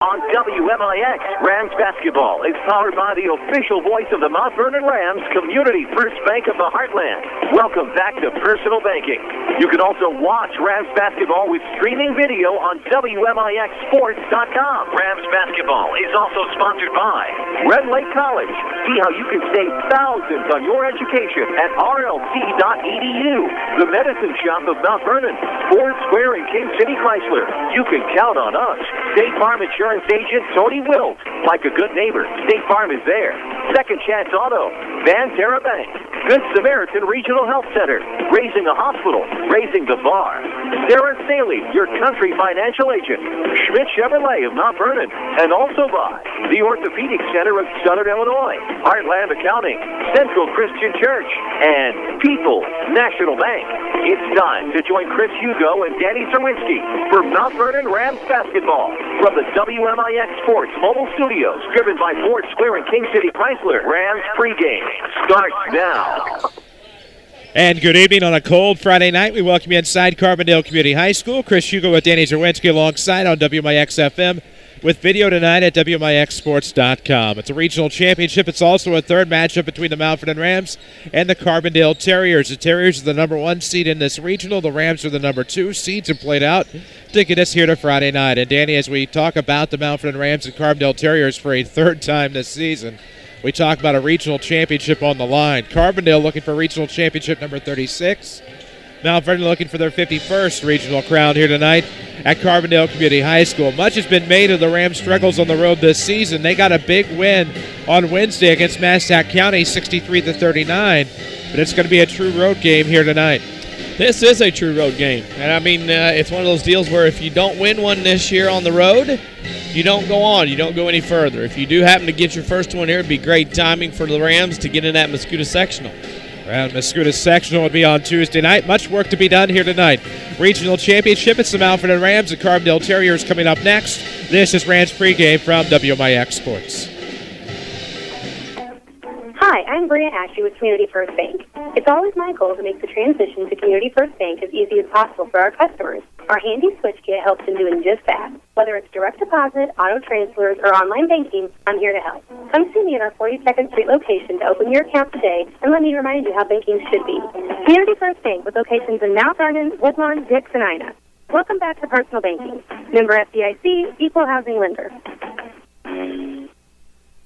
On WMIX, Rams basketball is powered by the official voice of the Mount Vernon Rams, Community First Bank of the Heartland. Welcome back to Personal Banking. You can also watch Rams basketball with streaming video on WMIXSports.com. Rams basketball is also sponsored by Red Lake College. See how you can save thousands on your education at RLC.edu. The Medicine Shop of Mount Vernon, Ford Square and King City Chrysler. You can count on us. State Farm Insurance agent Tony Wilt. Like a good neighbor, State Farm is there. Second Chance Auto, Van Terra Bank, Good Samaritan Regional Health Center, Raising a Hospital, Raising the Bar. Sarah Staley, your country financial agent. Schmidt Chevrolet of Mount Vernon, and also by the Orthopedic Center of Southern Illinois, Heartland Accounting, Central Christian Church, and People National Bank. It's time to join Chris Hugo and Danny Czerwinski for Mount Vernon Rams basketball from the WMIX Sports mobile studios, driven by Ford Square and King City Chrysler. Rams pregame starts now. And good evening on a cold Friday night. We welcome you inside Carbondale Community High School. Chris Hugo with Danny Czerwinski alongside on WMIX FM with video tonight at WMIXSports.com. It's a regional championship. It's also a third matchup between the Mount Vernon Rams and the Carbondale Terriers. The Terriers are the number 1 seed in this regional. The Rams are the number 2 seeds and played out to get us here to Friday night. And Danny, as we talk about the Mount Vernon Rams and Carbondale Terriers for a third time this season, we talk about a regional championship on the line. Carbondale looking for regional championship number 36. Mount Vernon looking for their 51st regional crown here tonight at Carbondale Community High School. Much has been made of the Rams' struggles on the road this season. They got a big win on Wednesday against Massac County, 63-39. But it's going to be a true road game here tonight. This is a true road game. And, I mean, it's one of those deals where if you don't win one this year on the road, you don't go on. You don't go any further. If you do happen to get your first one here, it'd be great timing for the Rams to get in that Mascoutah sectional. Well, Mascoutah sectional will be on Tuesday night. Much work to be done here tonight. Regional championship, it's the Mount Vernon Rams and Carbondale Terriers coming up next. This is Rams pregame from WMIX Sports. Hi, I'm Bria Ashley with Community First Bank. It's always my goal to make the transition to Community First Bank as easy as possible for our customers. Our handy switch kit helps in doing just that. Whether it's direct deposit, auto transfers, or online banking, I'm here to help. Come see me at our 42nd Street location to open your account today, and let me remind you how banking should be. Community First Bank with locations in Mount Vernon, Woodlawn, Dix, and Ina. Welcome back to Personal Banking. Member FDIC, Equal Housing Lender.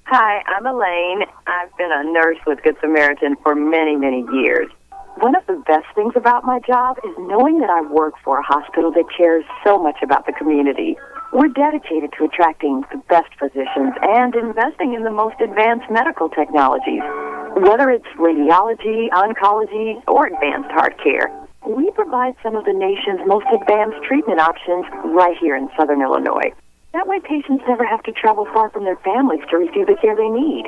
Hi, I'm Elaine. I've been a nurse with Good Samaritan for many, many years. One of the best things about my job is knowing that I work for a hospital that cares so much about the community. We're dedicated to attracting the best physicians and investing in the most advanced medical technologies. Whether it's radiology, oncology, or advanced heart care, we provide some of the nation's most advanced treatment options right here in Southern Illinois. That way patients never have to travel far from their families to receive the care they need.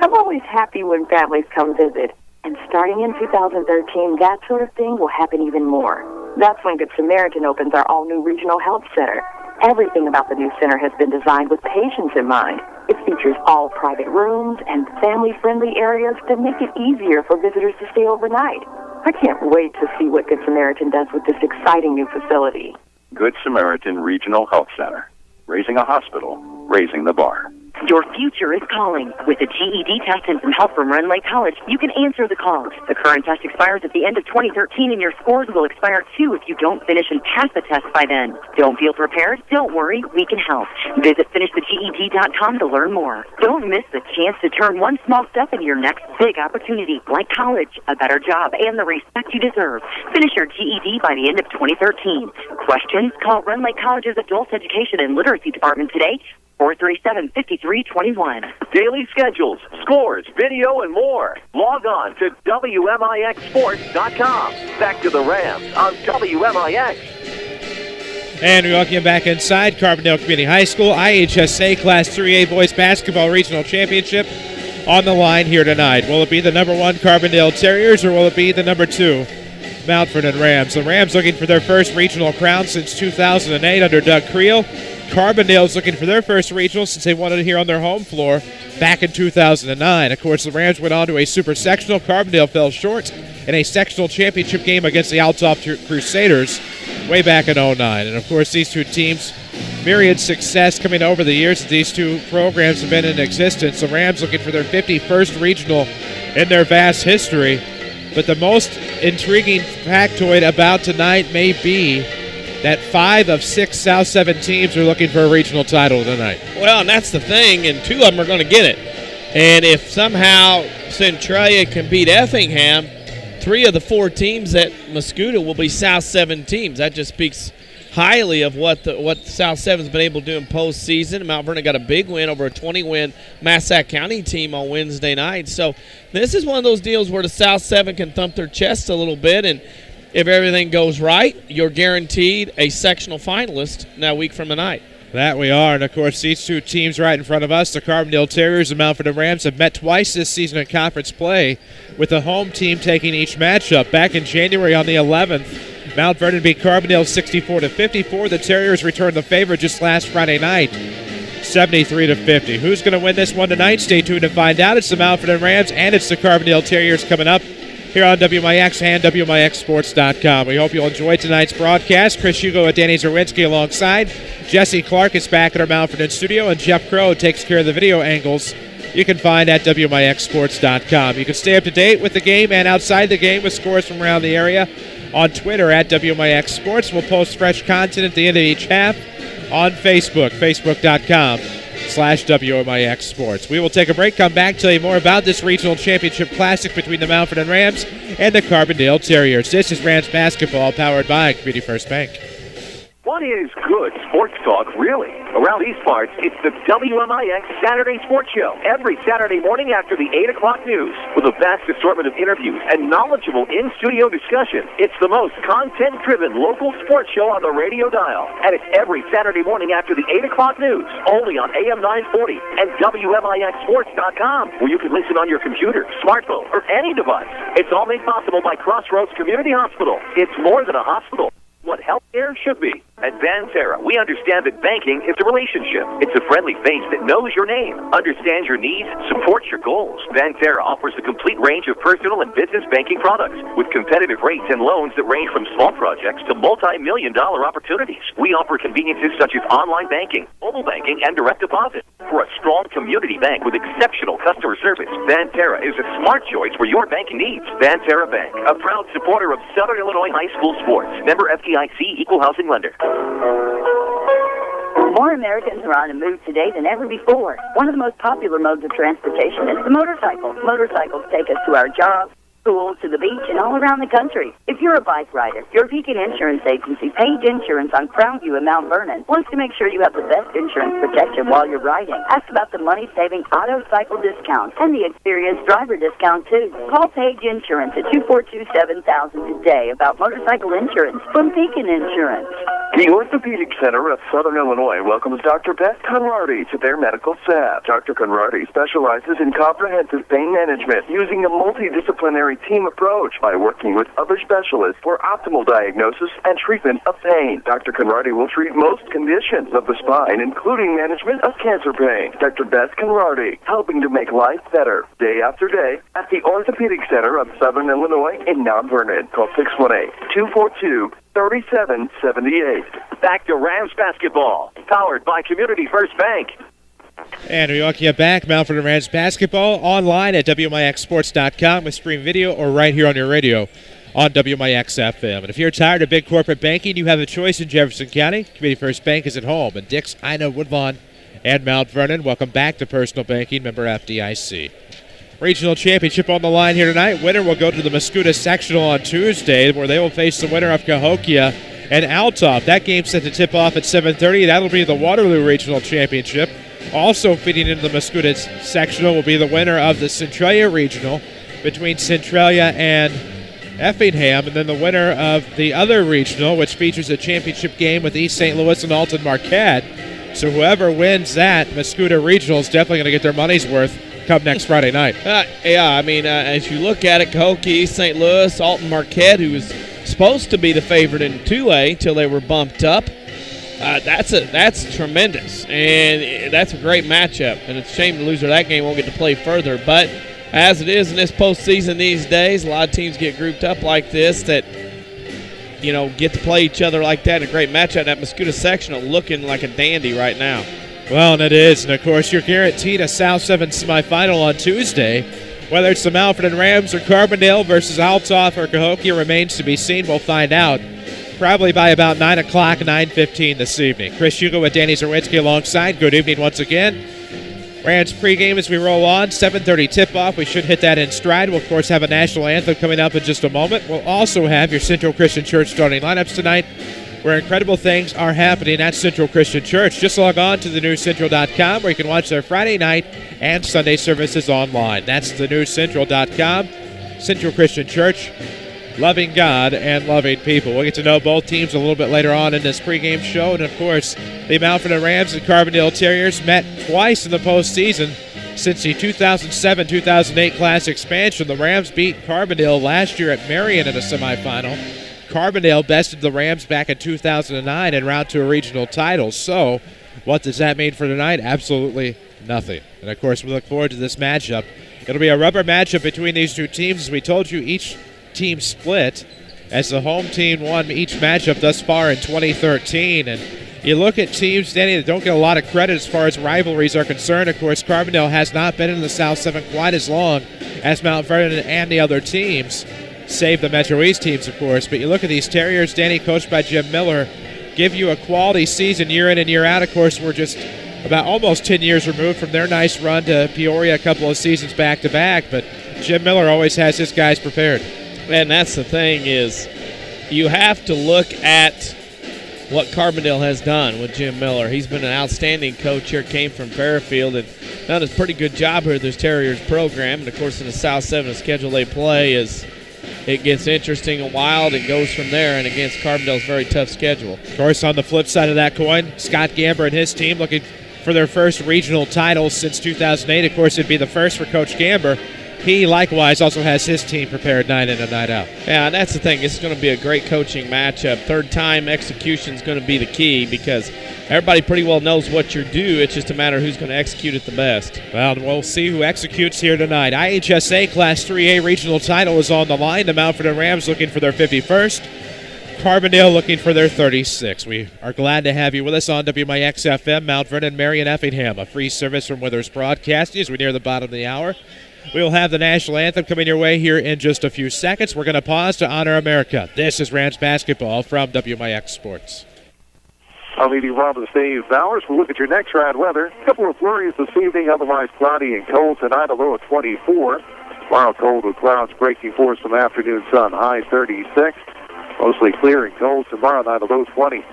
I'm always happy when families come visit. And starting in 2013, that sort of thing will happen even more. That's when Good Samaritan opens our all-new regional health center. Everything about the new center has been designed with patients in mind. It features all private rooms and family-friendly areas to make it easier for visitors to stay overnight. I can't wait to see what Good Samaritan does with this exciting new facility. Good Samaritan Regional Health Center. Raising a hospital, raising the bar. Your future is calling. With a GED test and some help from Red Lake College, you can answer the call. The current test expires at the end of 2013, and your scores will expire too if you don't finish and pass the test by then. Don't feel prepared? Don't worry, we can help. Visit finishtheged.com to learn more. Don't miss the chance to turn one small step into your next big opportunity, like college, a better job, and the respect you deserve. Finish your GED by the end of 2013. Questions? Call Red Lake College's Adult Education and Literacy Department today, 437-5321. Daily schedules, scores, video, and more. Log on to WMIXSports.com. Back to the Rams on WMIX. And we welcome you back inside Carbondale Community High School. IHSA Class 3A Boys Basketball Regional Championship on the line here tonight. Will it be the number 1 Carbondale Terriers, or will it be the number 2 Mount Vernon Rams? The Rams looking for their first regional crown since 2008 under Doug Creel. Carbondale's looking for their first regional since they won it here on their home floor back in 2009. Of course, the Rams went on to a super sectional. Carbondale fell short in a sectional championship game against the Althoff Crusaders way back in 2009. And, of course, these two teams myriad success coming over the years that these two programs have been in existence. The Rams looking for their 51st regional in their vast history. But the most intriguing factoid about tonight may be that 5 of 6 South 7 teams are looking for a regional title tonight. Well, and that's the thing, and 2 of them are going to get it. And if somehow Centralia can beat Effingham, 3 of the 4 teams at Mascoutah will be South 7 teams. That just speaks highly of what South 7's been able to do in postseason. Mount Vernon got a big win over a 20-win Massac County team on Wednesday night. So this is one of those deals where the South 7 can thump their chest a little bit, and if everything goes right, you're guaranteed a sectional finalist now a week from tonight. That we are, and of course these 2 teams right in front of us, the Carbondale Terriers and Mount Vernon Rams, have met twice this season in conference play, with the home team taking each matchup. Back in January on the 11th, Mount Vernon beat Carbondale 64-54. The Terriers returned the favor just last Friday night, 73-50. Who's going to win this one tonight? Stay tuned to find out. It's the Mount Vernon Rams and it's the Carbondale Terriers coming up here on WMIX and WMIXsports.com. We hope you'll enjoy tonight's broadcast. Chris Hugo and Danny Czerwinski alongside. Jesse Clark is back at our Mount Vernon studio, and Jeff Crow takes care of the video angles. You can find at WMIXsports.com. You can stay up to date with the game and outside the game with scores from around the area on Twitter at WMIX Sports. We'll post fresh content at the end of each half on Facebook, facebook.com/WMIX Sports. We will take a break, come back, tell you more about this regional championship classic between the Mount Vernon Rams and the Carbondale Terriers. This is Rams basketball powered by Community First Bank. What is good sports talk, really? Around these parts, it's the WMIX Saturday Sports Show. Every Saturday morning after the 8 o'clock news. With a vast assortment of interviews and knowledgeable in-studio discussion. It's the most content-driven local sports show on the radio dial. And it's every Saturday morning after the 8 o'clock news. Only on AM 940 and WMIXsports.com, where you can listen on your computer, smartphone, or any device. It's all made possible by Crossroads Community Hospital. It's more than a hospital. What healthcare should be. At Banterra, we understand that banking is a relationship. It's a friendly face that knows your name, understands your needs, supports your goals. Banterra offers a complete range of personal and business banking products with competitive rates and loans that range from small projects to multi-million-dollar opportunities. We offer conveniences such as online banking, mobile banking, and direct deposit. For a strong community bank with exceptional customer service, Banterra is a smart choice for your banking needs. Banterra Bank, a proud supporter of Southern Illinois high school sports. Member FDIC, Equal Housing Lender. More Americans are on the move today than ever before. One of the most popular modes of transportation is the motorcycle. Motorcycles take us to our jobs, school, to the beach, and all around the country. If you're a bike rider, your Beacon Insurance Agency, Page Insurance on Crownview in Mount Vernon, wants to make sure you have the best insurance protection while you're riding. Ask about the money-saving auto cycle discount and the experienced driver discount, too. Call Page Insurance at 242-7000 today about motorcycle insurance from Beacon Insurance. The Orthopedic Center of Southern Illinois welcomes Dr. Beth Conradi to their medical staff. Dr. Conradi specializes in comprehensive pain management using a multidisciplinary team approach by working with other specialists for optimal diagnosis and treatment of pain. Dr. Conradi will treat most conditions of the spine, including management of cancer pain. Dr. Beth Conradi, helping to make life better day after day at the Orthopedic Center of Southern Illinois in Mount Vernon. Call 618-242-3778. Back to Rams basketball, powered by Community First Bank. And we welcome you back, Mount Vernon Rams basketball, online at WMIXsports.com with stream video or right here on your radio on WMIX FM. And if you're tired of big corporate banking, you have a choice in Jefferson County. Community First Bank is at home in Dix, Ina, Woodlawn, and Mount Vernon. Welcome back to Personal Banking, member FDIC. Regional championship on the line here tonight. Winner will go to the Mascoutah sectional on Tuesday, where they will face the winner of Cahokia and Althoff. That game's set to tip off at 7:30. That'll be the Waterloo Regional Championship. Also feeding into the Mascoutah sectional will be the winner of the Centralia Regional between Centralia and Effingham, and then the winner of the other regional, which features a championship game with East St. Louis and Alton Marquette. So whoever wins that Mascoutah Regional is definitely going to get their money's worth come next Friday night. As you look at it, Cahokia, East St. Louis, Alton Marquette, who was supposed to be the favorite in 2A till they were bumped up. That's tremendous, and that's a great matchup. And it's a shame the loser of that game won't get to play further. But as it is in this postseason these days, a lot of teams get grouped up like this that get to play each other like that in a great matchup. That Mascoutah sectional looking like a dandy right now. Well, and it is. And, of course, you're guaranteed a South 7 semifinal on Tuesday. Whether it's the Vernon Rams or Carbondale versus Althoff or Cahokia remains to be seen. We'll find out probably by about 9 o'clock, 9:15 this evening. Chris Hugo with Danny Czerwinski alongside. Good evening once again. Rams pregame as we roll on. 7:30 tip-off. We should hit that in stride. We'll, of course, have a national anthem coming up in just a moment. We'll also have your Central Christian Church starting lineups tonight, where incredible things are happening at Central Christian Church. Just log on to thenewscentral.com where you can watch their Friday night and Sunday services online. That's thenewscentral.com. Central Christian Church, loving God and loving people. We'll get to know both teams a little bit later on in this pregame show. And, of course, the Vernon Rams and Carbondale Terriers met twice in the postseason since the 2007-2008 class expansion. The Rams beat Carbondale last year at Marion in a semifinal. Carbondale bested the Rams back in 2009 en route to a regional title. So what does that mean for tonight? Absolutely nothing. And, of course, we look forward to this matchup. It'll be a rubber matchup between these two teams. As we told you, each team split as the home team won each matchup thus far in 2013. And you look at teams, Danny, that don't get a lot of credit as far as rivalries are concerned. Of course, Carbondale has not been in the South 7 quite as long as Mount Vernon and the other teams, save the Metro East teams, of course. But you look at these Terriers, Danny, coached by Jim Miller, give you a quality season year in and year out. Of course, we're just about almost 10 years removed from their nice run to Peoria a couple of seasons back-to-back. But Jim Miller always has his guys prepared. And that's the thing is you have to look at what Carbondale has done with Jim Miller. He's been an outstanding coach here, came from Fairfield, and done a pretty good job here with this Terriers program. And, of course, in the South 7, the schedule they play is it gets interesting and wild. It goes from there, and against Carbondale's very tough schedule. Of course, on the flip side of that coin, Scott Gamber and his team looking for their first regional title since 2008. Of course, it'd be the first for Coach Gamber. He likewise also has his team prepared night in and night out. Yeah, and that's the thing. It's going to be a great coaching matchup. Third time execution is going to be the key because everybody pretty well knows what you're due. It's just a matter of who's going to execute it the best. Well, we'll see who executes here tonight. IHSA Class 3A regional title is on the line. The Vernon Rams looking for their 51st. Carbondale looking for their 36th. We are glad to have you with us on WMIX FM, Mount Vernon, Marion, Effingham. A free service from Withers Broadcasting as we near the bottom of the hour. We'll have the national anthem coming your way here in just a few seconds. We're going to pause to honor America. This is Rams basketball from WMIX Sports. I'm leading Robin Steve Bowers. We'll look at your next round weather. A couple of flurries this evening, otherwise cloudy and cold tonight, a low of 24. Tomorrow cold with clouds breaking forth some afternoon sun, high 36. Mostly clear and cold tomorrow night, a low 20.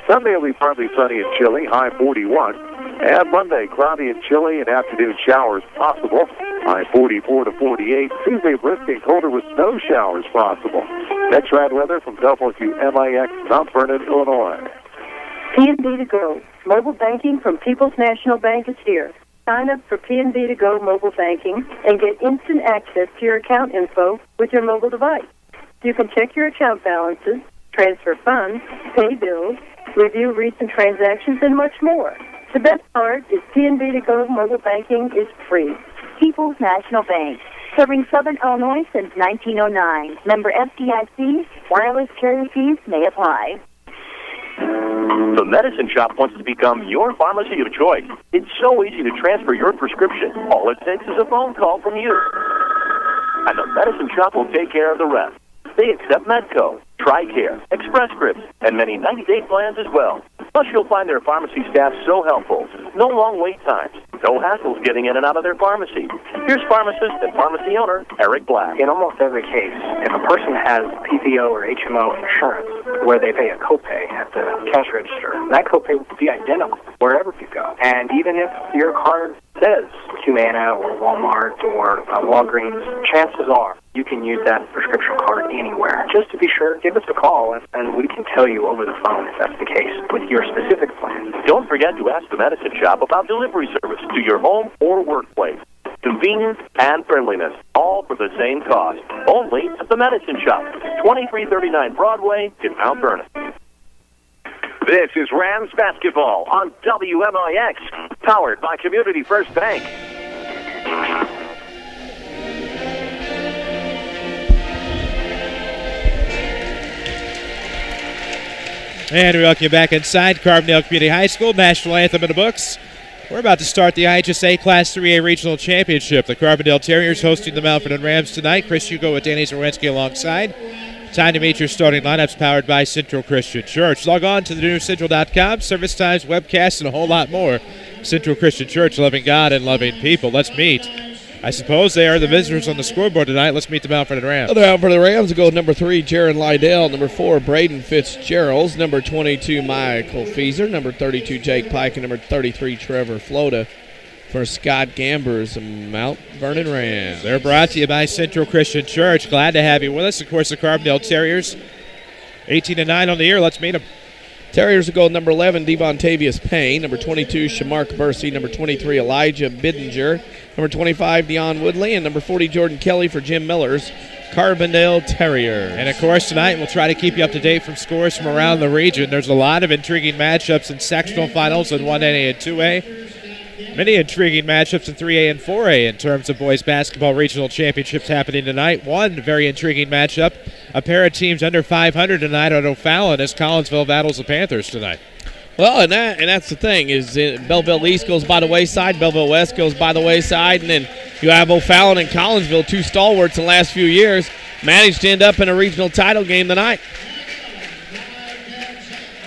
Sunday will be partly sunny and chilly, high 41. And Monday, cloudy and chilly and afternoon showers possible, high 44 to 48. Tuesday, brisk and colder with snow showers possible. Next round weather from WMIX, Mount Vernon, Illinois. PNB to Go. Mobile banking from People's National Bank is here. Sign up for PNB to Go mobile banking and get instant access to your account info with your mobile device. You can check your account balances, transfer funds, pay bills, review recent transactions, and much more. The best part is PNB to Go mobile banking is free. People's National Bank, serving Southern Illinois since 1909. Member FDIC, wireless carrier fees may apply. The Medicine Shop wants to become your pharmacy of choice. It's so easy to transfer your prescription. All it takes is a phone call from you. And the Medicine Shop will take care of the rest. They accept Medco, TRICARE, Express Scripts, and many 90-day plans as well. Plus, you'll find their pharmacy staff so helpful. No long wait times. No hassles getting in and out of their pharmacy. Here's pharmacist and pharmacy owner Eric Black. In almost every case, if a person has PPO or HMO insurance where they pay a copay at the cash register, that copay will be identical wherever you go. And even if your card says Humana or Walmart or Walgreens, chances are you can use that prescription card anywhere. Just to be sure, give us a call, and we can tell you over the phone if that's the case with your specific plan. Don't forget to ask the Medicine Shop about delivery service to your home or workplace. Convenience and friendliness, all for the same cost. Only at the Medicine Shop, 2339 Broadway in Mount Vernon. This is Rams basketball on WMIX, powered by Community First Bank. And we welcome you back inside Carbondale Community High School. National anthem in the books. We're about to start the IHSA Class 3A Regional Championship. The Carbondale Terriers hosting the Vernon Rams tonight. Chris Hugo with Danny Czerwinski alongside. Time to meet your starting lineups, powered by Central Christian Church. Log on to thenewscentral.com. Service times, webcasts, and a whole lot more. Central Christian Church, loving God and loving people. Let's meet. I suppose they are the visitors on the scoreboard tonight. Let's meet the Vernon Rams. The Vernon Rams go number 3, Jaron Lydell. Number 4, Braden Fitzgerald. Number 22, Michael Feeser. Number 32, Jake Pike. And number 33, Trevor Flota. For Scott Gamber's Mount Vernon Rams. They're brought to you by Central Christian Church. Glad to have you with us. Of course, the Carbondale Terriers, 18-9 on the year. Let's meet them. Terriers will go number 11, Devontavius Payne. Number 22, Shamark Bursey. Number 23, Elijah Bidinger. Number 25, Dion Woodley. And number 40, Jordan Kelly for Jim Miller's Carbondale Terriers. And, of course, tonight we'll try to keep you up to date from scores from around the region. There's a lot of intriguing matchups in sectional finals in 1A and 2A. Many intriguing matchups in 3A and 4A in terms of boys basketball regional championships happening tonight. One very intriguing matchup, a pair of teams under 500 tonight at O'Fallon as Collinsville battles the Panthers tonight. Well, and that's the thing, is Belleville East goes by the wayside, Belleville West goes by the wayside, and then you have O'Fallon and Collinsville, two stalwarts in the last few years, managed to end up in a regional title game tonight.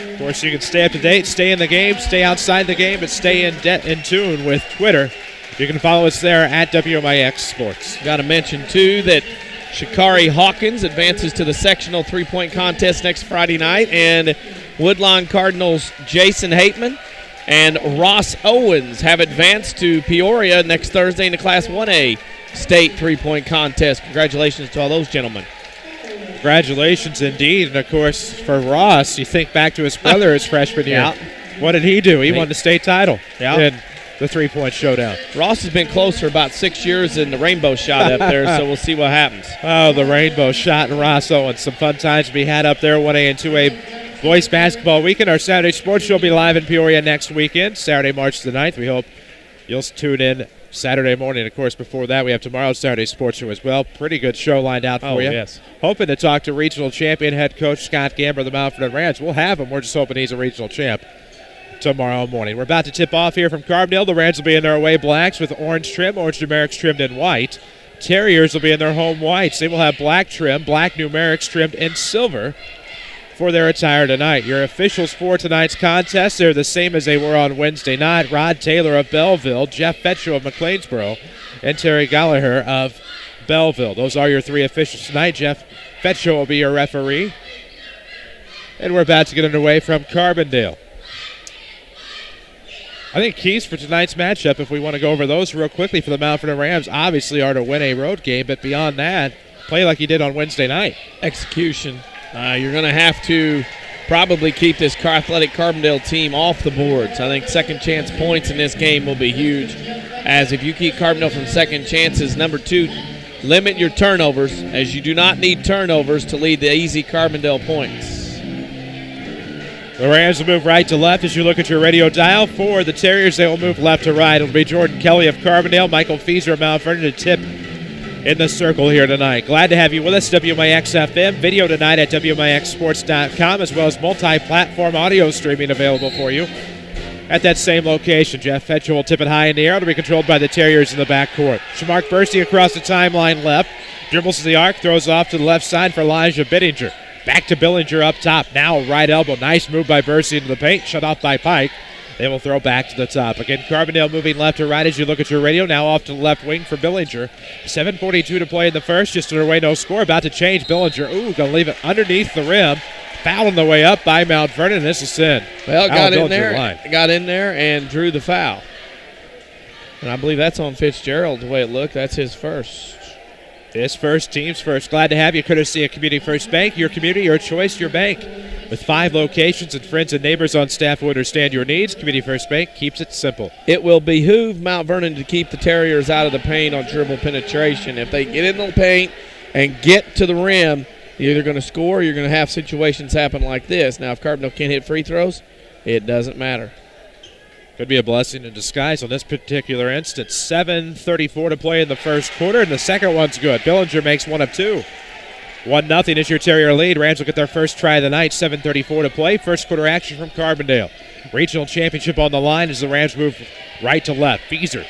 Of course, you can stay up to date, stay in the game, stay outside the game, and stay in tune with Twitter. You can follow us there at WMIX Sports. Got to mention, too, that Shakari Hawkins advances to the sectional three-point contest next Friday night, and Woodlawn Cardinals' Jason Hateman and Ross Owens have advanced to Peoria next Thursday in the Class 1A state three-point contest. Congratulations to all those gentlemen. Congratulations indeed. And, of course, for Ross, you think back to his brother his freshman year. Yeah. What did he do? He won the state title Yeah. in the three-point showdown. Ross has been close for about 6 years in the rainbow shot up there, so we'll see what happens. Oh, the rainbow shot and Ross Owens. Some fun times to be had up there, 1A and 2A boys basketball weekend. Our Saturday sports show will be live in Peoria next weekend, Saturday, March the 9th. We hope you'll tune in Saturday morning. Of course, before that, we have tomorrow's Saturday sports show as well. Pretty good show lined out for you. Yes. Hoping to talk to regional champion head coach Scott Gamber of the Mount Vernon Rams. We'll have him. We're just hoping he's a regional champ tomorrow morning. We're about to tip off here from Carbondale. The Rams will be in their away blacks with orange trim, orange numerics trimmed in white. Terriers will be in their home whites. They will have black trim, black numerics trimmed in silver for their attire tonight. Your officials for tonight's contest, they're the same as they were on Wednesday night. Rod Taylor of Belleville, Jeff Fetcho of McLeansboro, and Terry Gallagher of Belleville. Those are your three officials tonight. Jeff Fetcho will be your referee. And we're about to get underway from Carbondale. I think keys for tonight's matchup, if we want to go over those real quickly for the Mount Vernon Rams, obviously are to win a road game, but beyond that, play like you did on Wednesday night. Execution. You're going to have to probably keep this athletic Carbondale team off the boards. I think second chance points in this game will be huge, as if you keep Carbondale from second chances. Number 2, limit your turnovers, as you do not need turnovers to lead the easy Carbondale points. The Rams will move right to left as you look at your radio dial. For the Terriers, they will move left to right. It'll be Jordan Kelly of Carbondale, Michael Feeser of Mount Vernon to tip in the circle here tonight. Glad to have you with us, WMIX FM. Video tonight at WMIXsports.com, as well as multi-platform audio streaming available for you at that same location. Jeff Fetcho will tip it high in the air. It'll be controlled by the Terriers in the backcourt. Shamark Bursey across the timeline left. Dribbles to the arc, throws off to the left side for Elijah Bidinger. Back to Billinger up top. Now right elbow. Nice move by Bursey into the paint. Shut off by Pike. They will throw back to the top. Again, Carbondale moving left to right as you look at your radio. Now off to the left wing for Billinger. 7:42 to play in the first. Just underway, no score. About to change. Billinger, going to leave it underneath the rim. Foul on the way up by Mount Vernon. This is sin. Well, got in there and drew the foul. And I believe that's on Fitzgerald the way it looked. That's his first. His first, team's first. Glad to have you. Courtesy of Community First Bank. Your community, your choice, your bank. With 5 locations and friends and neighbors on staff who understand your needs, Community First Bank keeps it simple. It will behoove Mount Vernon to keep the Terriers out of the paint on dribble penetration. If they get in the paint and get to the rim, you're either going to score or you're going to have situations happen like this. Now, if Carbondale can't hit free throws, it doesn't matter. Could be a blessing in disguise on this particular instance. 7:34 to play in the first quarter, and the second one's good. Billinger makes one of 2. 1-0 is your Terrier lead. Rams will get their first try of the night. 7:34 to play. First quarter action from Carbondale. Regional championship on the line as the Rams move right to left. Feasers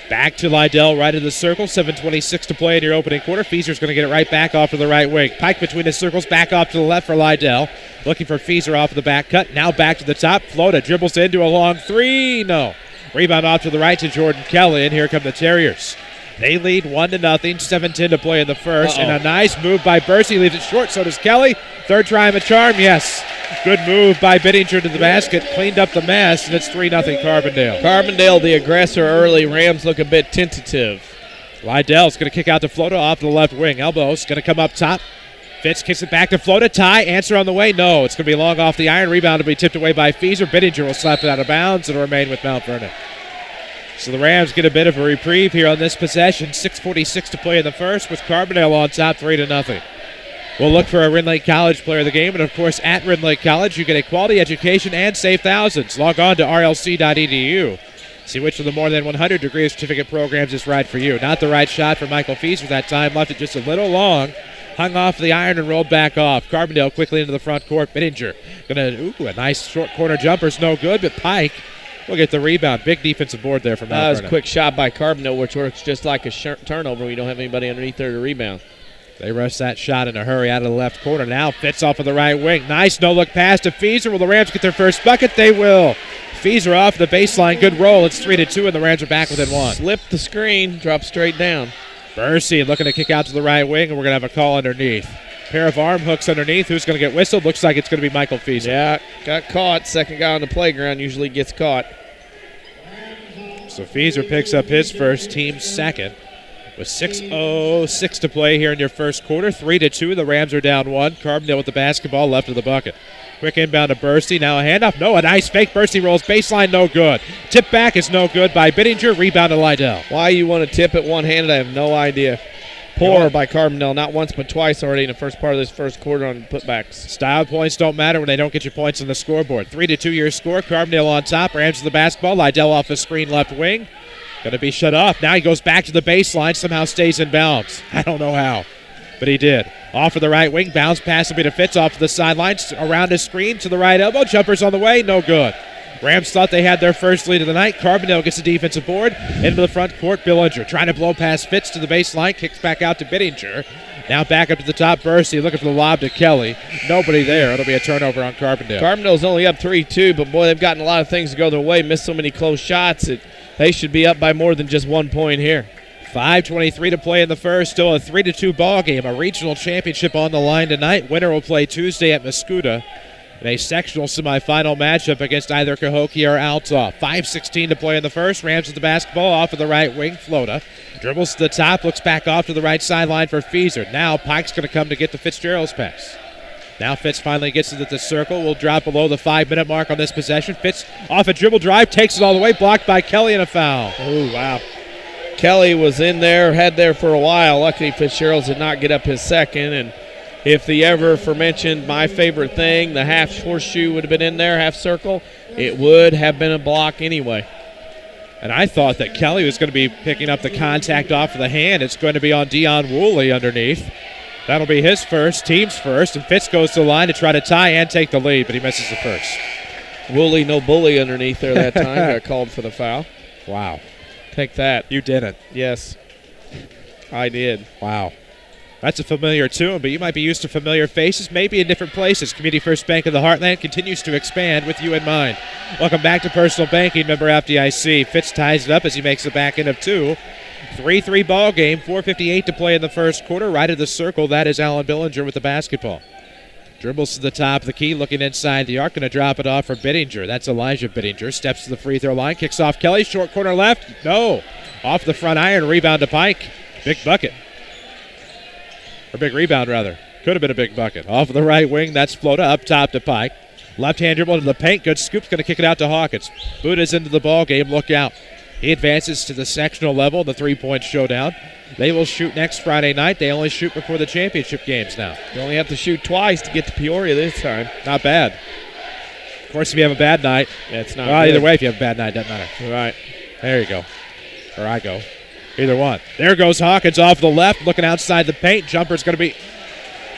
back to Lydell, right of the circle. 7:26 to play in your opening quarter. Feaser's going to get it right back off to the right wing. Pike between the circles, back off to the left for Lydell. Looking for Feaser off of the back cut. Now back to the top. Flota dribbles into a long three. No. Rebound off to the right to Jordan Kelly, and here come the Terriers. They lead 1-0, 7:10 to play in the first, and a nice move by Bursey. Leaves it short, so does Kelly. Third try of a charm, yes. Good move by Bittinger to the basket, cleaned up the mess, and it's 3-0 Carbondale. Carbondale, the aggressor early. Rams look a bit tentative. Lydell's going to kick out to Flota off the left wing. Elbow's going to come up top. Fitz kicks it back to Flota. Ty, answer on the way. No, it's going to be long off the iron. Rebound to be tipped away by Feaser. Bittinger will slap it out of bounds and remain with Mount Vernon. So the Rams get a bit of a reprieve here on this possession. 6:46 to play in the first with Carbondale on top 3-0. We'll look for a Rend Lake College player of the game. And, of course, at Rend Lake College, you get a quality education and save thousands. Log on to rlc.edu. See which of the more than 100 degree certificate programs is right for you. Not the right shot for Michael Feaser that time. Left it just a little long. Hung off the iron and rolled back off. Carbondale quickly into the front court. Bittinger a nice short corner jumper's no good, but Pike will get the rebound. Big defensive board there from Mount Vernon. That was a quick shot by Carbondale, which works just like a turnover when you don't have anybody underneath there to rebound. They rush that shot in a hurry out of the left corner. Now Fitz off of the right wing. Nice no-look pass to Feaser. Will the Rams get their first bucket? They will. Feaser off the baseline. Good roll. It's 3-2, and the Rams are back within one. Slip the screen. Drop straight down. Bursey looking to kick out to the right wing, and we're going to have a call underneath. Pair of arm hooks underneath. Who's going to get whistled? Looks like it's going to be Michael Feaser. Yeah, got caught. Second guy on the playground usually gets caught. So Feaser picks up his first, team's second. With 6:06 to play here in your first quarter. 3-2. The Rams are down one. Carbondale with the basketball left of the bucket. Quick inbound to Bursey. Now a handoff. No, a nice fake. Bursey rolls baseline. No good. Tip back is no good by Bittinger. Rebound to Lydell. Why you want to tip it one-handed, I have no idea. Poor by Carbondale. Not once but twice already in the first part of this first quarter on putbacks. Style points don't matter when they don't get your points on the scoreboard. 3-2 your score. Carbondale on top. Rams to the basketball. Lydell off the screen left wing. Going to be shut off. Now he goes back to the baseline. Somehow stays in bounds. I don't know how, but he did. Off of the right wing. Bounce pass will be to Fitz off to the sidelines. Around his screen to the right elbow. Jumper's on the way. No good. Rams thought they had their first lead of the night. Carbondale gets the defensive board. Into the front court. Billinger trying to blow past Fitz to the baseline. Kicks back out to Bittinger. Now back up to the top. Bursey looking for the lob to Kelly. Nobody there. It'll be a turnover on Carbondale. Carbondale's only up 3-2, but boy, they've gotten a lot of things to go their way. Missed so many close shots. They should be up by more than just 1 point here. 5:23 to play in the first. Still a 3-2 ball game. A regional championship on the line tonight. Winner will play Tuesday at Mascoutah in a sectional semifinal matchup against either Cahokia or Althoff. 5:16 to play in the first. Rams with the basketball off of the right wing. Flota dribbles to the top, looks back off to the right sideline for Feaser. Now Pike's going to come to get the Fitzgerald's pass. Now Fitz finally gets it at the circle. Will drop below the 5-minute mark on this possession. Fitz off a dribble drive, takes it all the way, blocked by Kelly, and a foul. Oh, wow. Kelly was in there, had there for a while. Luckily, Fitzgerald did not get up his second. And if the ever aforementioned my favorite thing, the half horseshoe would have been in there, half circle, it would have been a block anyway. And I thought that Kelly was going to be picking up the contact off of the hand. It's going to be on Dion Woolley underneath. That'll be his first, team's first, and Fitz goes to the line to try to tie and take the lead, but he misses the first. Woolley, no bully underneath there that time. Got called for the foul. Wow. Take that. You didn't. Yes, I did. Wow. That's a familiar tune, but you might be used to familiar faces, maybe in different places. Community First Bank of the Heartland continues to expand with you in mind. Welcome back to Personal Banking, member FDIC. Fitz ties it up as he makes the back end of two. 3-3 ball game, 4:58 to play in the first quarter. Right of the circle, that is Alan Billinger with the basketball. Dribbles to the top of the key, looking inside the arc, going to drop it off for Bittinger. That's Elijah Bittinger. Steps to the free throw line, kicks off Kelly, short corner left. No. Off the front iron, rebound to Pike. Big bucket. Or big rebound, rather. Could have been a big bucket. Off of the right wing, that's Flota up top to Pike. Left-hand dribble to the paint. Good scoop's going to kick it out to Hawkins. Buddha's into the ball game. Look out. He advances to the sectional level, the three-point showdown. They will shoot next Friday night. They only shoot before the championship games now. You only have to shoot twice to get to Peoria this time. Not bad. Of course, if you have a bad night. It's not well, good. Either way, if you have a bad night, it doesn't matter. Right. There you go. Or I go. Either one. There goes Hawkins off the left, looking outside the paint. Jumper's going to be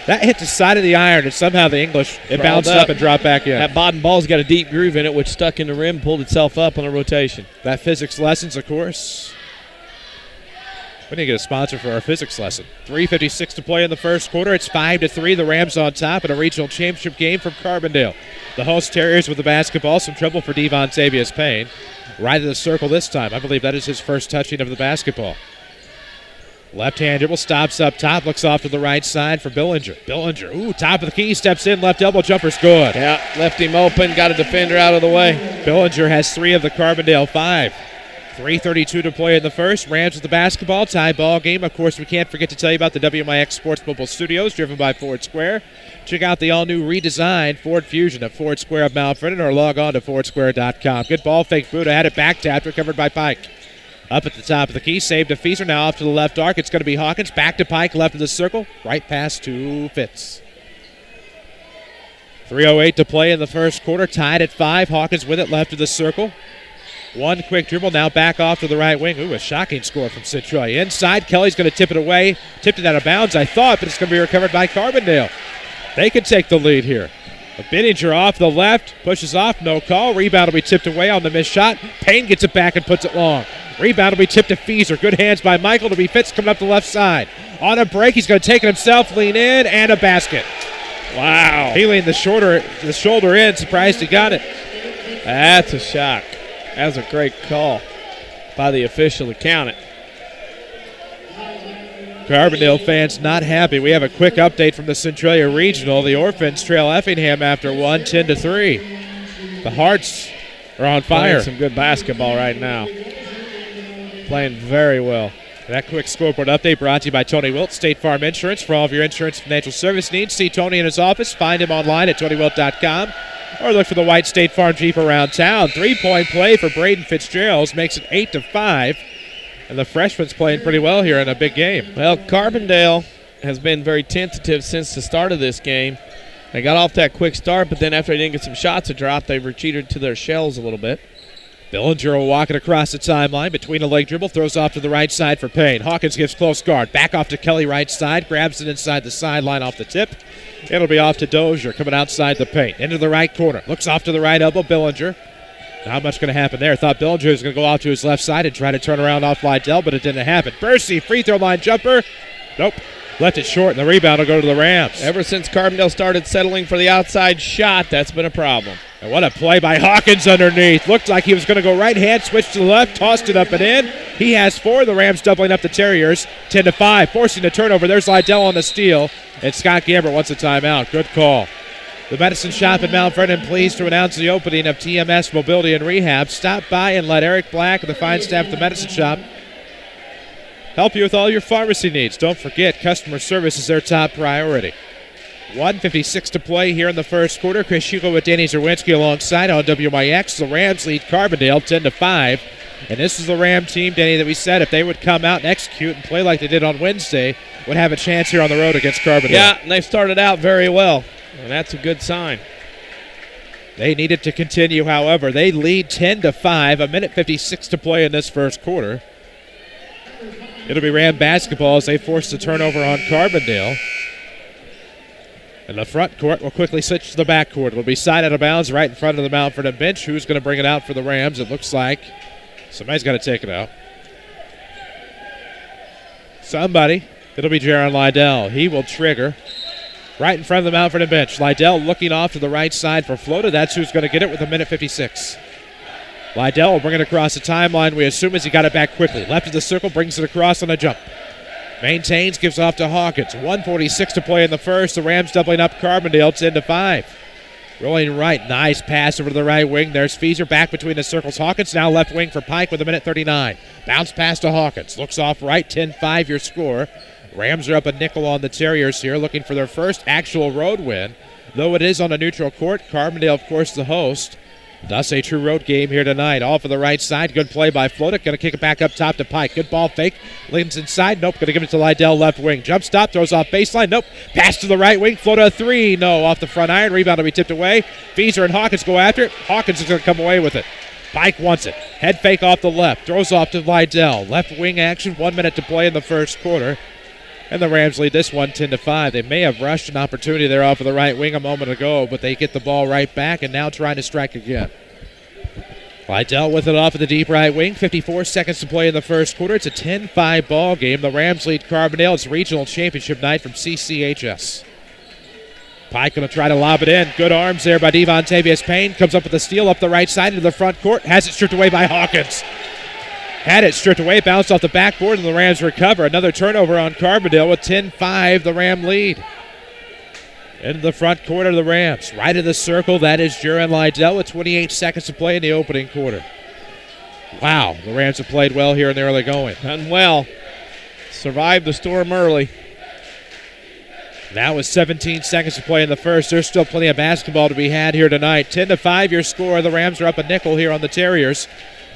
That hit the side of the iron, and somehow the English, it bounced up and dropped back in. That bottom ball's got a deep groove in it, which stuck in the rim, pulled itself up on a rotation. That physics lessons, of course. We need to get a sponsor for our physics lesson. 3:56 to play in the first quarter. It's 5-3. The Rams on top in a regional championship game from Carbondale. The host Terriers with the basketball. Some trouble for Devon Tavius Payne. Right of the circle this time. I believe that is his first touching of the basketball. Left-hand dribble, stops up top, looks off to the right side for Billinger. Billinger, ooh, top of the key, steps in, left elbow jumper's good. Yeah, left him open, got a defender out of the way. Billinger has 3 of the Carbondale 5. 3:32 to play in the first. Rams with the basketball, tie ball game. Of course, we can't forget to tell you about the WMIX Sports Mobile Studios, driven by Ford Square. Check out the all-new redesigned Ford Fusion at Ford Square of Mount Vernon or log on to fordsquare.com. Good ball fake, Buddha had it back tapped, recovered by Pike. Up at the top of the key, saved to Feaser, now off to the left arc. It's going to be Hawkins, back to Pike, left of the circle, right pass to Fitz. 3:08 to play in the first quarter, tied at 5. Hawkins with it, left of the circle. One quick dribble, now back off to the right wing. Ooh, a shocking score from Centroy. Inside, Kelly's going to tip it away. Tipped it out of bounds, I thought, but it's going to be recovered by Carbondale. They could take the lead here. Bittinger off the left, pushes off, no call. Rebound will be tipped away on the missed shot. Payne gets it back and puts it long. Rebound will be tipped to Feaser. Good hands by Michael to be Fitz coming up the left side. On a break, he's going to take it himself, lean in, and a basket. Wow. He leaned the shoulder in, surprised he got it. That's a shock. That was a great call by the official to count it. Carbondale fans not happy. We have a quick update from the Centralia Regional. The Orphans trail Effingham after 1, 10-3. The Hearts are on fire. Playing some good basketball right now. Playing very well. That quick scoreboard update brought to you by Tony Wilt, State Farm Insurance. For all of your insurance and financial service needs, see Tony in his office. Find him online at TonyWilt.com or look for the white State Farm Jeep around town. 3-point play for Braden Fitzgerald makes it 8-5. And the freshman's playing pretty well here in a big game. Well, Carbondale has been very tentative since the start of this game. They got off that quick start, but then after they didn't get some shots to drop, they've retreated to their shells a little bit. Billinger will walk it across the timeline between a leg dribble, throws off to the right side for Payne. Hawkins gives close guard. Back off to Kelly right side, grabs it inside the sideline off the tip. It'll be off to Dozier coming outside the paint. Into the right corner. Looks off to the right elbow, Billinger. Not much going to happen there. Thought Billinger was going to go off to his left side and try to turn around off Lydell, but it didn't happen. Bursey, free throw line jumper. Nope. Left it short, and the rebound will go to the Rams. Ever since Carbondale started settling for the outside shot, that's been a problem. And what a play by Hawkins underneath. Looked like he was going to go right hand, switch to the left, tossed it up and in. He has 4. The Rams doubling up the Terriers, 10-5, forcing the turnover. There's Lydell on the steal, and Scott Gambert wants a timeout. Good call. The Medicine Shop in Mount Vernon pleased to announce the opening of TMS Mobility and Rehab. Stop by and let Eric Black and the fine staff at the Medicine Shop help you with all your pharmacy needs. Don't forget, customer service is their top priority. 1:56 to play here in the first quarter. Chris Hugo with Danny Czerwinski alongside on WMIX. The Rams lead Carbondale 10-5. And this is the Ram team, Danny, that we said if they would come out and execute and play like they did on Wednesday, would have a chance here on the road against Carbondale. Yeah, and they've started out very well. And that's a good sign. They need it to continue, however. They lead 10-5, 1:56 to play in this first quarter. It'll be Ram basketball as they force the turnover on Carbondale. And the front court will quickly switch to the back court. It'll be side out of bounds right in front of the Mount Vernon bench. Who's going to bring it out for the Rams? It looks like somebody's got to take it out. Somebody. It'll be Jaron Lydell. He will trigger. Right in front of the Mount Vernon bench. Lydell looking off to the right side for Flota. That's who's going to get it with 1:56. Lydell will bring it across the timeline, we assume, as he got it back quickly. Left of the circle, brings it across on a jump. Maintains, gives off to Hawkins. 1:46 to play in the first. The Rams doubling up Carbondale, 10-5. Rolling right, nice pass over to the right wing. There's Feaser back between the circles. Hawkins now left wing for Pike with 1:39. Bounce pass to Hawkins. Looks off right, 10-5 your score. Rams are up a nickel on the Terriers here, looking for their first actual road win. Though it is on a neutral court, Carbondale, of course, the host. Thus a true road game here tonight. Off of the right side. Good play by Flota. Going to kick it back up top to Pike. Good ball fake. Leans inside. Nope. Going to give it to Lydell left wing. Jump stop. Throws off baseline. Nope. Pass to the right wing. Flota a 3. No. Off the front iron. Rebound will be tipped away. Feaser and Hawkins go after it. Hawkins is going to come away with it. Pike wants it. Head fake off the left. Throws off to Lydell. Left wing action. 1 minute to play in the first quarter. And the Rams lead this one 10-5. They may have rushed an opportunity there off of the right wing a moment ago, but they get the ball right back and now trying to strike again. Lydell with it off of the deep right wing. 54 seconds to play in the first quarter. It's a 10-5 ball game. The Rams lead Carbondale. It's regional championship night from CCHS. Pike going to try to lob it in. Good arms there by Devontavius Payne. Comes up with a steal up the right side into the front court. Has it stripped away by Hawkins. Had it stripped away, bounced off the backboard, and the Rams recover. Another turnover on Carbondale with 10-5, the Ram lead. Into the front court of the Rams. Right of the circle, that is Jaron Lydell with 28 seconds to play in the opening quarter. Wow, the Rams have played well here in the early going. Done well. Survived the storm early. Now with 17 seconds to play in the first, there's still plenty of basketball to be had here tonight. 10-5 your score. The Rams are up a nickel here on the Terriers.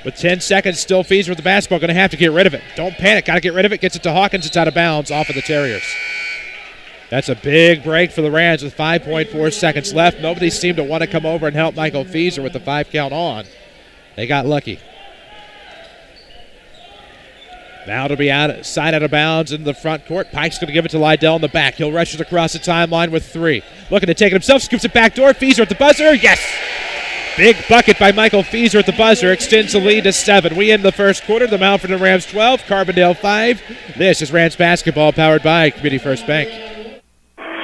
With 10 seconds, still Fees with the basketball. Going to have to get rid of it. Don't panic. Got to get rid of it. Gets it to Hawkins. It's out of bounds off of the Terriers. That's a big break for the Rams with 5.4 seconds left. Nobody seemed to want to come over and help Michael Feeser with the 5 count on. They got lucky. Now to be outside out of bounds in the front court. Pike's going to give it to Lydell in the back. He'll rush it across the timeline with 3. Looking to take it himself. Scoops it back door. Feeser at the buzzer. Yes! Big bucket by Michael Feeser at the buzzer. Extends the lead to 7. We end the first quarter. The Mount Vernon Rams 12, Carbondale 5. This is Rams basketball powered by Community First Bank.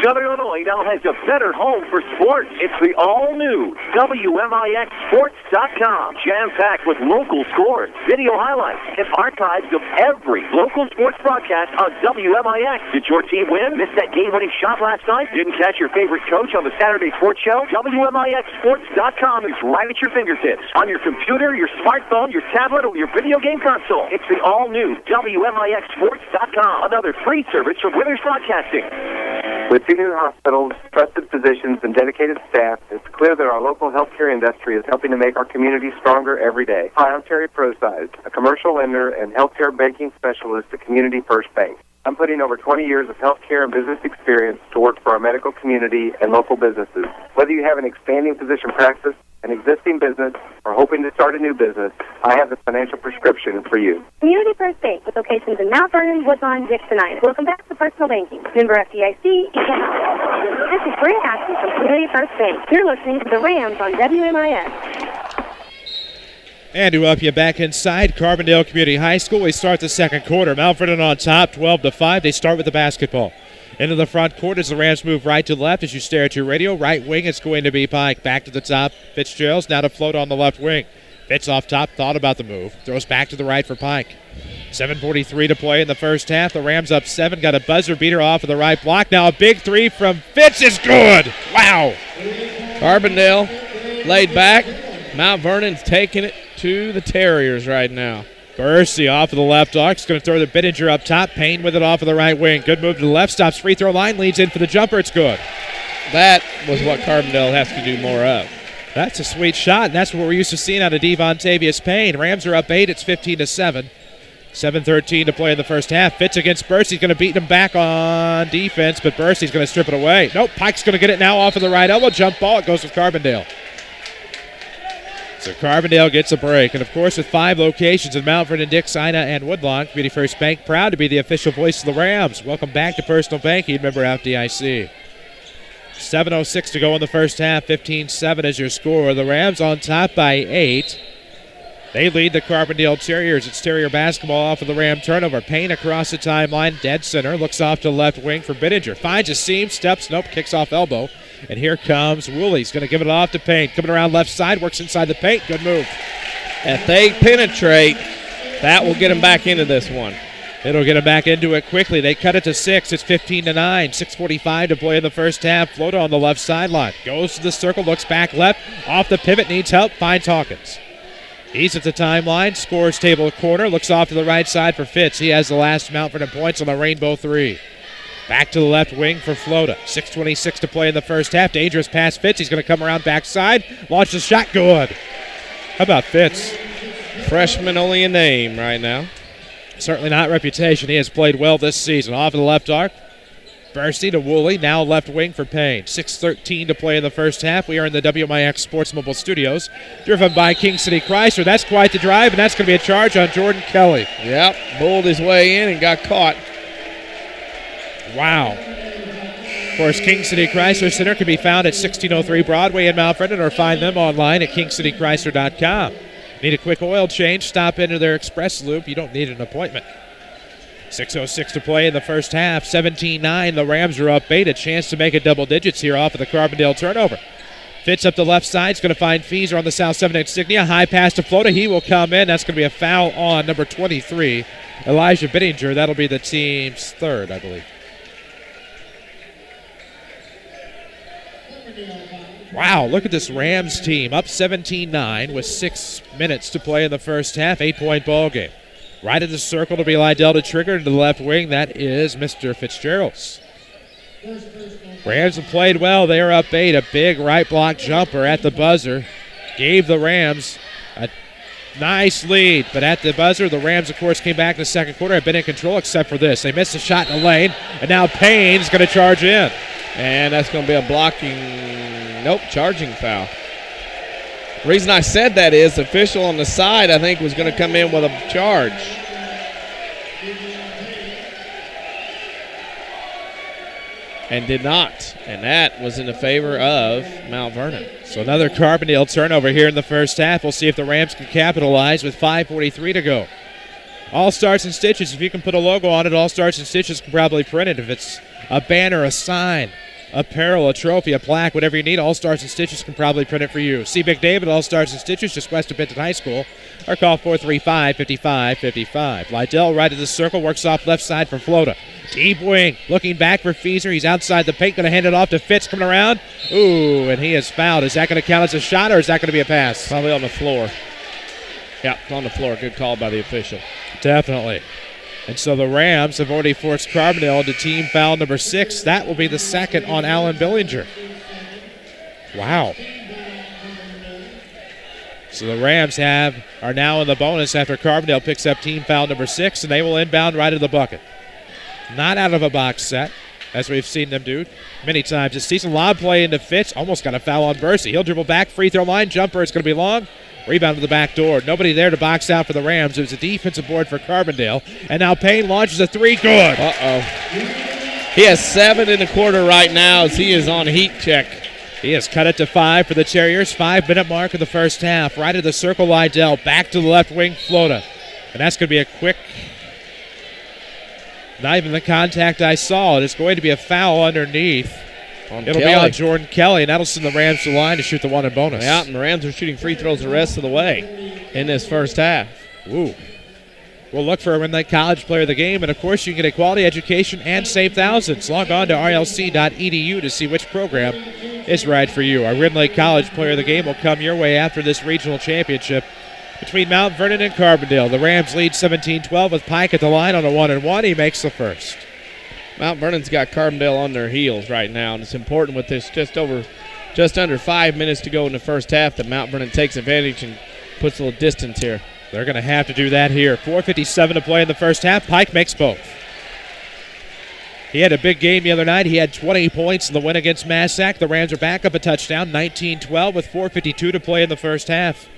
Southern Illinois now has a better home for sports. It's the all-new WMIXSports.com. Jam-packed with local scores, video highlights, and archives of every local sports broadcast on WMIX. Did your team win? Missed that game-winning shot last night? Didn't catch your favorite coach on the Saturday sports show? WMIXSports.com is right at your fingertips. On your computer, your smartphone, your tablet, or your video game console. It's the all-new WMIXSports.com. Another free service from Withers Broadcasting. With 2 new hospitals, trusted physicians, and dedicated staff, it's clear that our local healthcare industry is helping to make our community stronger every day. Hi, I'm Terry Proside, a commercial lender and healthcare banking specialist at Community First Bank. I'm putting over 20 years of healthcare and business experience to work for our medical community and local businesses. Whether you have an expanding physician practice, an existing business, or hoping to start a new business, I have the financial prescription for you. Community First Bank with locations in Mount Vernon, Woodlawn, Dixon. Welcome back to Personal Banking. Member FDIC. This is Bria Ashley from Community First Bank. You're listening to the Rams on WMIX. And to up you back inside Carbondale Community High School, we start the second quarter. Mount Vernon on top, 12-5. They start with the basketball. Into the front court as the Rams move right to left as you stare at your radio. Right wing, it's going to be Pike. Back to the top, Fitzgerald's now to float on the left wing. Fitz off top, thought about the move. Throws back to the right for Pike. 7:43 to play in the first half. The Rams up 7, got a buzzer beater off of the right block. Now a big 3 from Fitz is good. Wow. Carbondale laid back. Mount Vernon's taking it to the Terriers right now. Bursey off of the left arc. He's going to throw the Bittinger up top. Payne with it off of the right wing. Good move to the left. Stops free throw line. Leads in for the jumper. It's good. That was what Carbondale has to do more of. That's a sweet shot, and that's what we're used to seeing out of Devontavius Payne. Rams are up 8. It's 15-7. 7:13 to play in the first half. Fitz against Bursey. He's going to beat him back on defense, but Bursey's going to strip it away. Nope, Pike's going to get it now off of the right elbow. Jump ball. It goes with Carbondale. So Carbondale gets a break. And, of course, with 5 locations in Mount Vernon, Dix, Ina, and Woodlawn, Community First Bank proud to be the official voice of the Rams. Welcome back to Personal Banking, member FDIC. 7:06 to go in the first half. 15-7 is your score. The Rams on top by 8. They lead the Carbondale Terriers. It's Terrier basketball off of the Ram turnover. Payne across the timeline, dead center. Looks off to left wing for Bittinger. Finds a seam, steps, nope, kicks off elbow. And here comes Woolley. He's going to give it off to Payne. Coming around left side, works inside the paint. Good move. If they penetrate, that will get them back into this one. It'll get them back into it quickly. They cut it to 6. It's 15-9. 6:45 to play in the first half. Floater on the left sideline. Goes to the circle, looks back left. Off the pivot, needs help. Finds Hawkins. He's at the timeline. Scores table corner. Looks off to the right side for Fitz. He has the last Mount Vernon points on the Rainbow 3. Back to the left wing for Flota. 6:26 to play in the first half. Dangerous pass Fitz. He's going to come around backside. Launch the shot. Good. How about Fitz? Freshman only a name right now. Certainly not reputation. He has played well this season. Off of the left arc. Bursey to Woolley. Now left wing for Payne. 6:13 to play in the first half. We are in the WMIX Sports Mobile Studios. Driven by King City Chrysler. That's quite the drive, and that's going to be a charge on Jordan Kelly. Yep. Bowled his way in and got caught. Wow. Of course, King City Chrysler Center can be found at 1603 Broadway in Mount Vernon, or find them online at kingcitychrysler.com. Need a quick oil change? Stop into their express loop. You don't need an appointment. 6:06 to play in the first half. 17-9. The Rams are up 8. A chance to make it double digits here off of the Carbondale turnover. Fitz up the left side. Is going to find Feeser on the South 7 insignia. High pass to Flota. He will come in. That's going to be a foul on number 23, Elijah Bittinger. That'll be the team's third, I believe. Wow, look at this Rams team. Up 17-9 with 6 minutes to play in the first half. 8-point ball game. Right in the circle to be Lydell to trigger to the left wing. That is Mr. Fitzgerald's. Rams have played well. They are up 8. A big right block jumper at the buzzer gave the Rams a nice lead. But at the buzzer, the Rams, of course, came back in the second quarter. Have been in control except for this. They missed a shot in the lane, and now Payne's going to charge in. And that's going to be a charging foul. The reason I said that is the official on the side, I think, was going to come in with a charge. And did not. And that was in the favor of Mount Vernon. So another Carbondale turnover here in the first half. We'll see if the Rams can capitalize with 5:43 to go. All Stars and Stitches. If you can put a logo on it, All Stars and Stitches can probably print it. If it's a banner, a sign, apparel, a trophy, a plaque, whatever you need, All Stars and Stitches can probably print it for you. See Big David, All Stars and Stitches, just west of Benton High School, or call 435-5555. Lydell right of the circle, works off left side for Flota. Deep wing, looking back for Feeser. He's outside the paint, going to hand it off to Fitz coming around. Ooh, and he is fouled. Is that going to count as a shot, or is that going to be a pass? Probably on the floor. Yeah, on the floor. Good call by the official. Definitely. And so the Rams have already forced Carbondale into team foul number 6. That will be the second on Alan Billinger. Wow. So the Rams are now in the bonus after Carbondale picks up team foul number 6, and they will inbound right to the bucket. Not out of a box set, as we've seen them do many times this season. Lob play into Fitz. Almost got a foul on Bursey. He'll dribble back, free throw line. Jumper is going to be long. Rebound to the back door. Nobody there to box out for the Rams. It was a defensive board for Carbondale. And now Payne launches a three. Good. Uh-oh. He has 7 in the quarter right now as he is on heat check. He has cut it to 5 for the Terriers. 5-minute mark of the first half. Right of the circle, Lydell. Back to the left wing, Flota. And that's going to be a quick, not even the contact I saw. It is going to be a foul underneath. It'll be on Jordan Kelly, and that'll send the Rams to the line to shoot the one in bonus. Yeah, and the Rams are shooting free throws the rest of the way in this first half. Ooh. We'll look for a Win Lake College Player of the Game, and of course you can get a quality education and save thousands. Log on to rlc.edu to see which program is right for you. Our Win Lake College Player of the Game will come your way after this regional championship between Mount Vernon and Carbondale. The Rams lead 17-12 with Pike at the line on a 1-and-1. He makes the first. Mount Vernon's got Carbondale on their heels right now, and it's important with this just under 5 minutes to go in the first half that Mount Vernon takes advantage and puts a little distance here. They're going to have to do that here. 4:57 to play in the first half. Pike makes both. He had a big game the other night. He had 20 points in the win against Massac. The Rams are back up a touchdown, 19-12 with 4:52 to play in the first half.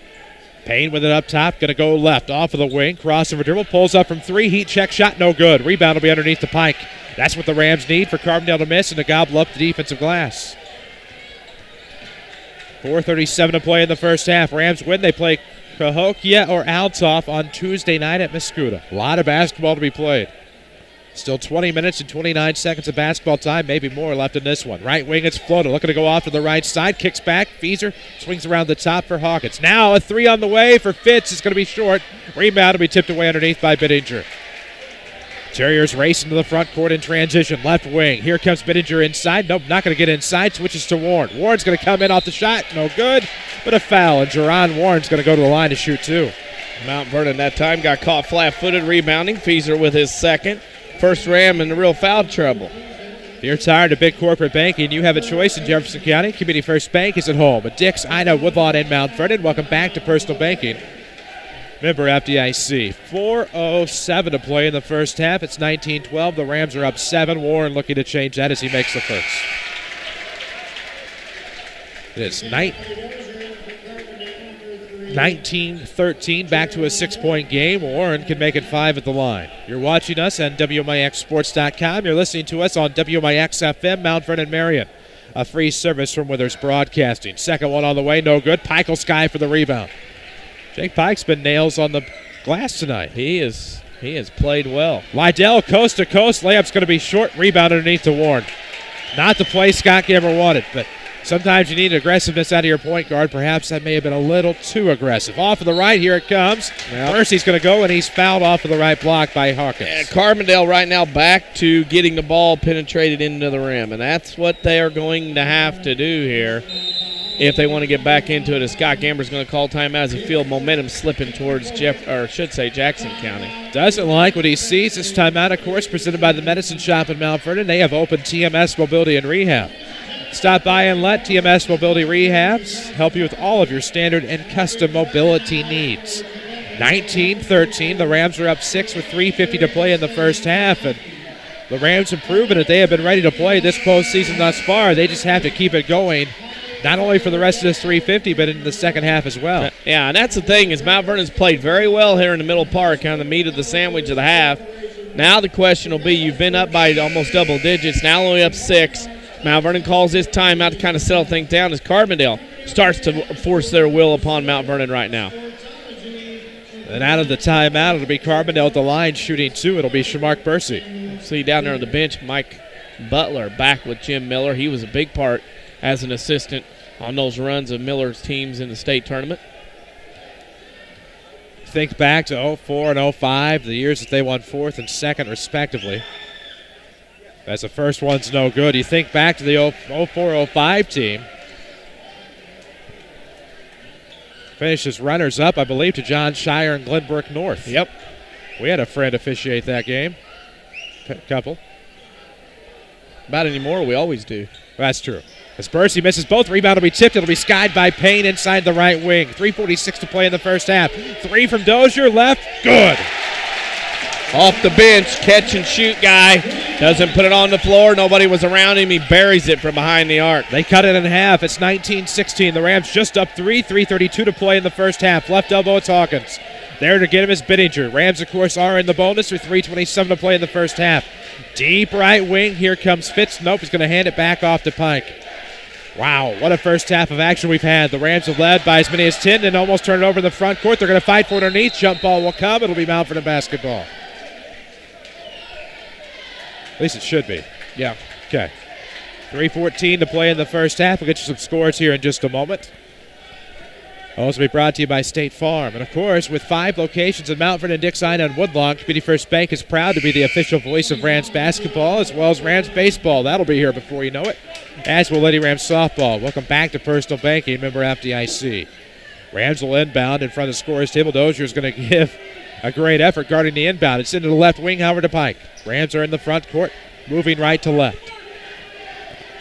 Payne with it up top, going to go left off of the wing. Crossover dribble, pulls up from 3. Heat check shot, no good. Rebound will be underneath the Pike. That's what the Rams need for Carbondale to miss and to gobble up the defensive glass. 4:37 to play in the first half. Rams win. They play Cahokia or Altoff on Tuesday night at Mascouda. A lot of basketball to be played. Still 20 minutes and 29 seconds of basketball time, maybe more left in this one. Right wing, it's Flota looking to go off to the right side. Kicks back. Feeser swings around the top for Hawkins. Now a 3 on the way for Fitz. It's going to be short. Rebound will be tipped away underneath by Bittinger. Terriers racing to the front court in transition. Left wing. Here comes Bittinger inside. Nope, not going to get inside. Switches to Warren. Warren's going to come in off the shot. No good, but a foul. And Jerron Warren's going to go to the line to shoot 2. Mount Vernon that time got caught flat-footed rebounding. Feeser with his second. First Ram in the real foul trouble. If you're tired of big corporate banking, you have a choice in Jefferson County. Community First Bank is at home. At Dix, Ina, Woodlawn, and Mount Vernon. Welcome back to Personal Banking. Member FDIC. 4:07 to play in the first half. It's 19-12. The Rams are up 7. Warren looking to change that as he makes the first. It is 19 19-13, back to a 6-point game. Warren can make it 5 at the line. You're watching us on WMIXsports.com. You're listening to us on WMIX FM, Mount Vernon, Marion. A free service from Withers Broadcasting. Second one on the way, no good. Pike will sky for the rebound. Jake Pike's been nails on the glass tonight. He has played well. Lydell, coast to coast. Layup's going to be short. Rebound underneath to Warren. Not the play Scott Gamber wanted, but sometimes you need aggressiveness out of your point guard. Perhaps that may have been a little too aggressive. Off of the right, here it comes. Yep. Mercy's going to go, and he's fouled off of the right block by Hawkins. Carbondale right now back to getting the ball penetrated into the rim, and that's what they are going to have to do here if they want to get back into it. As Scott Gamber's going to call timeout as he feels momentum slipping towards Jackson County. Doesn't like what he sees. This timeout, of course, presented by the Medicine Shop in Mount Vernon. They have opened TMS Mobility and Rehab. Stop by and let TMS Mobility Rehabs help you with all of your standard and custom mobility needs. 19-13, the Rams are up 6 with 3:50 to play in the first half, and the Rams have proven that they have been ready to play this postseason thus far. They just have to keep it going, not only for the rest of this 3:50, but in the second half as well. Yeah, and that's the thing, is Mount Vernon's played very well here in the middle part, kind of the meat of the sandwich of the half. Now the question will be, you've been up by almost double digits, now only up 6. Mount Vernon calls this timeout to kind of settle things down as Carbondale starts to force their will upon Mount Vernon right now. And out of the timeout, it'll be Carbondale at the line shooting 2. It'll be Shamark Bursey. See down there on the bench, Mike Butler back with Jim Miller. He was a big part as an assistant on those runs of Miller's teams in the state tournament. Think back to 04 and 05, the years that they won 4th and 2nd respectively. As the first one's no good. You think back to the 04-05 team. Finishes runners-up, I believe, to John Shire and Glenbrook North. Yep. We had a friend officiate that game. Couple. About anymore, we always do. That's true. As Bursey misses both, rebound will be tipped. It'll be skied by Payne inside the right wing. 3:46 to play in the first half. 3 from Dozier, left, good. Off the bench, catch and shoot guy. Doesn't put it on the floor. Nobody was around him. He buries it from behind the arc. They cut it in half. It's 19-16. The Rams just up 3. 3:32 to play in the first half. Left elbow, it's Hawkins. There to get him is Bittinger. Rams, of course, are in the bonus with 3:27 to play in the first half. Deep right wing. Here comes Fitz. Nope, he's going to hand it back off to Pike. Wow, what a first half of action we've had. The Rams have led by as many as 10 and almost turn it over in the front court. They're going to fight for it underneath. Jump ball will come. It'll be Mount Vernon basketball. At least it should be. Yeah. Okay. 3:14 to play in the first half. We'll get you some scores here in just a moment. Also be brought to you by State Farm. And, of course, with 5 locations in Mount Vernon, Dixon, and Woodlawn, Community First Bank is proud to be the official voice of Rams basketball as well as Rams baseball. That'll be here before you know it, as will Lady Rams softball. Welcome back to Personal Banking, member FDIC. Rams will inbound in front of the scorer's table. Dozier is going to give a great effort guarding the inbound. It's into the left wing, Howard to Pike. Rams are in the front court, moving right to left.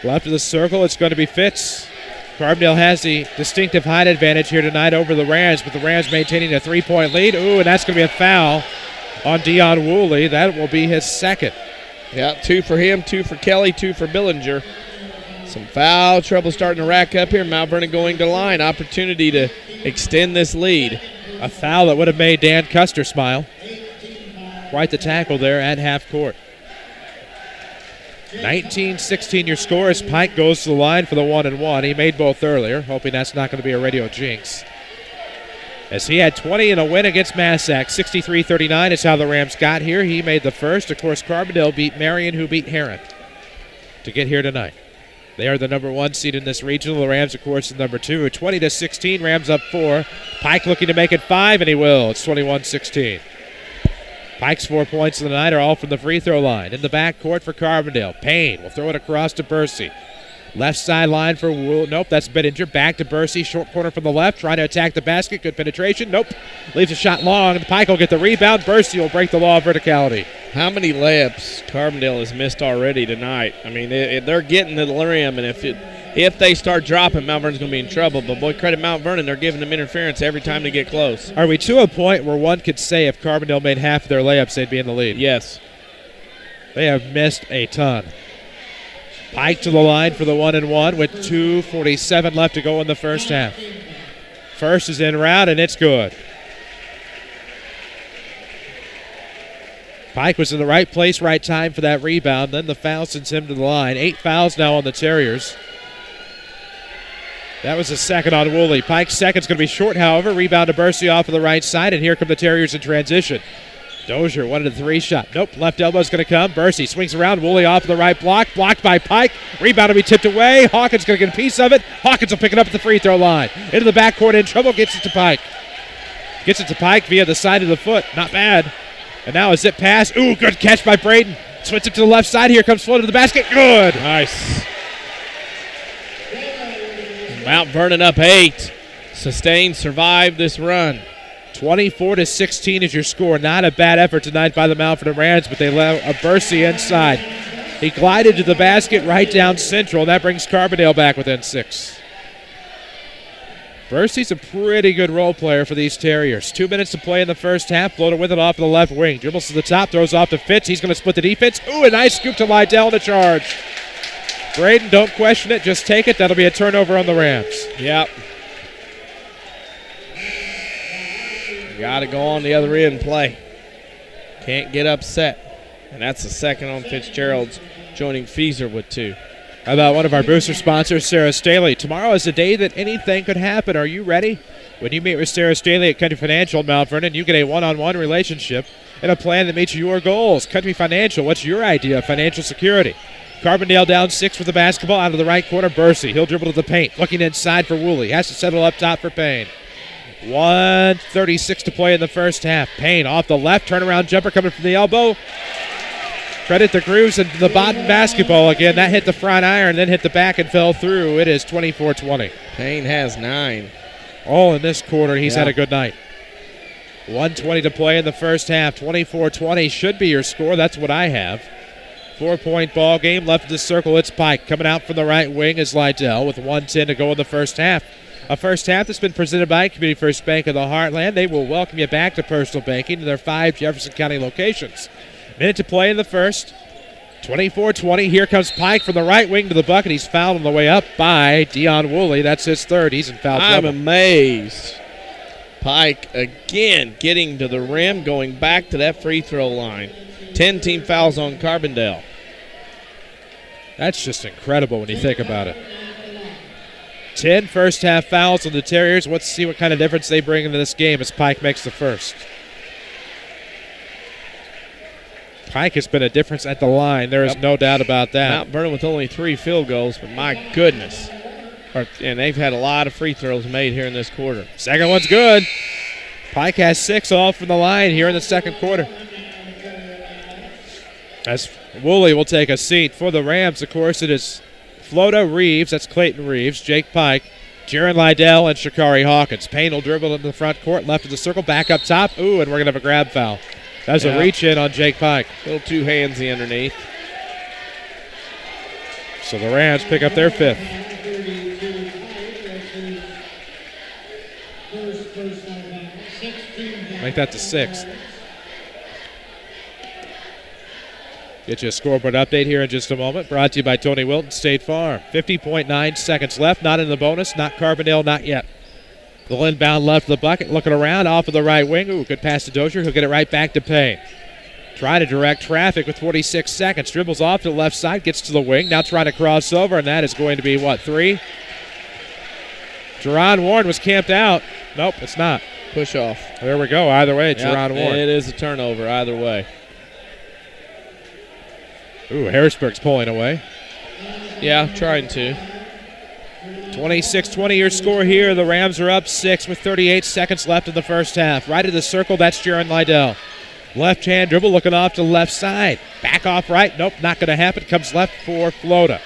Left of the circle, it's going to be Fitz. Carbondale has the distinctive height advantage here tonight over the Rams, but the Rams maintaining a 3-point lead. Ooh, and that's going to be a foul on Dion Woolley. That will be his second. Yeah, 2 for him, 2 for Kelly, 2 for Billinger. Some foul trouble starting to rack up here. Mount Vernon going to line. Opportunity to extend this lead. A foul that would have made Dan Custer smile. Quite the tackle there at half court. 19-16 your score as Pike goes to the line for the 1-and-1. He made both earlier, hoping that's not going to be a radio jinx. As he had 20 in a win against Massac. 63-39 is how the Rams got here. He made the first. Of course, Carbondale beat Marion, who beat Heron to get here tonight. They are the number 1 seed in this regional. The Rams, of course, are number 2. 20-16, Rams up 4. Pike looking to make it 5, and he will. It's 21-16. Pike's 4 points of the night are all from the free throw line. In the back court for Carbondale. Payne will throw it across to Bursey. Left sideline for Wool. Nope, that's Bittinger. Back to Bursey. Short corner from the left. Trying to attack the basket. Good penetration. Nope. Leaves a shot long. Pike will get the rebound. Bursey will break the law of verticality. How many layups Carbondale has missed already tonight? I mean, they're getting to the rim, and if they start dropping, Mount Vernon's going to be in trouble. But, boy, credit Mount Vernon. They're giving them interference every time they get close. Are we to a point where one could say if Carbondale made half of their layups, they'd be in the lead? Yes. They have missed a ton. Pike to the line for the 1-and-1 with 2:47 left to go in the first half. First is in route, and it's good. Pike was in the right place, right time for that rebound. Then the foul sends him to the line. 8 fouls now on the Terriers. That was a second on Woolley. Pike's second's going to be short, however. Rebound to Bursey off of the right side, and here come the Terriers in transition. Dozier wanted a 3-shot. Nope, left elbow's going to come. Bursey swings around. Woolley off of the right block. Blocked by Pike. Rebound will be tipped away. Hawkins going to get a piece of it. Hawkins will pick it up at the free throw line. Into the backcourt, in trouble. Gets it to Pike. Gets it to Pike via the side of the foot. Not bad. And now a zip pass. Ooh, good catch by Braden. Switch it to the left side. Here comes Flo to the basket. Good. Nice. Mount Vernon up 8. Sustained, survived this run. 24-16 is your score. Not a bad effort tonight by the Mount Vernon Rams, but they let a Bursey inside. He glided to the basket right down central, and that brings Carbondale back within 6. Bursey's a pretty good role player for these Terriers. 2 minutes to play in the first half. Floater with it off the left wing. Dribbles to the top, throws off to Fitz. He's going to split the defense. Ooh, a nice scoop to Lydell in the charge. Braden, don't question it. Just take it. That'll be a turnover on the Rams. Yep. Got to go on the other end and play. Can't get upset. And that's the second on Fitzgerald's, joining Feeser with 2. How about one of our booster sponsors, Sarah Staley? Tomorrow is a day that anything could happen. Are you ready? When you meet with Sarah Staley at Country Financial in Mount Vernon, you get a one-on-one relationship and a plan that meets your goals. Country Financial, what's your idea of financial security? Carbondale down 6 with the basketball out of the right corner. Bursey, he'll dribble to the paint. Looking inside for Woolley. Has to settle up top for Payne. 1:36 to play in the first half. Payne off the left, turnaround jumper coming from the elbow. Credit the Grooves and the Bodden basketball again. That hit the front iron, then hit the back and fell through. It is 24-20. Payne has 9. All in this quarter. He's had a good night. 1:20 to play in the first half. 24-20 should be your score. That's what I have. 4-point ball game. Left of the circle, it's Pike. Coming out from the right wing is Lydell with 1:10 to go in the first half. A first half that's been presented by Community First Bank of the Heartland. They will welcome you back to personal banking to their 5 Jefferson County locations. Minute to play in the first. 24-20. Here comes Pike from the right wing to the bucket. He's fouled on the way up by Dion Woolley. That's his third. He's in foul trouble. I'm amazed. Pike again getting to the rim, going back to that free throw line. 10 team fouls on Carbondale. That's just incredible when you think about it. 10 first half fouls on the Terriers. Let's see what kind of difference they bring into this game as Pike makes the first. Pike has been a difference at the line. There is no doubt about that. Mount Vernon with only 3 field goals, but my goodness. And they've had a lot of free throws made here in this quarter. Second one's good. Pike has 6 off from the line here in the second quarter. As Woolley will take a seat. For the Rams, of course, it is Floto Reeves, that's Clayton Reeves, Jake Pike, Jaron Lydell, and Shakari Hawkins. Payne will dribble into the front court, left of the circle, back up top. Ooh, and we're going to have a grab foul. That's a reach in on Jake Pike. A little too handsy underneath. So the Rams pick up their 5th. Make that the 6th. Get you a scoreboard update here in just a moment. Brought to you by Tony Wilton State Farm. 50.9 seconds left. Not in the bonus. Not Carbondale. Not yet. The inbound left of the bucket. Looking around off of the right wing. Ooh, good pass to Dozier. He'll get it right back to Payne. Trying to direct traffic with 46 seconds. Dribbles off to the left side. Gets to the wing. Now trying to cross over. And that is going to be, 3? Jerron Warren was camped out. Nope, it's not. Push off. There we go. Either way, Jerron Warren. It is a turnover either way. Ooh, Harrisburg's pulling away. Yeah, trying to. 26-20 your score here. The Rams are up 6 with 38 seconds left in the first half. Right of the circle, that's Jaron Lydell. Left hand dribble looking off to the left side. Back off right. Nope, not going to happen. Comes left for Flota.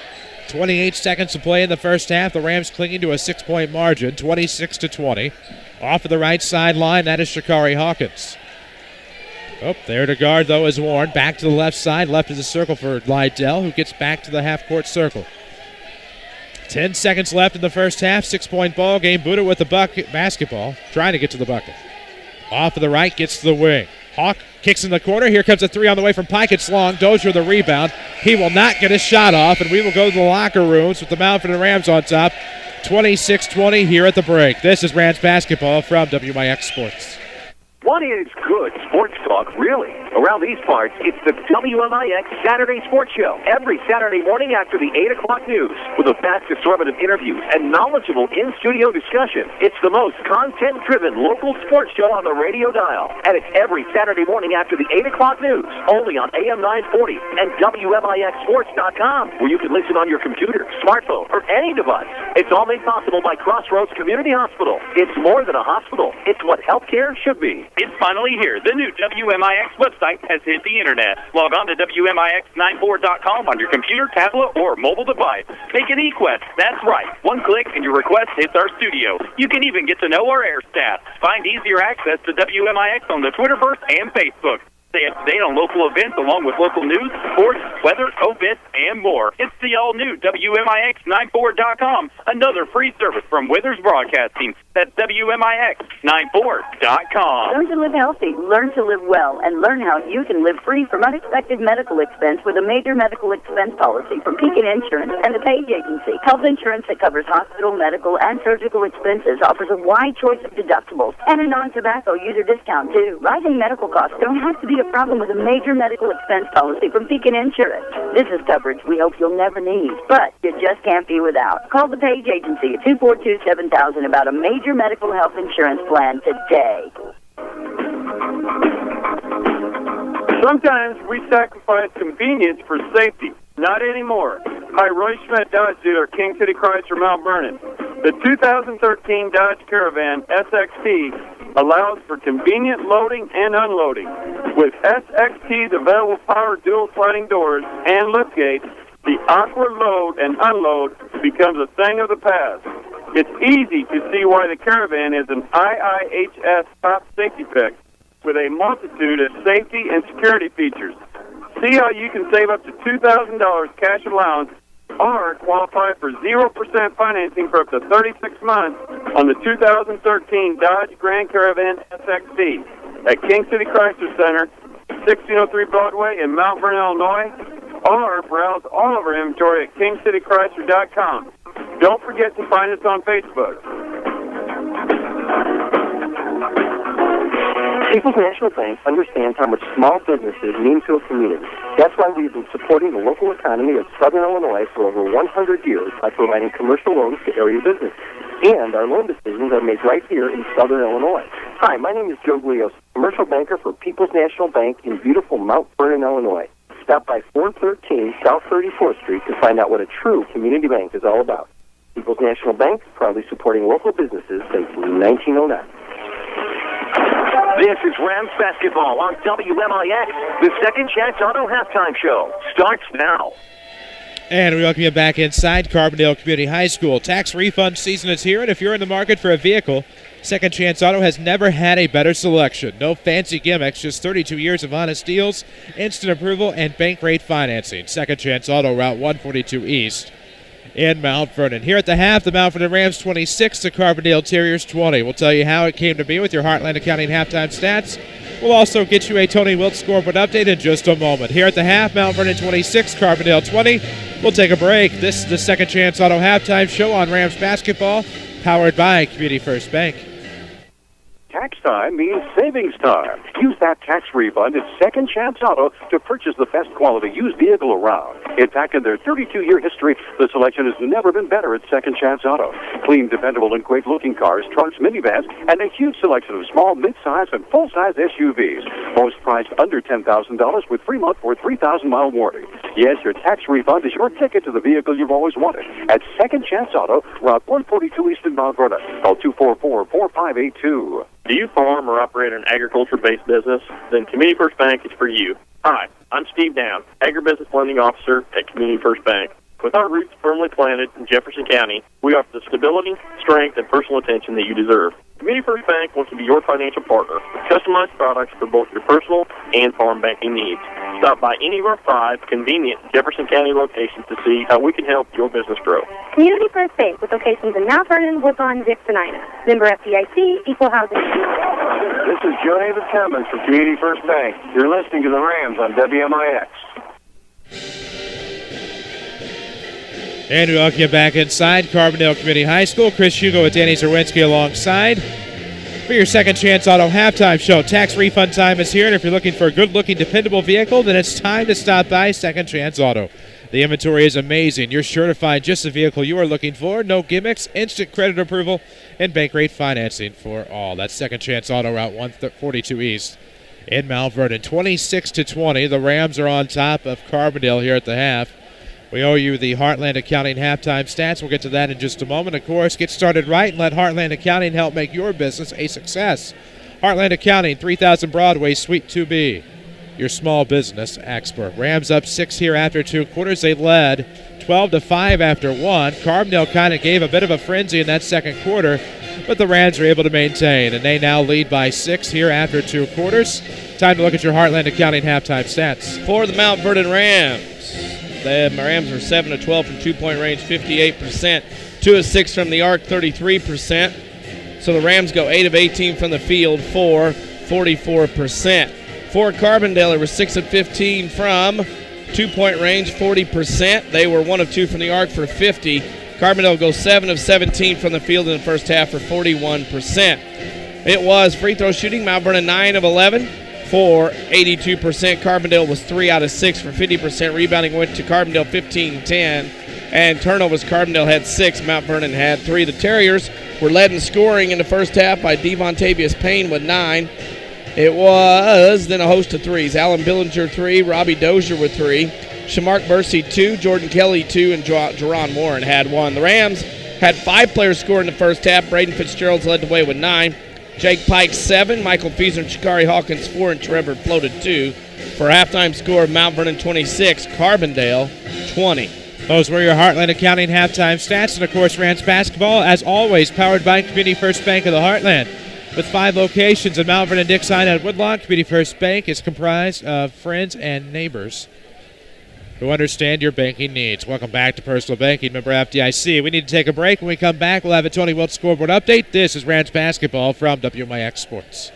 28 seconds to play in the first half. The Rams clinging to a 6-point margin, 26-20. Off of the right sideline, that is Shakari Hawkins. Oh, there to guard, though, is Warren. Back to the left side. Left of the circle for Lydell, who gets back to the half-court circle. 10 seconds left in the first half. 6-point ball game. Buddha with the basketball. Trying to get to the bucket. Off of the right, gets to the wing. Hawk kicks in the corner. Here comes a 3 on the way from Pike. It's long. Dozier the rebound. He will not get his shot off, and we will go to the locker rooms with the Mount Vernon Rams on top. 26-20 here at the break. This is Rams basketball from WMIX Sports. What is good sports talk, really? Around these parts, it's the WMIX Saturday Sports Show. Every Saturday morning after the 8 o'clock news. With a vast assortment of interviews and knowledgeable in-studio discussion. It's the most content-driven local sports show on the radio dial. And it's every Saturday morning after the 8 o'clock news. Only on AM 940 and WMIXSports.com, where you can listen on your computer, smartphone, or any device. It's all made possible by Crossroads Community Hospital. It's more than a hospital. It's what healthcare should be. It's finally here. The new WMIX website has hit the internet. Log on to WMIX94.com on your computer, tablet, or mobile device. Make an e-quest. That's right. One click and your request hits our studio. You can even get to know our air staff. Find easier access to WMIX on the Twitterverse and Facebook. Stay up to date on local events along with local news, sports, weather, obits, and more. It's the all-new WMIX94.com, another free service from Withers Broadcasting. That's WMIX94.com. Learn to live healthy, learn to live well, and learn how you can live free from unexpected medical expense with a major medical expense policy from Pekin Insurance and the Page Agency. Health insurance that covers hospital, medical, and surgical expenses offers a wide choice of deductibles and a non-tobacco user discount, too. Rising medical costs don't have to be a problem with a major medical expense policy from Pekin Insurance. This is coverage we hope you'll never need, but you just can't be without. Call the Page Agency at 242-7000 about a major medical health insurance plan today. Sometimes we sacrifice convenience for safety. Not anymore. Hi, Roy Schmidt Dodge dealer, King City Chrysler, Mount Vernon. The 2013 Dodge Caravan SXT allows for convenient loading and unloading. With SXT's available power dual sliding doors and lift gates, the awkward load and unload becomes a thing of the past. It's easy to see why the Caravan is an IIHS top safety pick with a multitude of safety and security features. See how you can save up to $2,000 cash allowance or qualify for 0% financing for up to 36 months on the 2013 Dodge Grand Caravan SXT at King City Chrysler Center, 1603 Broadway in Mount Vernon, Illinois, or browse all of our inventory at kingcitychrysler.com. Don't forget to find us on Facebook. People's National Bank understands how much small businesses mean to a community. That's why we've been supporting the local economy of Southern Illinois for over 100 years by providing commercial loans to area businesses. And our loan decisions are made right here in Southern Illinois. Hi, my name is Joe Glios, commercial banker for People's National Bank in beautiful Mount Vernon, Illinois. Stop by 413 South 34th Street to find out what a true community bank is all about. People's National Bank, proudly supporting local businesses since 1909. This is Rams basketball on WMIX. The Second Chance Auto Halftime Show starts now. And we welcome you back inside Carbondale Community High School. Tax refund season is here, and if you're in the market for a vehicle, Second Chance Auto has never had a better selection. No fancy gimmicks, just 32 years of honest deals, instant approval, and bank rate financing. Second Chance Auto, Route 142 East in Mount Vernon. Here at the half, the Mount Vernon Rams 26, the Carbondale Terriers 20. We'll tell you how it came to be with your Heartland Accounting halftime stats. We'll also get you a Tony Wilt scoreboard update in just a moment. Here at the half, Mount Vernon 26, Carbondale 20. We'll take a break. This is the Second Chance Auto halftime show on Rams basketball, powered by Community First Bank. Tax time means savings time. Use that tax refund at Second Chance Auto to purchase the best quality used vehicle around. In fact, in their 32-year history, the selection has never been better at Second Chance Auto. Clean, dependable, and great-looking cars, trucks, minivans, and a huge selection of small, mid-size, and full-size SUVs. Most priced under $10,000 with 3-month or 3,000-mile warranty. Yes, your tax refund is your ticket to the vehicle you've always wanted. At Second Chance Auto, Route 142 East in Mount Vernon. Call 244-4582. Do you farm or operate an agriculture-based business? Then Community First Bank is for you. Hi, I'm Steve Down, Agribusiness Lending Officer at Community First Bank. With our roots firmly planted in Jefferson County, we offer the stability, strength, and personal attention that you deserve. Community First Bank wants to be your financial partner with customized products for both your personal and farm banking needs. Stop by any of our 5 convenient Jefferson County locations to see how we can help your business grow. Community First Bank with locations in Mount Vernon, Woodlawn, Dix, and Ina. Member FDIC, Equal Housing. This is Joe David Cummins from Community First Bank. You're listening to the Rams on WMIX. And we welcome you back inside Carbondale Community High School. Chris Hugo with Danny Czerwinski alongside for your Second Chance Auto halftime show. Tax refund time is here, and if you're looking for a good-looking, dependable vehicle, then it's time to stop by Second Chance Auto. The inventory is amazing. You're sure to find just the vehicle you are looking for. No gimmicks, instant credit approval, and bank rate financing for all. That's Second Chance Auto, Route 142 East in Mount Vernon. 26-20. The Rams are on top of Carbondale here at the half. We owe you the Heartland Accounting halftime stats. We'll get to that in just a moment. Of course, get started right and let Heartland Accounting help make your business a success. Heartland Accounting, 3000 Broadway, Suite 2B. Your small business expert. Rams up 6 here after 2 quarters. They led 12-5 after 1. Carbondale kind of gave a bit of a frenzy in that second quarter, but the Rams were able to maintain, and they now lead by 6 here after 2 quarters. Time to look at your Heartland Accounting halftime stats. For the Mount Vernon Rams, the Rams were 7 of 12 from two-point range, 58%. 2 of 6 from the arc, 33%. So the Rams go 8 of 18 from the field for 44%. For Carbondale, they were 6 of 15 from two-point range, 40%. They were 1 of 2 from the arc for 50. Carbondale goes 7 of 17 from the field in the first half for 41%. It was free throw shooting. Mount Vernon 9 of 11. For 82%. Carbondale was 3 out of 6 for 50%. Rebounding went to Carbondale 15-10. And turnovers, Carbondale had 6. Mount Vernon had 3. The Terriers were led in scoring in the first half by Devontavius Payne with 9. It was then a host of threes. Alan Billinger 3, Robbie Dozier with 3. Shamark Bursey 2, Jordan Kelly 2, and Jerron Warren had 1. The Rams had 5 players score in the first half. Braden Fitzgerald led the way with 9. Jake Pike 7, Michael Fieser and Shikari Hawkins 4, and Trevor floated 2 for a halftime score of Mount Vernon 26, Carbondale 20. Those were your Heartland Accounting halftime stats, and of course Rams basketball, as always, powered by Community First Bank of the Heartland. With 5 locations in Mount Vernon, Dixon, and Woodlawn, Community First Bank is comprised of friends and neighbors who understand your banking needs. Welcome back to Personal Banking, member FDIC. We need to take a break. When we come back, we'll have a Tony Wilt scoreboard update. This is Rams basketball from WMIX Sports.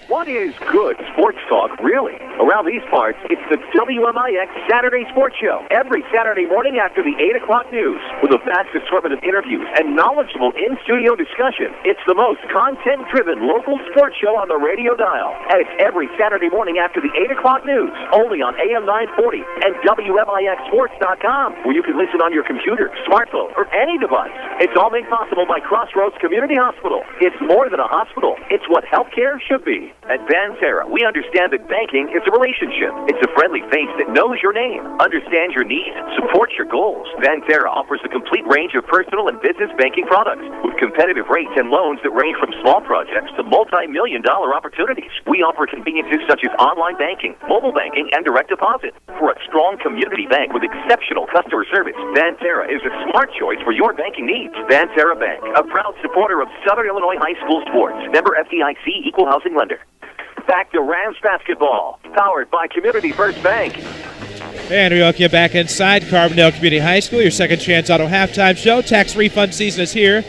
What is good sports talk, really? Around these parts, it's the WMIX Saturday Sports Show. Every Saturday morning after the 8 o'clock news. With a vast assortment of interviews and knowledgeable in-studio discussion. It's the most content-driven local sports show on the radio dial. And it's every Saturday morning after the 8 o'clock news. Only on AM 940 and WMIXSports.com, where you can listen on your computer, smartphone, or any device. It's all made possible by Crossroads Community Hospital. It's more than a hospital. It's what healthcare should be. At Van Terra, we understand that banking is a relationship. It's a friendly face that knows your name, understands your needs, supports your goals. Van Terra offers a complete range of personal and business banking products with competitive rates and loans that range from small projects to multi-million-dollar opportunities. We offer conveniences such as online banking, mobile banking, and direct deposit. For a strong community bank with exceptional customer service, Van Terra is a smart choice for your banking needs. Van Terra Bank, a proud supporter of Southern Illinois high school sports. Member FDIC, equal housing lender. Back to Rams basketball, powered by Community First Bank. And we welcome you back inside Carbondale Community High School, your Second Chance Auto halftime show. Tax refund season is here.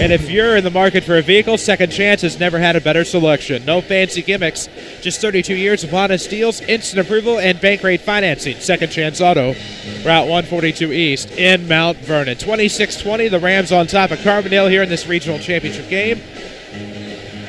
And if you're in the market for a vehicle, Second Chance has never had a better selection. No fancy gimmicks, just 32 years of honest deals, instant approval, and bank rate financing. Second Chance Auto, Route 142 East in Mount Vernon. 26-20, the Rams on top of Carbondale here in this regional championship game.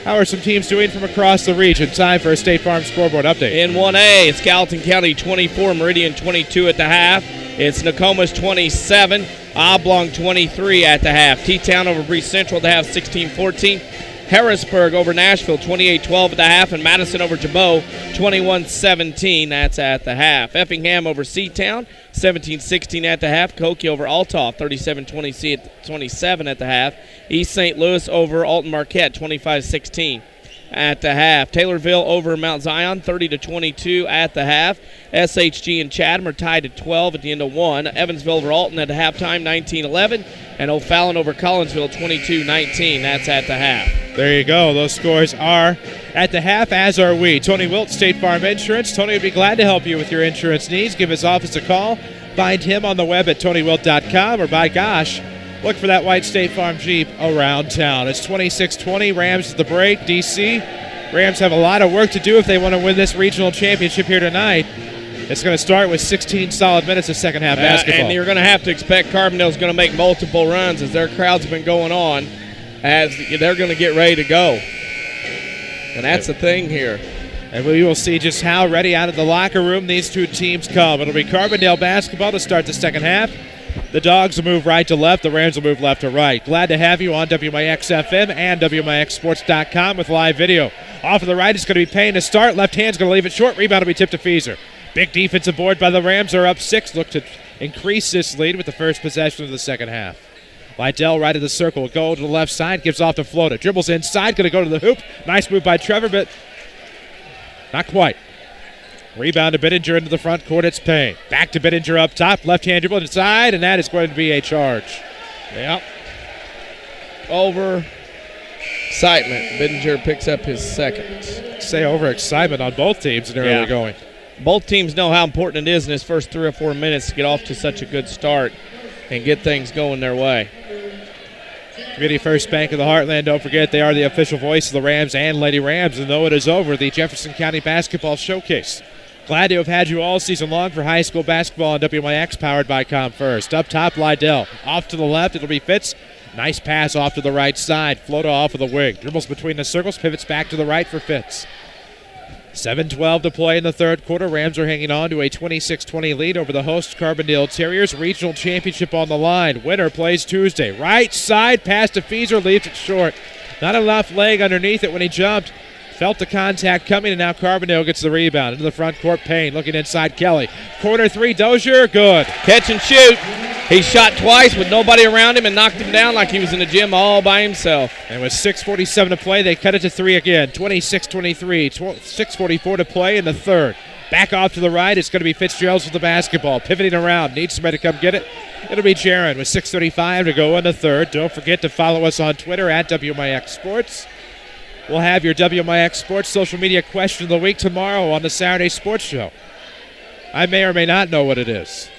How are some teams doing from across the region? Time for a State Farm scoreboard update. In 1A, it's Gallatin County 24, Meridian 22 at the half. It's Nokomis 27, Oblong 23 at the half. T-Town over Breese Central at the half, 16-14. Harrisburg over Nashville, 28-12 at the half. And Madison over Jabot, 21-17. That's at the half. Effingham over Seatown, 17-16 at the half. Koki over Althoff, 37-27 at the half. East St. Louis over Alton Marquette, 25-16 at the half. Taylorville over Mount Zion, 30-22 at the half. SHG and Chatham are tied at 12 at the end of 1. Evansville over Alton at the halftime, 19-11. And O'Fallon over Collinsville, 22-19. That's at the half. There you go. Those scores are at the half, as are we. Tony Wilt, State Farm Insurance. Tony would be glad to help you with your insurance needs. Give his office a call. Find him on the web at TonyWilt.com, or by gosh, look for that white State Farm Jeep around town. It's 26-20, Rams at the break. DC, Rams have a lot of work to do if they want to win this regional championship here tonight. It's going to start with 16 solid minutes of second half basketball. And you're going to have to expect Carbondale's going to make multiple runs as their crowds have been going on, as they're going to get ready to go. And that's the thing here. And we will see just how ready out of the locker room these two teams come. It'll be Carbondale basketball to start the second half. The Dogs will move right to left. The Rams will move left to right. Glad to have you on WMIX FM and WMIXsports.com with live video. Off of the right, it's going to be Payne to start. Left hand's going to leave it short. Rebound will be tipped to Feaser. Big defensive board by the Rams. Are up 6. Look to increase this lead with the first possession of the second half. Lydell right of the circle. Go to the left side. Gives off to Floater. Dribbles inside. Going to go to the hoop. Nice move by Trevor, but not quite. Rebound to Bittinger into the front court. It's Payne. Back to Bittinger up top. Left-hand dribble inside, and that is going to be a charge. Yep. Overexcitement. Bittinger picks up his second. Say overexcitement on both teams and early going. Both teams know how important it is in his first 3 or 4 minutes to get off to such a good start and get things going their way. Community First Bank of the Heartland, don't forget they are the official voice of the Rams and Lady Rams. And though it is over, the Jefferson County Basketball Showcase. Glad to have had you all season long for high school basketball on WMIX, powered by ComFirst. Up top, Lydell. Off to the left, it'll be Fitz. Nice pass off to the right side. Floater off of the wing. Dribbles between the circles, pivots back to the right for Fitz. 7:12 to play in the third quarter. Rams are hanging on to a 26-20 lead over the host Carbondale Terriers. Regional championship on the line. Winner plays Tuesday. Right side, pass to Feaser, leaves it short. Not enough leg underneath it when he jumped. Felt the contact coming, and now Carbondale gets the rebound. Into the front court, Payne looking inside Kelly. Corner three, Dozier, good. Catch and shoot. He shot twice with nobody around him and knocked him down like he was in the gym all by himself. And with 6:47 to play, they cut it to 3 again. 26-23, 6:44 to play in the third. Back off to the right, it's going to be Fitzgerald with the basketball. Pivoting around, needs somebody to come get it. It'll be Jaron with 6:35 to go in the third. Don't forget to follow us on Twitter at WMIX Sports. We'll have your WMIX Sports social media question of the week tomorrow on the Saturday Sports Show. I may or may not know what it is.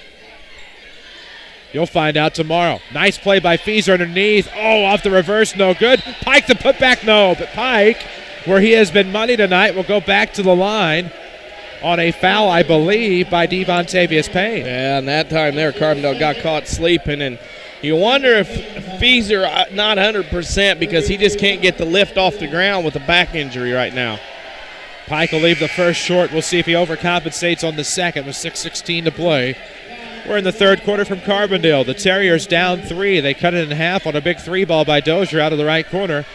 You'll find out tomorrow. Nice play by Feaser underneath. Oh, off the reverse, no good. Pike the putback, no. But Pike, where he has been money tonight, will go back to the line on a foul, I believe, by Devontavius Payne. Yeah, and that time there, Carbondale got caught sleeping, and you wonder if Feaser not 100% because he just can't get the lift off the ground with a back injury right now. Pike will leave the first short. We'll see if he overcompensates on the second with 6:16 to play. We're in the third quarter from Carbondale. The Terriers down 3. They cut it in half on a big 3-ball by Dozier out of the right corner.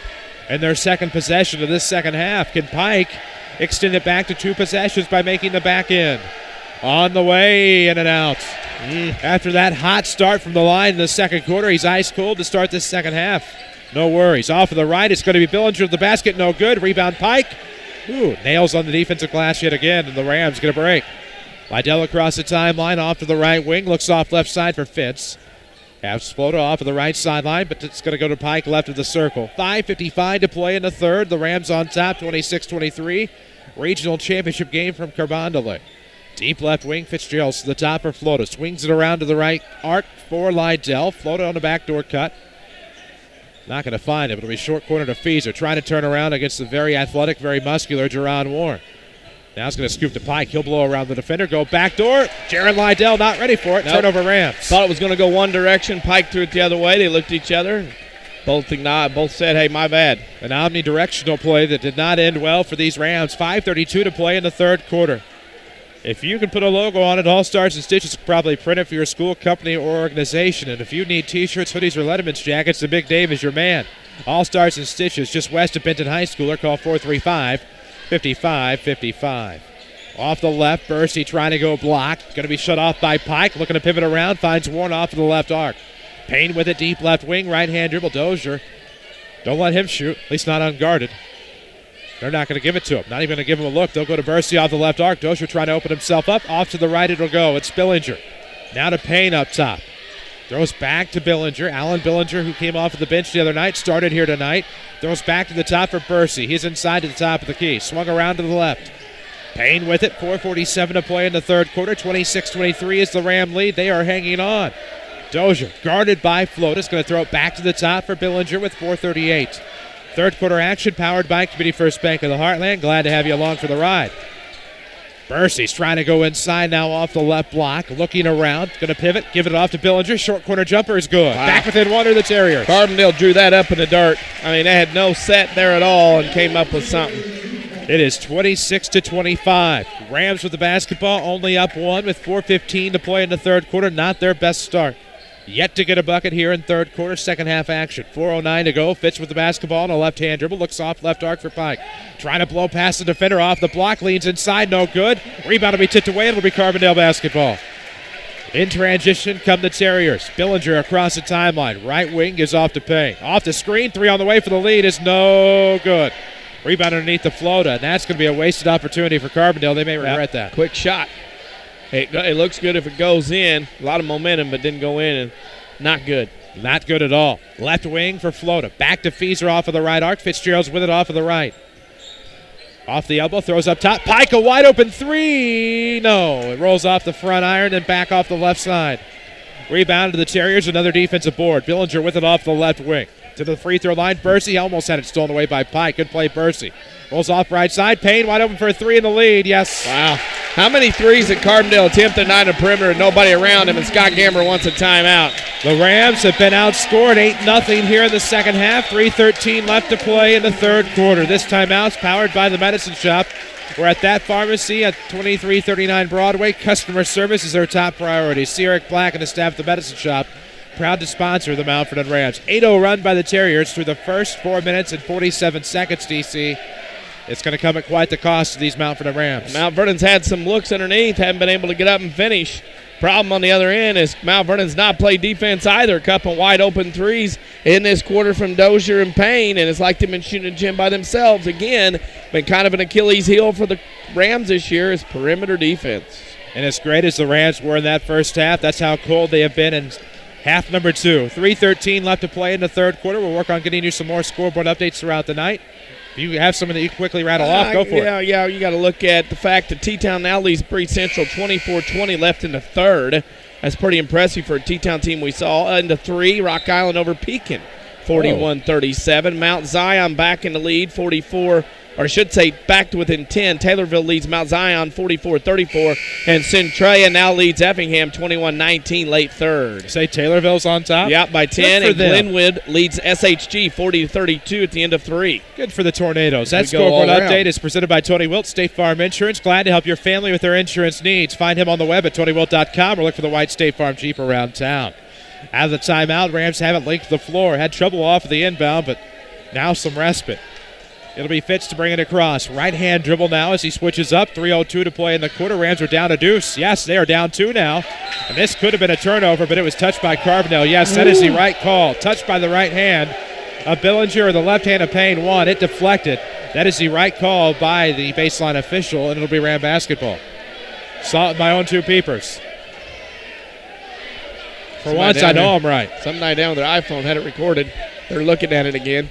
And their second possession of this second half. Can Pike extend it back to 2 possessions by making the back end? On the way, in and out. After that hot start from the line in the second quarter, he's ice cold to start this second half. No worries. Off of the right, it's going to be Billinger to the basket. No good. Rebound Pike. Ooh, nails on the defensive glass yet again, and the Rams get a break. Lydell across the timeline, off to the right wing. Looks off left side for Fitz. Has Floater off of the right sideline, but it's going to go to Pike left of the circle. 5:55 to play in the third. The Rams on top, 26-23. Regional championship game from Carbondale. Deep left wing, Fitzgerald to the top for Floater. Swings it around to the right arc for Lydell. Floater on the backdoor cut. Not going to find it, but it'll be short corner to Feaser. Trying to turn around against the very athletic, very muscular Jerron Warren. Now it's going to scoop to Pike. He'll blow around the defender. Go backdoor. Jaron Lydell not ready for it. Nope. Turnover Rams. Thought it was going to go one direction. Pike threw it the other way. They looked at each other. Both said, hey, my bad. An omnidirectional play that did not end well for these Rams. 5:32 to play in the third quarter. If you can put a logo on it, All Stars and Stitches can probably print it for your school, company, or organization. And if you need T-shirts, hoodies, or Letterman's jackets, the Big Dave is your man. All Stars and Stitches, just west of Benton High School, or call 435-5555. Off the left, Bursey trying to go block. Going to be shut off by Pike. Looking to pivot around. Finds Warren off to the left arc. Payne with it, deep left wing. Right-hand dribble. Dozier. Don't let him shoot. At least not unguarded. They're not going to give it to him. Not even going to give him a look. They'll go to Bursey off the left arc. Dozier trying to open himself up. Off to the right it'll go. It's Billinger. Now to Payne up top. Throws back to Billinger. Alan Billinger, who came off of the bench the other night, started here tonight. Throws back to the top for Bursey. He's inside to the top of the key. Swung around to the left. Payne with it. 4:47 to play in the third quarter. 26-23 is the Ram lead. They are hanging on. Dozier guarded by Flotus. Going to throw it back to the top for Billinger with 4:38. Third quarter action powered by Community First Bank of the Heartland. Glad to have you along for the ride. Bursey's trying to go inside now off the left block, looking around, going to pivot, give it off to Billinger. Short corner jumper is good. Wow. Back within one are the Terriers. Carbondale drew that up in the dirt. I mean, they had no set there at all and came up with something. It is 26-25. Rams with the basketball, only up one with 4:15 to play in the third quarter. Not their best start. Yet to get a bucket here in third quarter, second half action. 4:09 to go. Fitz with the basketball on a left-hand dribble. Looks off left arc for Pike. Trying to blow past the defender off the block. Leans inside. No good. Rebound will be tipped away. It'll be Carbondale basketball. In transition come the Terriers. Billinger across the timeline. Right wing is off to Payne. Off the screen. Three on the way for the lead is no good. Rebound underneath the floater. And that's going to be a wasted opportunity for Carbondale. They may regret that. Quick shot. It looks good if it goes in. A lot of momentum, but didn't go in, and not good. Not good at all. Left wing for Flota. Back to Feeser off of the right arc. Fitzgerald's with it off of the right. Off the elbow, throws up top. Pike, a wide open three. No, it rolls off the front iron and back off the left side. Rebound to the Terriers, another defensive board. Billinger with it off the left wing. To the free throw line, Bursey almost had it stolen away by Pike. Good play, Bursey. Rolls off right side. Payne wide open for a three in the lead. Yes. Wow. How many threes did Carbondale attempt tonight on the perimeter and nobody around him, and Scott Gamber wants a timeout? The Rams have been outscored 8-0 here in the second half. 3:13 left to play in the third quarter. This timeout's powered by the Medicine Shop. We're at that pharmacy at 2339 Broadway. Customer service is their top priority. C. Eric Black and the staff at the Medicine Shop proud to sponsor the Mount Vernon Rams. 8-0 run by the Terriers through the first 4 minutes and 47 seconds, DC. It's going to come at quite the cost to these Mount Vernon Rams. Mount Vernon's had some looks underneath, haven't been able to get up and finish. Problem on the other end is Mount Vernon's not played defense either. A couple wide open threes in this quarter from Dozier and Payne, and it's like they've been shooting a gym by themselves. Again, been kind of an Achilles heel for the Rams this year is perimeter defense. And as great as the Rams were in that first half, that's how cold they have been in half number two. 3:13 left to play in the third quarter. We'll work on getting you some more scoreboard updates throughout the night. If you have something that you quickly rattle off, go for it. Yeah, you got to look at the fact that T-Town now leads Bree Central 24-20 left in the third. That's pretty impressive for a T-Town team we saw. Into three, Rock Island over Pekin, 41-37. Mount Zion back in the lead, 44, or I should say back to within 10. Taylorville leads Mount Zion 44-34, and Centralia now leads Effingham 21-19 late third. Say Taylorville's on top? Yeah, by 10, and Glenwood leads SHG 40-32 at the end of three. Good for the Tornadoes. That scoreboard update is presented by Tony Wilt, State Farm Insurance. Glad to help your family with their insurance needs. Find him on the web at TonyWilt.com or look for the white State Farm Jeep around town. Out of the timeout, Rams haven't linked the floor. Had trouble off of the inbound, but now some respite. It'll be Fitz to bring it across. Right-hand dribble now as he switches up. 3:02 to play in the quarter. Rams are down a deuce. Yes, they are down two now. And this could have been a turnover, but it was touched by Carbondale. Yes, that is the right call. Touched by the right hand of Billinger, or the left hand of Payne won. It deflected. That is the right call by the baseline official, and it'll be Ram basketball. Saw it with my own two peepers. For once, I know I'm right. Somebody down with their iPhone had it recorded. They're looking at it again.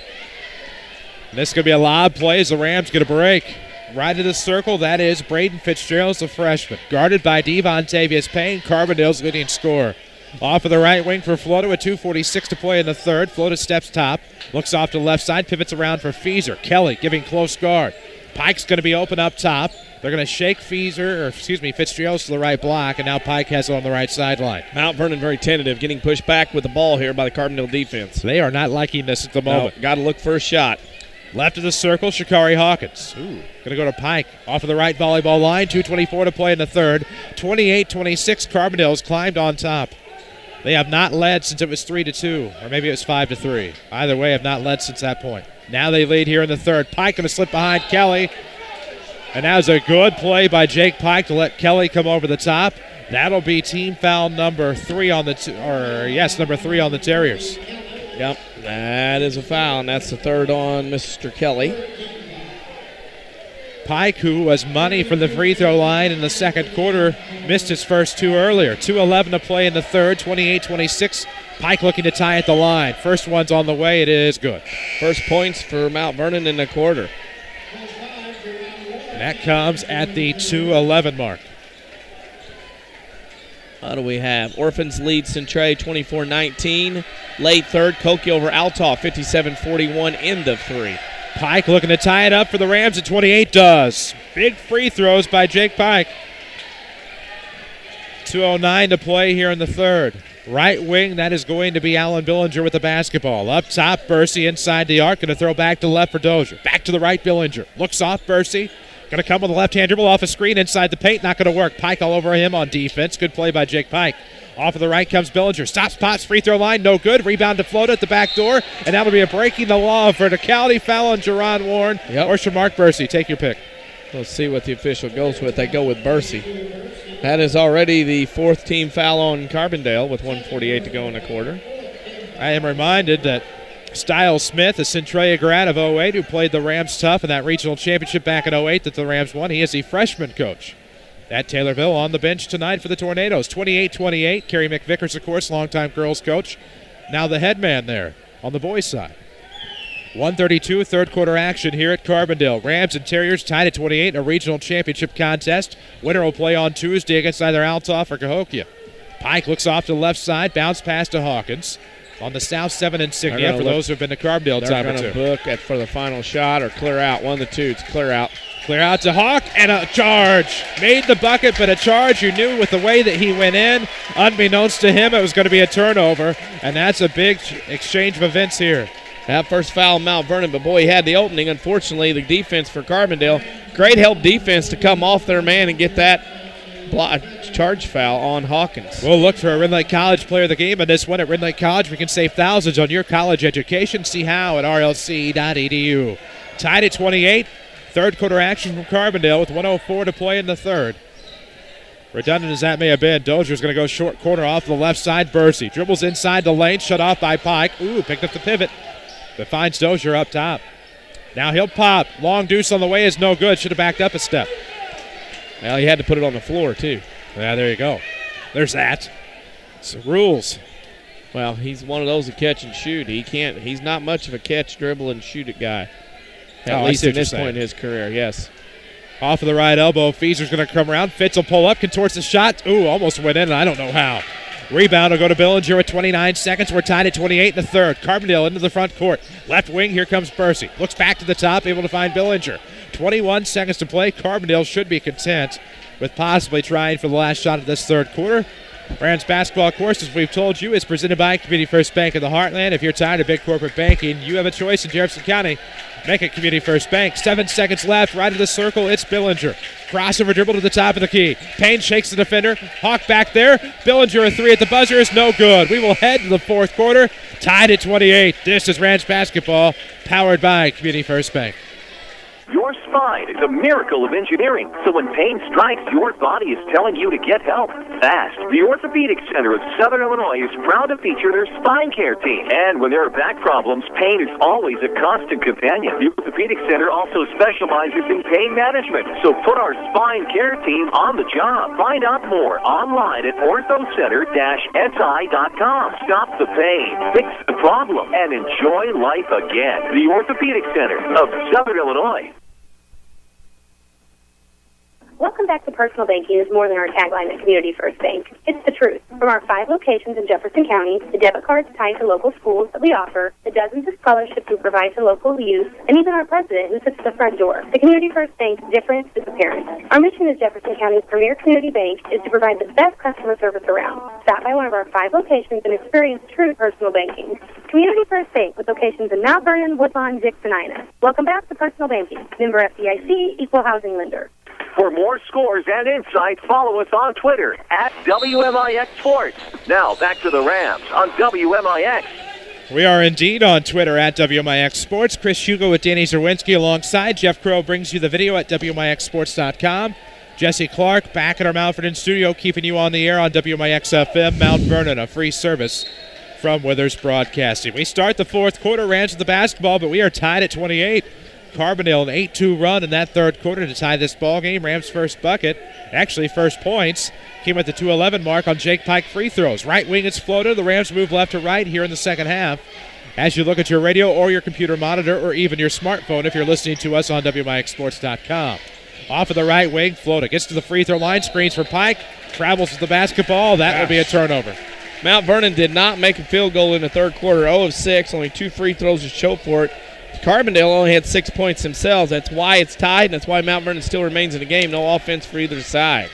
And this is going to be a lob play as the Rams get a break. Right to the circle, that is Braden Fitzgerald, the freshman. Guarded by Devontavious Payne, Carbondale's leading scorer. Off of the right wing for Flota with 2:46 to play in the third. Flota steps top, looks off to the left side, pivots around for Feeser. Kelly giving close guard. Pike's going to be open up top. They're going to shake Fitzgerald to the right block, and now Pike has it on the right sideline. Mount Vernon very tentative, getting pushed back with the ball here by the Carbondale defense. They are not liking this at the moment. Got to look for a shot. Left of the circle, Shakari Hawkins. Going to go to Pike. Off of the right volleyball line, 2:24 to play in the third. 28-26, Carbondale's climbed on top. They have not led since it was 3-2, or maybe it was 5-3. Either way, have not led since that point. Now they lead here in the third. Pike going to slip behind Kelly. And that was a good play by Jake Pike to let Kelly come over the top. That'll be team foul number 3 on the number 3 on the Terriers. Yep, that is a foul, and that's the third on Mr. Kelly. Pike, who was money from the free throw line in the second quarter, missed his first two earlier. 2:11 to play in the third, 28-26. Pike looking to tie at the line. First one's on the way. It is good. First points for Mount Vernon in the quarter. And that comes at the 2:11 mark. What do we have? Orphans lead Centralia 24-19. Late third, Koki over Althoff 57-41, end of three. Pike looking to tie it up for the Rams at 28 does. Big free throws by Jake Pike. 2:09 to play here in the third. Right wing, that is going to be Alan Billinger with the basketball. Up top, Bursey inside the arc. Going to throw back to the left for Dozier. Back to the right, Billinger. Looks off, Bursey. Going to come with a left-hand dribble off a screen inside the paint. Not going to work. Pike all over him on defense. Good play by Jake Pike. Off of the right comes Billinger. Stops, pops, free throw line. No good. Rebound to float at the back door. And that'll be a breaking the law for verticality foul on Jerron Warren. Or should Mark Bursey? Take your pick. Let's see what the official goes with. They go with Bursey. That is already the fourth team foul on Carbondale with 1:48 to go in the quarter. I am reminded that Stiles Smith, a Centralia grad of 08 who played the Rams tough in that regional championship back in 08 that the Rams won, he is the freshman coach at Taylorville on the bench tonight for the Tornadoes. 28-28. Kerry McVickers, of course, longtime girls coach. Now the head man there on the boys' side. 1:32, third quarter action here at Carbondale. Rams and Terriers tied at 28 in a regional championship contest. Winner will play on Tuesday against either Althoff or Cahokia. Pike looks off to the left side, bounce pass to Hawkins. On the South 7 insignia for those who have been to Carbondale time or two. They're going to book for the final shot or clear out. One of the two. It's clear out. Clear out to Hawk, and a charge. Made the bucket, but a charge. You knew with the way that he went in, unbeknownst to him, it was going to be a turnover, and that's a big exchange of events here. That first foul on Mount Vernon, but boy, he had the opening. Unfortunately, the defense for Carbondale, great help defense to come off their man and get that charge foul on Hawkins. We'll look for a Red Lake College player of the game in this one. At Red Lake College, we can save thousands on your college education. See how at rlc.edu. Tied at 28. Third quarter action from Carbondale with 1:04 to play in the third. Redundant as that may have been, Dozier's going to go short corner off the left side. Bursey dribbles inside the lane, shut off by Pike. Ooh, picked up the pivot, but finds Dozier up top. Now he'll pop. Long deuce on the way is no good. Should have backed up a step. Well, he had to put it on the floor, too. Yeah, there you go. There's that. It's the rules. Well, he's one of those that catch and shoot. He's not much of a catch, dribble, and shoot it guy. At least at this point in his career, yes. Off of the right elbow, Feaser's going to come around. Fitz will pull up, contorts the shot. Ooh, almost went in, and I don't know how. Rebound will go to Billinger with 29 seconds. We're tied at 28 in the third. Carbondale into the front court. Left wing, here comes Bursey. Looks back to the top, able to find Billinger. 21 seconds to play. Carbondale should be content with possibly trying for the last shot of this third quarter. Rams basketball, of course, as we've told you, is presented by Community First Bank of the Heartland. If you're tired of big corporate banking, you have a choice in Jefferson County. Make it Community First Bank. 7 seconds left. Right of the circle, it's Billinger. Crossover dribble to the top of the key. Payne shakes the defender. Hawk back there. Billinger, a three at the buzzer is no good. We will head to the fourth quarter. Tied at 28. This is Rams basketball, powered by Community First Bank. Your spine is a miracle of engineering, so when pain strikes, your body is telling you to get help fast. The Orthopedic Center of Southern Illinois is proud to feature their spine care team. And when there are back problems, pain is always a constant companion. The Orthopedic Center also specializes in pain management, so put our spine care team on the job. Find out more online at orthocenter-si.com. Stop the pain, fix the problem, and enjoy life again. The Orthopedic Center of Southern Illinois. Welcome back to Personal Banking is more than our tagline at Community First Bank. It's the truth. From our 5 locations in Jefferson County, the debit cards tied to local schools that we offer, the dozens of scholarships we provide to local youth, and even our president who sits at the front door. The Community First Bank's difference is apparent. Our mission as Jefferson County's premier community bank is to provide the best customer service around. Stop by one of our 5 locations and experience true personal banking. Community First Bank with locations in Mount Vernon, Woodlawn, Dix, and Ina. Welcome back to Personal Banking. Member FDIC, Equal Housing Lender. For more scores and insights, follow us on Twitter at WMIX Sports. Now back to the Rams on WMIX. We are indeed on Twitter at WMIX Sports. Chris Hugo with Danny Czerwinski alongside. Jeff Crow brings you the video at WMIXSports.com. Jesse Clark back at our Mount Vernon studio, keeping you on the air on WMIX FM. Mount Vernon, a free service from Withers Broadcasting. We start the fourth quarter, Rams with the basketball, but we are tied at 28. Carbondale an 8-2 run in that third quarter to tie this ball game. Rams' first bucket, actually first points, came at the 2:11 mark on Jake Pike free throws. Right wing is floated. The Rams move left to right here in the second half. As you look at your radio or your computer monitor or even your smartphone if you're listening to us on WMIXSports.com. Off of the right wing, floater gets to the free throw line, screens for Pike, travels with the basketball. That will be a turnover. Mount Vernon did not make a field goal in the third quarter. 0 of 6, only 2 free throws to show for it. Carbondale only had 6 points themselves. That's why it's tied, and that's why Mount Vernon still remains in the game. No offense for either side.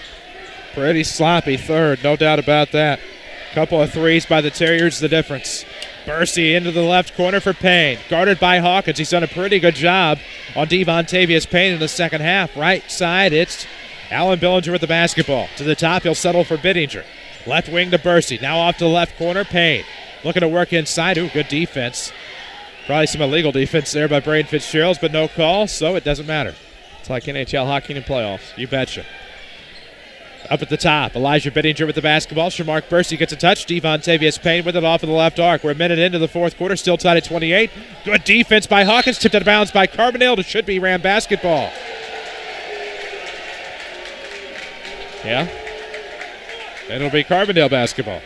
Pretty sloppy third, no doubt about that. Couple of threes by the Terriers, the difference. Bursey into the left corner for Payne. Guarded by Hawkins. He's done a pretty good job on Devontavious Payne in the second half. Right side, it's Alan Billinger with the basketball. To the top, he'll settle for Bittinger. Left wing to Bursey. Now off to the left corner, Payne. Looking to work inside. Ooh, good defense. Probably some illegal defense there by Braden Fitzgerald, but no call, so it doesn't matter. It's like NHL hockey in the playoffs. You betcha. Up at the top, Elijah Bittinger with the basketball. Shamark Bursey gets a touch. Devontavious Payne with it off of the left arc. We're a minute into the fourth quarter, still tied at 28. Good defense by Hawkins, tipped out of bounds by Carbondale. It should be Ram basketball. Yeah. It'll be Carbondale basketball.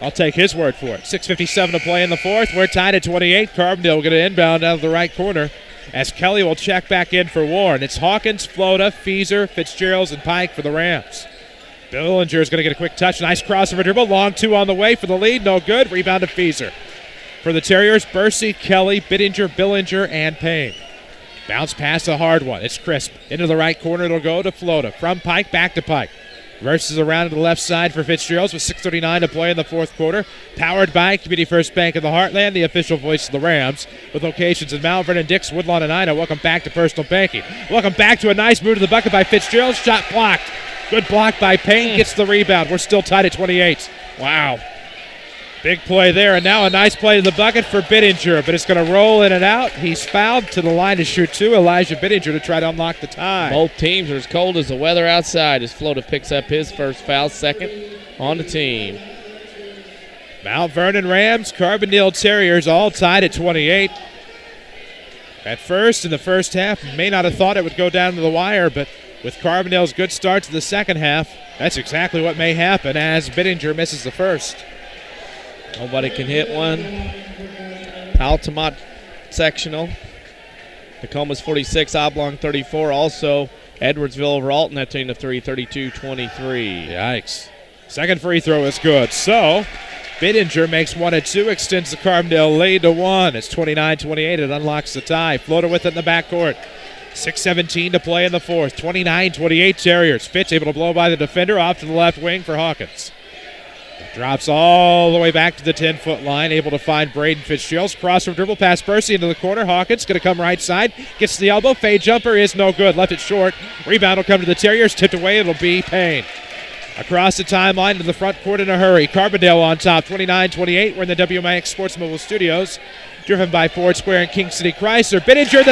I'll take his word for it. 6:57 to play in the fourth. We're tied at 28. Carbondale going to inbound out of the right corner as Kelly will check back in for Warren. It's Hawkins, Flota, Feeser, Fitzgerald, and Pike for the Rams. Billinger is going to get a quick touch. Nice crossover dribble. Long two on the way for the lead. No good. Rebound to Feeser. For the Terriers, Bursey, Kelly, Bittinger, Billinger, and Payne. Bounce pass, a hard one. It's crisp. Into the right corner, it'll go to Flota. From Pike, back to Pike. Versus around to the left side for Fitzgerald with 6:39 to play in the fourth quarter. Powered by Community First Bank of the Heartland, the official voice of the Rams, with locations in Mount Vernon, Dix, Woodlawn, and Ina. Welcome back to Personal Banking. Welcome back to a nice move to the bucket by Fitzgerald. Shot blocked. Good block by Payne. Gets the rebound. We're still tied at 28. Wow. Big play there, and now a nice play to the bucket for Bittinger, but it's going to roll in and out. He's fouled to the line to shoot two. Elijah Bittinger to try to unlock the tie. Both teams are as cold as the weather outside as Flota picks up his first foul, second on the team. Mount Vernon Rams, Carbondale Terriers all tied at 28. At first, in the first half, may not have thought it would go down to the wire, but with Carbondale's good start to the second half, that's exactly what may happen as Bittinger misses the first. Nobody can hit one. Altamont sectional. Tacoma's 46, Oblong 34. Also, Edwardsville over Alton, that team to 3, 32-23. Yikes. Second free throw is good. So, Bittinger makes 1 and 2, extends the Carbondale lead to 1. It's 29-28. It unlocks the tie. Floater with it in the backcourt. 6:17 to play in the fourth. 29-28 Terriers. Fitz able to blow by the defender off to the left wing for Hawkins. Drops all the way back to the 10-foot line, able to find Braden Fitzgerald. Crossover dribble past Bursey into the corner. Hawkins going to come right side. Gets the elbow. Fade jumper is no good. Left it short. Rebound will come to the Terriers. Tipped away. It'll be Payne. Across the timeline to the front court in a hurry. Carbondale on top, 29-28. We're in the WMIX Sports Mobile Studios. Driven by Ford Square and King City Chrysler. Bittinger,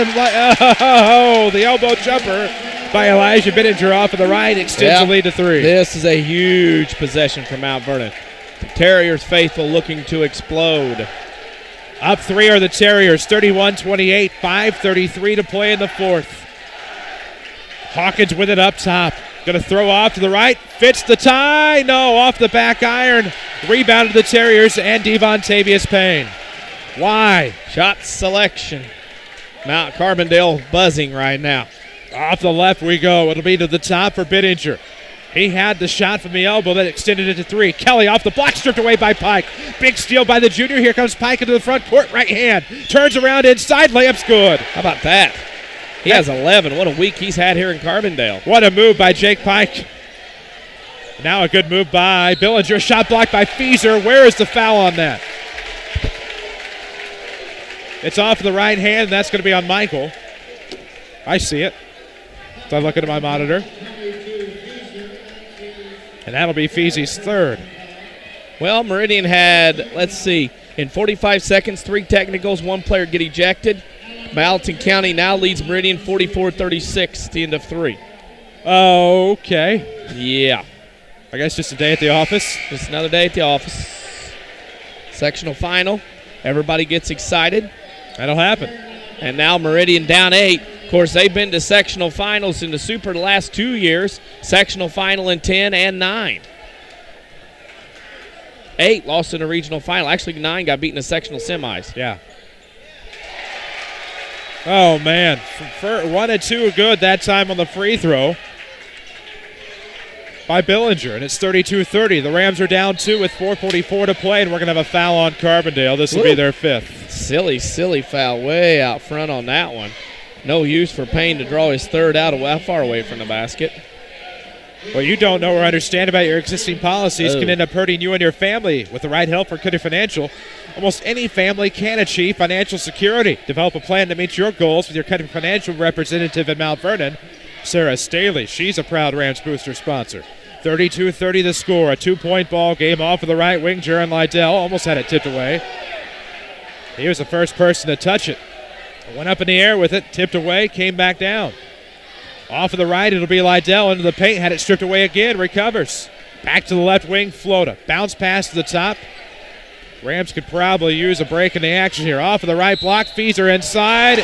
the elbow jumper by Elijah Bittinger off of the right. Extends the lead to 3. This is a huge possession for Mount Vernon. The Terriers faithful looking to explode. Up 3 are the Terriers, 31-28, 5:33 to play in the fourth. Hawkins with it up top. Going to throw off to the right. Fits the tie. No, off the back iron. Rebound to the Terriers and Devontavious Payne. Why? Shot selection. Mount Carbondale buzzing right now. Off the left we go. It'll be to the top for Bittinger. He had the shot from the elbow that extended it to 3. Kelly off the block, stripped away by Pike. Big steal by the junior. Here comes Pike into the front court, right hand. Turns around inside, layup's good. How about that? He has 11. What a week he's had here in Carbondale. What a move by Jake Pike. Now a good move by Billinger. Shot blocked by Feeser. Where is the foul on that? It's off the right hand, and that's going to be on Michael. I see it. So I look at my monitor. And that'll be Feezy's third. Well, Meridian had, let's see, in 45 seconds, 3 technicals, 1 player get ejected. Malton County now leads Meridian 44-36 at the end of 3. Okay. Yeah. I guess just a day at the office. Just another day at the office. Sectional final. Everybody gets excited. That'll happen. And now Meridian down 8. Of course, they've been to sectional finals in the Super the last 2 years. Sectional final in 10 and 9. 8 lost in a regional final. Actually, 9 got beat in the sectional semis. Yeah. Oh, man. 1 and 2 good that time on the free throw. by Billinger, and it's 32-30. The Rams are down 2 with 4:44 to play, and we're going to have a foul on Carbondale. This will be their 5th. Silly, silly foul way out front on that one. No use for Payne to draw his 3rd out far away from the basket. What you don't know or understand about your existing policies can end up hurting you and your family. With the right help from Cutter Financial, almost any family can achieve financial security. Develop a plan to meet your goals with your Cutter Financial representative in Mount Vernon, Sarah Staley. She's a proud Rams Booster sponsor. 32-30 the score. A 2-point ball game off of the right wing. Jaron Lydell almost had it tipped away. He was the first person to touch it. Went up in the air with it, tipped away, came back down. Off of the right, it'll be Lydell into the paint. Had it stripped away again, recovers. Back to the left wing, Flota. Bounce pass to the top. Rams could probably use a break in the action here. Off of the right block, Feeser inside.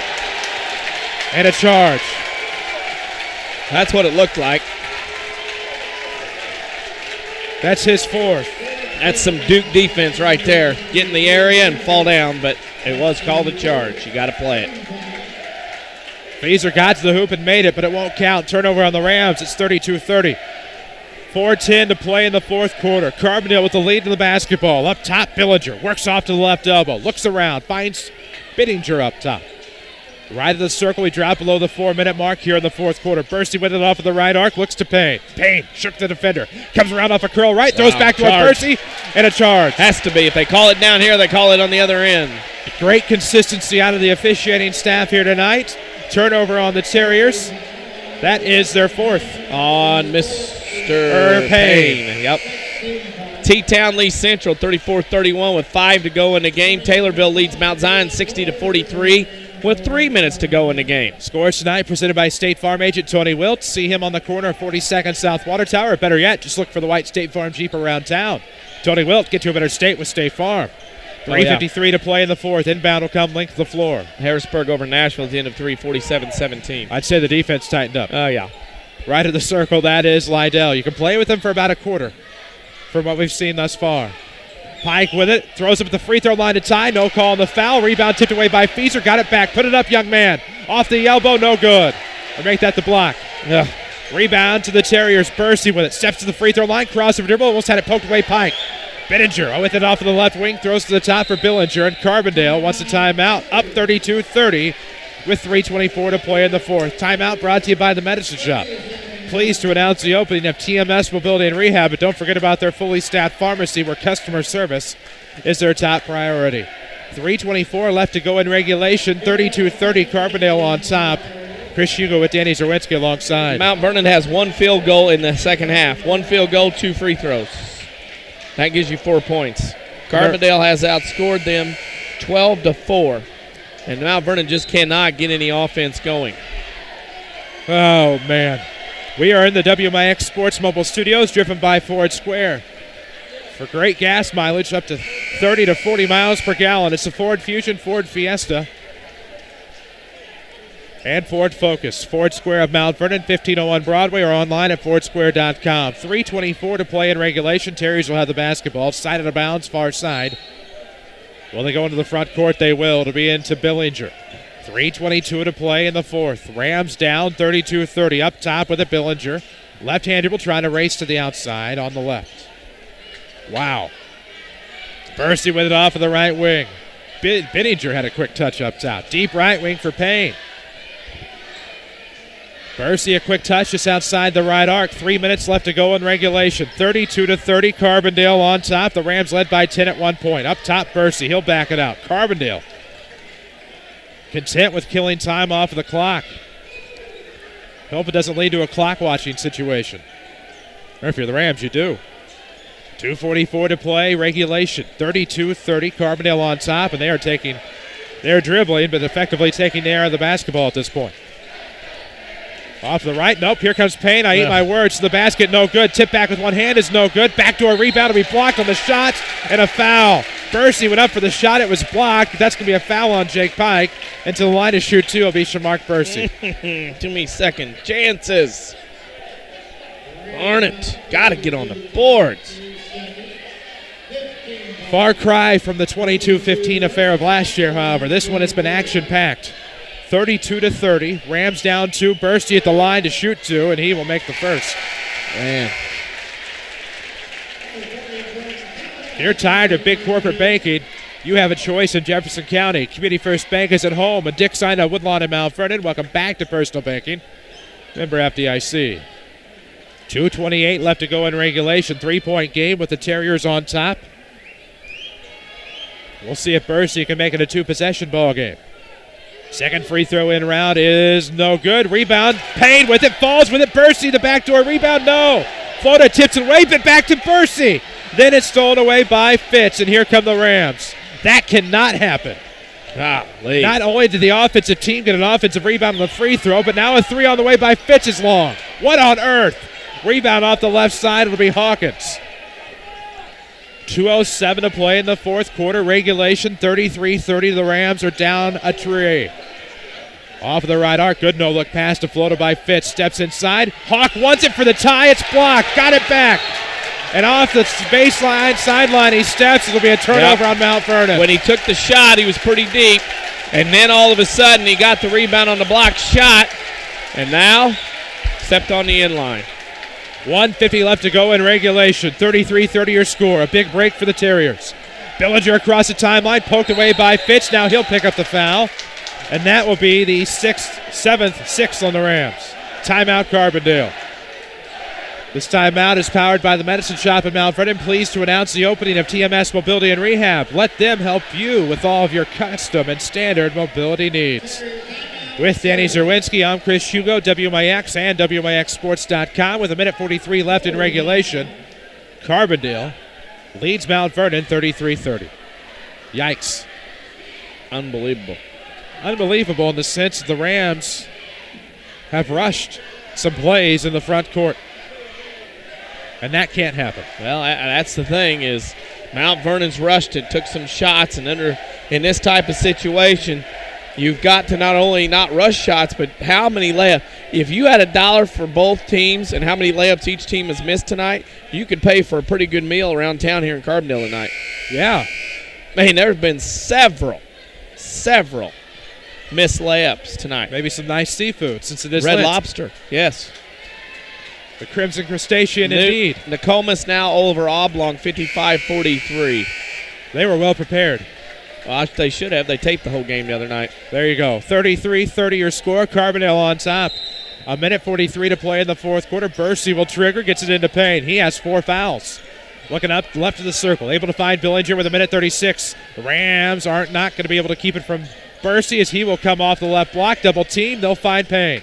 And a charge. That's what it looked like. That's his 4th. That's some Duke defense right there. Get in the area and fall down, but it was called a charge. You got to play it. Feeser got to the hoop and made it, but it won't count. Turnover on the Rams. It's 32-30. 4:10 to play in the 4th quarter. Carbondale with the lead in the basketball. Up top, Billinger works off to the left elbow. Looks around, finds Bittinger up top. Right of the circle, we drop below the 4-minute mark here in the 4th quarter. Bursey with it off of the right arc, looks to Payne. Payne shook the defender. Comes around off a curl right, throws back to Bursey, and a charge. Has to be. If they call it down here, they call it on the other end. Great consistency out of the officiating staff here tonight. Turnover on the Terriers. That is their 4th. On Mr. Payne. Yep. T-Town leads Central 34-31 with 5 to go in the game. Taylorville leads Mount Zion 60-43 with 3 minutes to go in the game. Scores tonight presented by State Farm agent Tony Wilt. See him on the corner of 42nd South Water Tower. Or better yet, just look for the white State Farm Jeep around town. Tony Wilt, get to a better state with State Farm. 3:53 to play in the 4th. Inbound will come length of the floor. Harrisburg over Nashville at the end of 3, 47-17. I'd say the defense tightened up. Oh, yeah. Right of the circle, that is Lydell. You can play with him for about a quarter from what we've seen thus far. Pike with it, throws up at the free throw line to tie. No call on the foul. Rebound tipped away by Feeser. Got it back. Put it up, young man. Off the elbow, no good. Or make that the block. Ugh. Rebound to the Terriers. Bursey with it. Steps to the free throw line. Crossover dribble. Almost had it poked away. Pike. Bittinger with it off of the left wing. Throws to the top for Billinger. And Carbondale wants a timeout. Up 32-30 with 3:24 to play in the 4th. Timeout brought to you by the Medicine Shop. Pleased to announce the opening of TMS Mobility and Rehab, but don't forget about their fully staffed pharmacy where customer service is their top priority. 3:24 left to go in regulation. 32-30, Carbondale on top. Chris Hugo with Danny Czerwinski alongside. Mount Vernon has 1 field goal in the second half. 1 field goal, 2 free throws. That gives you 4 points. Carbondale has outscored them 12-4. And Mount Vernon just cannot get any offense going. Oh, man. We are in the WMIX Sports Mobile Studios, driven by Ford Square. For great gas mileage, up to 30 to 40 miles per gallon. It's the Ford Fusion, Ford Fiesta, and Ford Focus. Ford Square of Mount Vernon, 1501 Broadway, or online at fordsquare.com. 3:24 to play in regulation. Terriers will have the basketball. Side out of bounds, far side. Will they go into the front court? They will. To be into Billinger. 3:22 to play in the 4th. Rams down 32-30. Up top with a Billinger. Left-handed will try to race to the outside on the left. Wow. Bursey with it off of the right wing. Bittinger had a quick touch up top. Deep right wing for Payne. Bursey a quick touch just outside the right arc. 3 minutes left to go in regulation. 32-30. Carbondale on top. The Rams led by 10 at 1 point. Up top, Bursey. He'll back it out. Carbondale content with killing time off of the clock. Hope it doesn't lead to a clock watching situation. Or if you're the Rams, you do. 2:44 to play, regulation. 32-30, Carbondale on top, and they're dribbling, but effectively taking the air of the basketball at this point. Off the right, nope, here comes Payne. I eat my words. To the basket, no good. Tip back with one hand is no good. Backdoor rebound will be blocked on the shot, and a foul. Bursey went up for the shot. It was blocked. That's going to be a foul on Jake Pike. And to the line to shoot two will be Shamark Bursey. Too many second chances. Arnott, got to get on the boards. Far cry from the 22-15 affair of last year, however. This one has been action-packed. 32-30. Rams down 2. Bursey at the line to shoot 2, and he will make the first. Man, If you're tired of big corporate banking, you have a choice in Jefferson County. Community First Bank is at home. A Dick sign of Woodlawn and Mount Vernon. Welcome back to Personal Banking. Member FDIC. 2:28 left to go in regulation. 3-point game with the Terriers on top. We'll see if Bercy can make it a 2-possession ball game. Second free throw in round is no good. Rebound. Payne with it. Falls with it. Bercy, the backdoor rebound. No. Florida tips it away, but back to Bercy. Then it's stolen away by Fitz, and here come the Rams. That cannot happen. Golly. Not only did the offensive team get an offensive rebound on the free throw, but now a three on the way by Fitz is long. What on earth? Rebound off the left side. It'll be Hawkins. 2:07 to play in the fourth quarter. Regulation 33-30. The Rams are down a tree. Off of the right arc. Good no-look pass to floated by Fitz. Steps inside. Hawk wants it for the tie. It's blocked. Got it back. And off the baseline, sideline, he steps. It'll be a turnover on Mount Vernon. When he took the shot, he was pretty deep. And then all of a sudden, he got the rebound on the block shot. And now, stepped on the end line. 1:50 left to go in regulation. 33-30 your score. A big break for the Terriers. Billinger across the timeline, poked away by Fitz. Now he'll pick up the foul. And that will be the sixth on the Rams. Timeout, Carbondale. This timeout is powered by the Medicine Shop in Mount Vernon. Pleased to announce the opening of TMS Mobility and Rehab. Let them help you with all of your custom and standard mobility needs. With Danny Czerwinski, I'm Chris Hugo, WMIX and WMIXsports.com. With 1:43 left in regulation, Carbondale leads Mount Vernon 33-30. Yikes. Unbelievable. Unbelievable in the sense that the Rams have rushed some plays in the front court. And that can't happen. Well, that's the thing is Mount Vernon's rushed it, took some shots, and in this type of situation, you've got to not only not rush shots, but how many layups. If you had $1 for both teams and how many layups each team has missed tonight, you could pay for a pretty good meal around town here in Carbondale tonight. Yeah. Man, there's been several missed layups tonight. Maybe some nice seafood since it is Red lit. Lobster, yes. The Crimson Crustacean, indeed. Nokomis now over Oblong, 55-43. They were well prepared. Well, they should have. They taped the whole game the other night. There you go. 33-30 your score. Carbondale on top. 1:43 to play in the fourth quarter. Bercy will trigger, gets it into Payne. He has 4 fouls. Looking up left of the circle. Able to find Billinger with 1:36. The Rams aren't not going to be able to keep it from Bercy as he will come off the left block. Double team. They'll find Payne.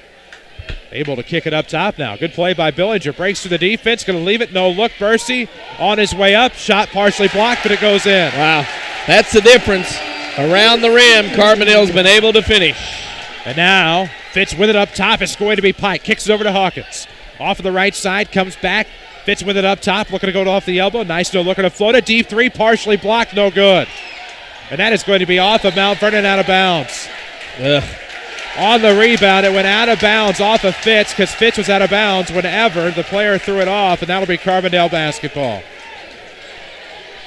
Able to kick it up top now. Good play by Billinger. Breaks through the defense. Going to leave it. No look. Bercy on his way up. Shot partially blocked, but it goes in. Wow. That's the difference. Around the rim, Carbondale's been able to finish. And now, Fitz with it up top. It's going to be Pike. Kicks it over to Hawkins. Off of the right side. Comes back. Fitz with it up top. Looking to go off the elbow. Nice no looking to float it. Deep three. Partially blocked. No good. And that is going to be off of Mount Vernon, out of bounds. Ugh. On the rebound, it went out of bounds off of Fitz because Fitz was out of bounds whenever the player threw it off, and that'll be Carbondale basketball.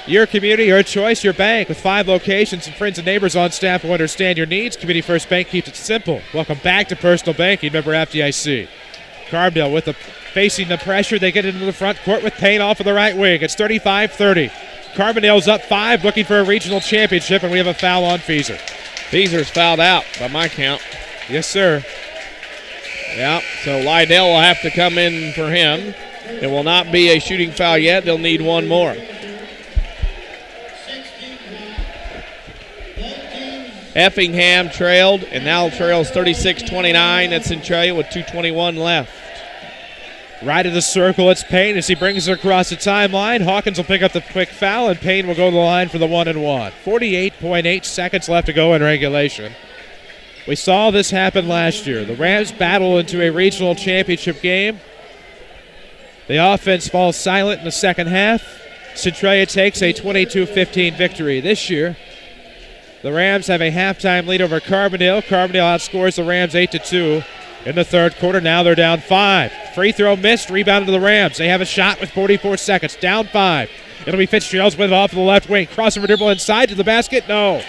Your community, your choice, your bank with 5 locations and friends and neighbors on staff who understand your needs. Community First Bank keeps it simple. Welcome back to Personal Banking. Member FDIC. Carbondale facing the pressure. They get into the front court with Payne off of the right wing. It's 35-30. Carbondale's up 5, looking for a regional championship, and we have a foul on Feeser. Feeser's fouled out by my count. Yes, sir. Yeah, so Lydell will have to come in for him. It will not be a shooting foul yet. They'll need one more. Effingham trailed, and now trails 36-29. That's Centralia with 2:21 left. Right of the circle, it's Payne as he brings it across the timeline. Hawkins will pick up the quick foul, and Payne will go to the line for the 1-and-1. 48.8 seconds left to go in regulation. We saw this happen last year. The Rams battle into a regional championship game. The offense falls silent in the second half. Centralia takes a 22-15 victory. This year, the Rams have a halftime lead over Carbondale. Carbondale outscores the Rams 8-2 in the third quarter. Now they're down 5. Free throw missed, rebounded to the Rams. They have a shot with 44 seconds. Down 5. It'll be Fitzgerald's with it off of the left wing. Crossover dribble inside to the basket. No.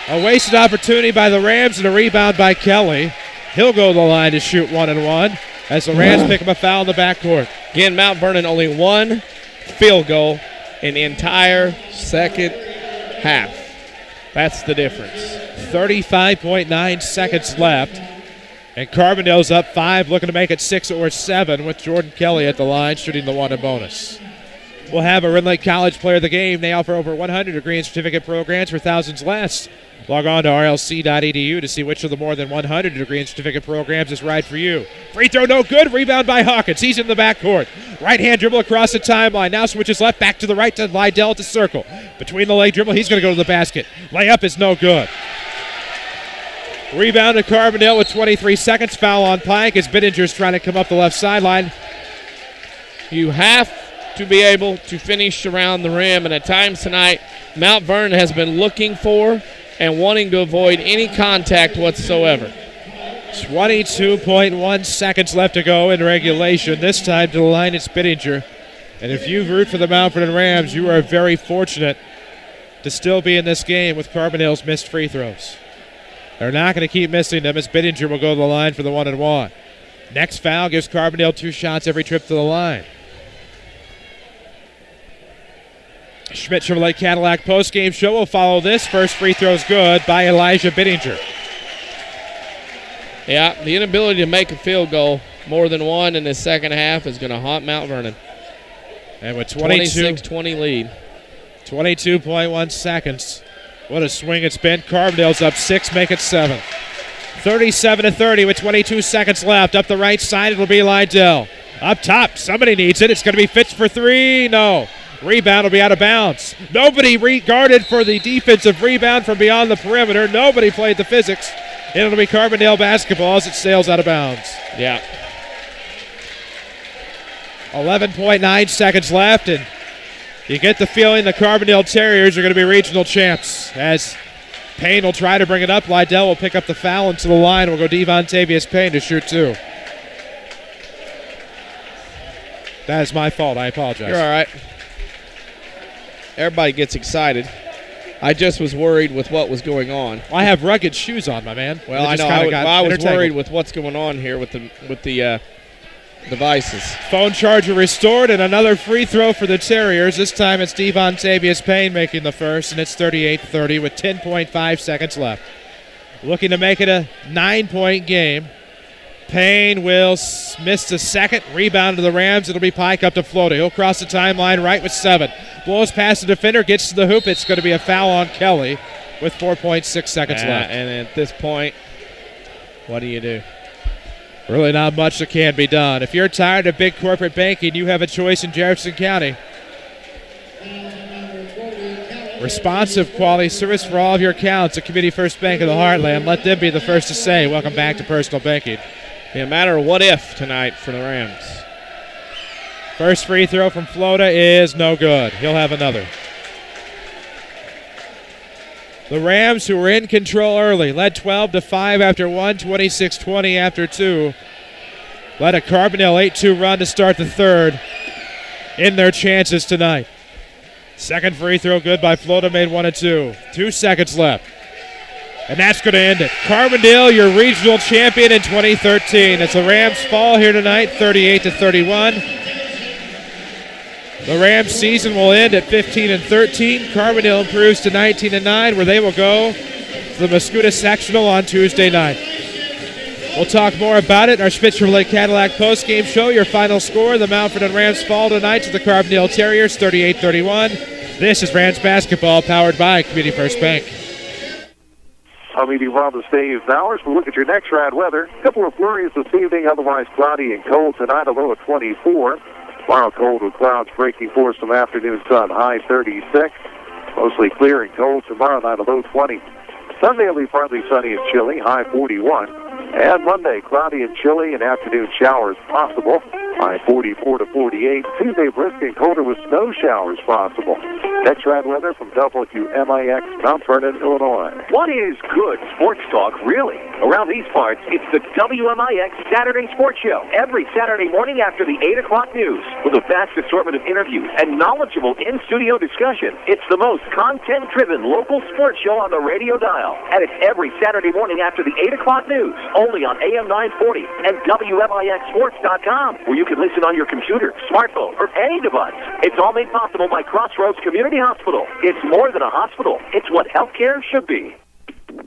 A wasted opportunity by the Rams and a rebound by Kelly. He'll go to the line to shoot 1-and-1 as the Rams pick up a foul in the backcourt. Again, Mount Vernon only one field goal in the entire second half. That's the difference. 35.9 seconds left. And Carbondale's up 5, looking to make it 6 or 7 with Jordan Kelly at the line shooting the 1 bonus. We'll have a Red Lake College Player of the Game. They offer over 100 degree and certificate programs for thousands less. Log on to rlc.edu to see which of the more than 100 degree and certificate programs is right for you. Free throw no good. Rebound by Hawkins. He's in the backcourt. Right-hand dribble across the timeline. Now switches left, back to the right to Lydell at the circle. Between the leg dribble, he's going to go to the basket. Layup is no good. Rebound to Carbondale with 23 seconds. Foul on Pike as Bittinger's trying to come up the left sideline. You have to be able to finish around the rim, and at times tonight, Mount Vernon has been looking for and wanting to avoid any contact whatsoever. 22.1 seconds left to go in regulation. This time to the line, it's Bittinger. And if you root for the Mount Vernon Rams, you are very fortunate to still be in this game with Carbondale's missed free throws. They're not going to keep missing them as Bittinger will go to the line for the 1-and-1. Next foul gives Carbondale 2 shots every trip to the line. Schmidt Chevrolet Cadillac postgame show will follow this. First free throw's good by Elijah Bittinger. Yeah, the inability to make a field goal more than one in the second half is going to haunt Mount Vernon. And with 26-20 lead. 22.1 seconds. What a swing it's been. Carbondale's up 6, make it 7. 37-30 with 22 seconds left. Up the right side, it'll be Lydell. Up top, somebody needs it. It's going to be Fitz for 3. No. Rebound will be out of bounds. Nobody guarded for the defensive rebound from beyond the perimeter. Nobody played the physics. And it'll be Carbondale basketball as it sails out of bounds. Yeah. 11.9 seconds left, and you get the feeling the Carbondale Terriers are going to be regional champs. As Payne will try to bring it up, Lydell will pick up the foul into the line. Will go Devontavious Payne to shoot 2. That is my fault. I apologize. You're all right. Everybody gets excited. I just was worried with what was going on. Well, I have rugged shoes on, my man. Well, I know. I was worried with what's going on here with the devices. Phone charger restored, and another free throw for the Terriers. This time it's Devontavious Payne making the first, and it's 38-30 with 10.5 seconds left. Looking to make it a 9-point game. Payne will miss the second. Rebound to the Rams. It'll be Pike up to Floater. He'll cross the timeline right with 7. Blows past the defender, gets to the hoop. It's going to be a foul on Kelly with 4.6 seconds left. And at this point, what do you do? Really not much that can be done. If you're tired of big corporate banking, you have a choice in Jefferson County. Responsive quality service for all of your accounts at Community First Bank of the Heartland. Let them be the first to say, welcome back to personal banking. Be a matter of what if tonight for the Rams. First free throw from Flota is no good. He'll have another. The Rams, who were in control early, led 12-5 after 1, 26-20 after 2. Led a Carbondale 8-2 run to start the third in their chances tonight. Second free throw good by Flota, made 1 and 2. 2 seconds left. And that's going to end it. Carbondale, your regional champion in 2013. As the Rams fall here tonight, 38-31. The Rams season will end at 15-13. Carbondale improves to 19-9, where they will go to the Mascoutah Sectional on Tuesday night. We'll talk more about it in our Schmidt Chevrolet Cadillac postgame show. Your final score, the Mount Vernon Rams fall tonight to the Carbondale Terriers, 38-31. This is Rams basketball, powered by Community First Bank. I'm meteorologist Dave Bowers. We'll look at your next rad weather. A couple of flurries this evening, otherwise cloudy and cold tonight, a low of 24. Tomorrow cold with clouds breaking for some afternoon sun, high 36. Mostly clear and cold tomorrow night, a low 20. Sunday will be partly sunny and chilly, high 41. And Monday, cloudy and chilly and afternoon showers possible, high 44 to 48. Tuesday, brisk and colder with snow showers possible. Next rad weather from WMIX, Mount Vernon, Illinois. What is good sports talk, really? Around these parts, it's the WMIX Saturday Sports Show. Every Saturday morning after the 8 o'clock news. With a vast assortment of interviews and knowledgeable in-studio discussion. It's the most content-driven local sports show on the radio dial. And it's every Saturday morning after the 8 o'clock news. Only on AM 940 and WMIXSports.com, where you can listen on your computer, smartphone, or any device. It's all made possible by Crossroads Community Hospital. It's more than a hospital. It's what healthcare should be.